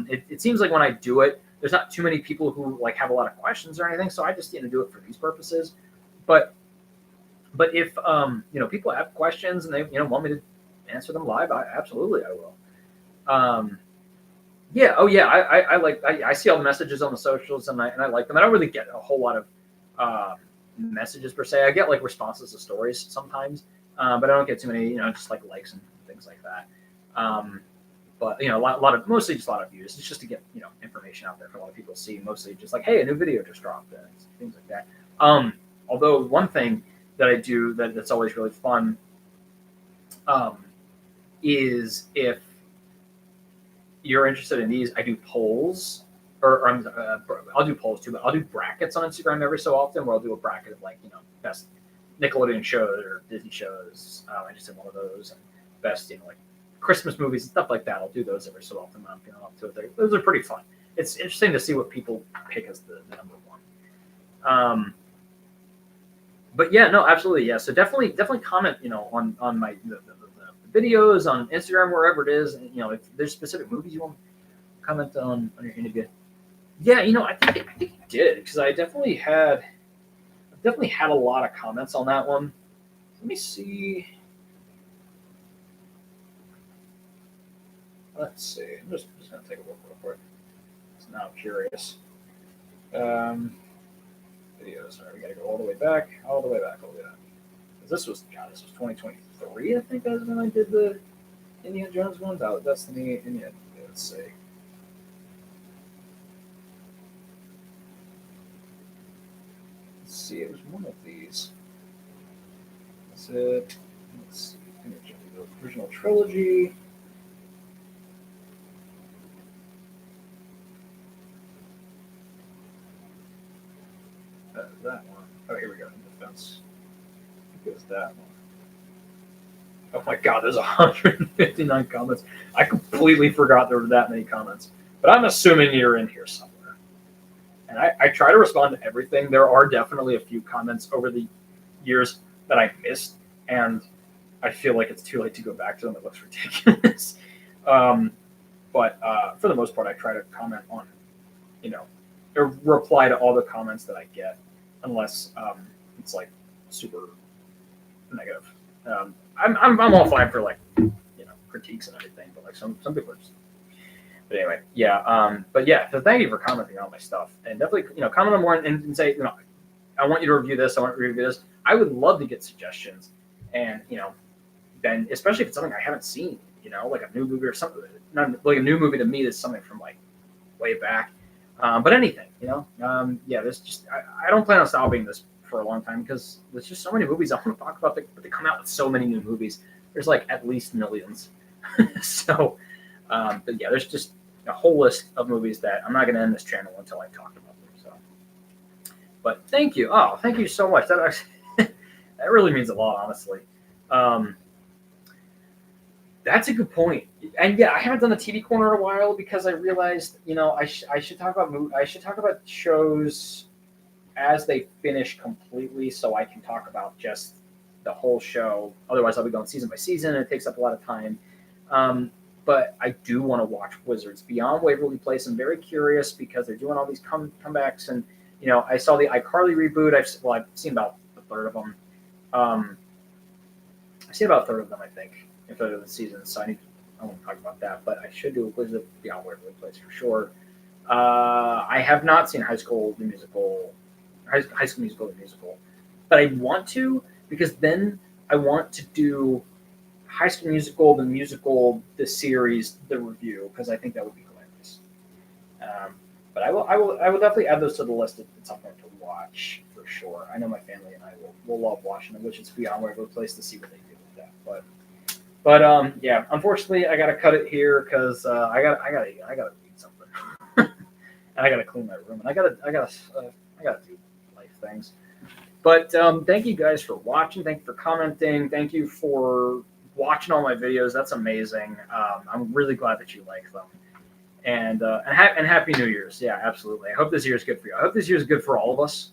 it seems like when I do it, there's not too many people who like have a lot of questions or anything. So I just, do it for these purposes. But if, people have questions and they, want me to answer them live, absolutely I will. Yeah. Oh yeah. I see all the messages on the socials and I like them. I don't really get a whole lot of messages per se. I get like responses to stories sometimes, but I don't get too many, just like likes and things like that. But a lot of mostly just a lot of views. It's just to get information out there for a lot of people to see. Mostly just like, hey, a new video just dropped, and things like that. Although one thing that I do that's always really fun is if you're interested in these, I do polls, or I'll do polls too, but I'll do brackets on Instagram every so often where I'll do a bracket of like, best Nickelodeon shows or Disney shows. I just did one of those, and best, like Christmas movies and stuff like that. I'll do those every so often when I'm feeling up to it. Those are pretty fun. it's interesting to see what people pick as the number one. But yeah, no, absolutely, yeah. So definitely comment, on my the videos on Instagram, wherever it is. And, if there's specific movies you want to comment on your interview. Yeah, I think it did, because I definitely had a lot of comments on that one. Let me see. Let's see. I'm just gonna take a look real quick. So now I'm curious. Videos. All right, we gotta go all the way back. Because this was 2023. I think that was when I did the Indiana Jones ones. That's the Indiana. Let's see. It was one of these. That's it. Let's see. The original trilogy. That one. Oh, here we go. Defense. It was that one. Oh my God, there's 159 comments. I completely forgot there were that many comments. But I'm assuming you're in here somewhere. And I try to respond to everything. There are definitely a few comments over the years that I missed, and I feel like it's too late to go back to them. It looks ridiculous. But for the most part, I try to comment on, or reply to all the comments that I get, unless it's like super negative. I'm all fine for critiques and everything, but like some people are just. But anyway, yeah. But yeah, so thank you for commenting on all my stuff, and definitely comment on more and say I want you to review this. I want to review this. I would love to get suggestions, and then especially if it's something I haven't seen, like a new movie or something. Not like a new movie to me that's something from like way back, but anything, yeah. There's just I don't plan on stopping this for a long time because there's just so many movies I want to talk about, but they come out with so many new movies. There's like at least millions, so. But yeah, there's just a whole list of movies that I'm not going to end this channel until I talk about them. So, but thank you. Oh, thank you so much. That actually, that really means a lot, honestly. That's a good point. And yeah, I haven't done the TV corner in a while because I realized, I should talk about shows as they finish completely, so I can talk about just the whole show. Otherwise, I'll be going season by season, and it takes up a lot of time. But I do want to watch Wizards Beyond Waverly Place. I'm very curious because they're doing all these comebacks, and I saw the iCarly reboot. I've seen about a third of them. I've seen about a third of them, I think, a third of the season. So I want to talk about that, but I should do Wizards Beyond Waverly Place for sure. I have not seen High School Musical, the musical, but I want to because then I want to do High School Musical, the series, the review, because I think that would be hilarious. But I will definitely add those to the list at some point to watch for sure. I know my family and I will love watching them, which is Beyond Waverly Place to see what they do with that. But yeah, unfortunately, I gotta cut it here because I gotta read something, and I gotta clean my room, and I gotta do life things. But thank you guys for watching. Thank you for commenting. Thank you for watching all my videos. That's amazing. I'm really glad that you like them. And Happy New Year's. Yeah, absolutely. I hope this year is good for you. I hope this year is good for all of us,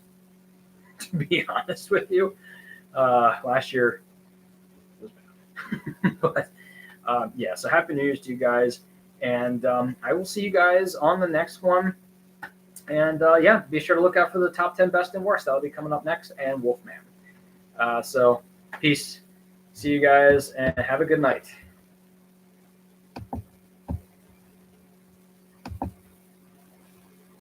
to be honest with you. Last year was bad. But yeah, so Happy New Year's to you guys. And I will see you guys on the next one. And yeah, be sure to look out for the top 10 best and worst. That'll be coming up next. And Wolfman. So peace. See you guys and have a good night.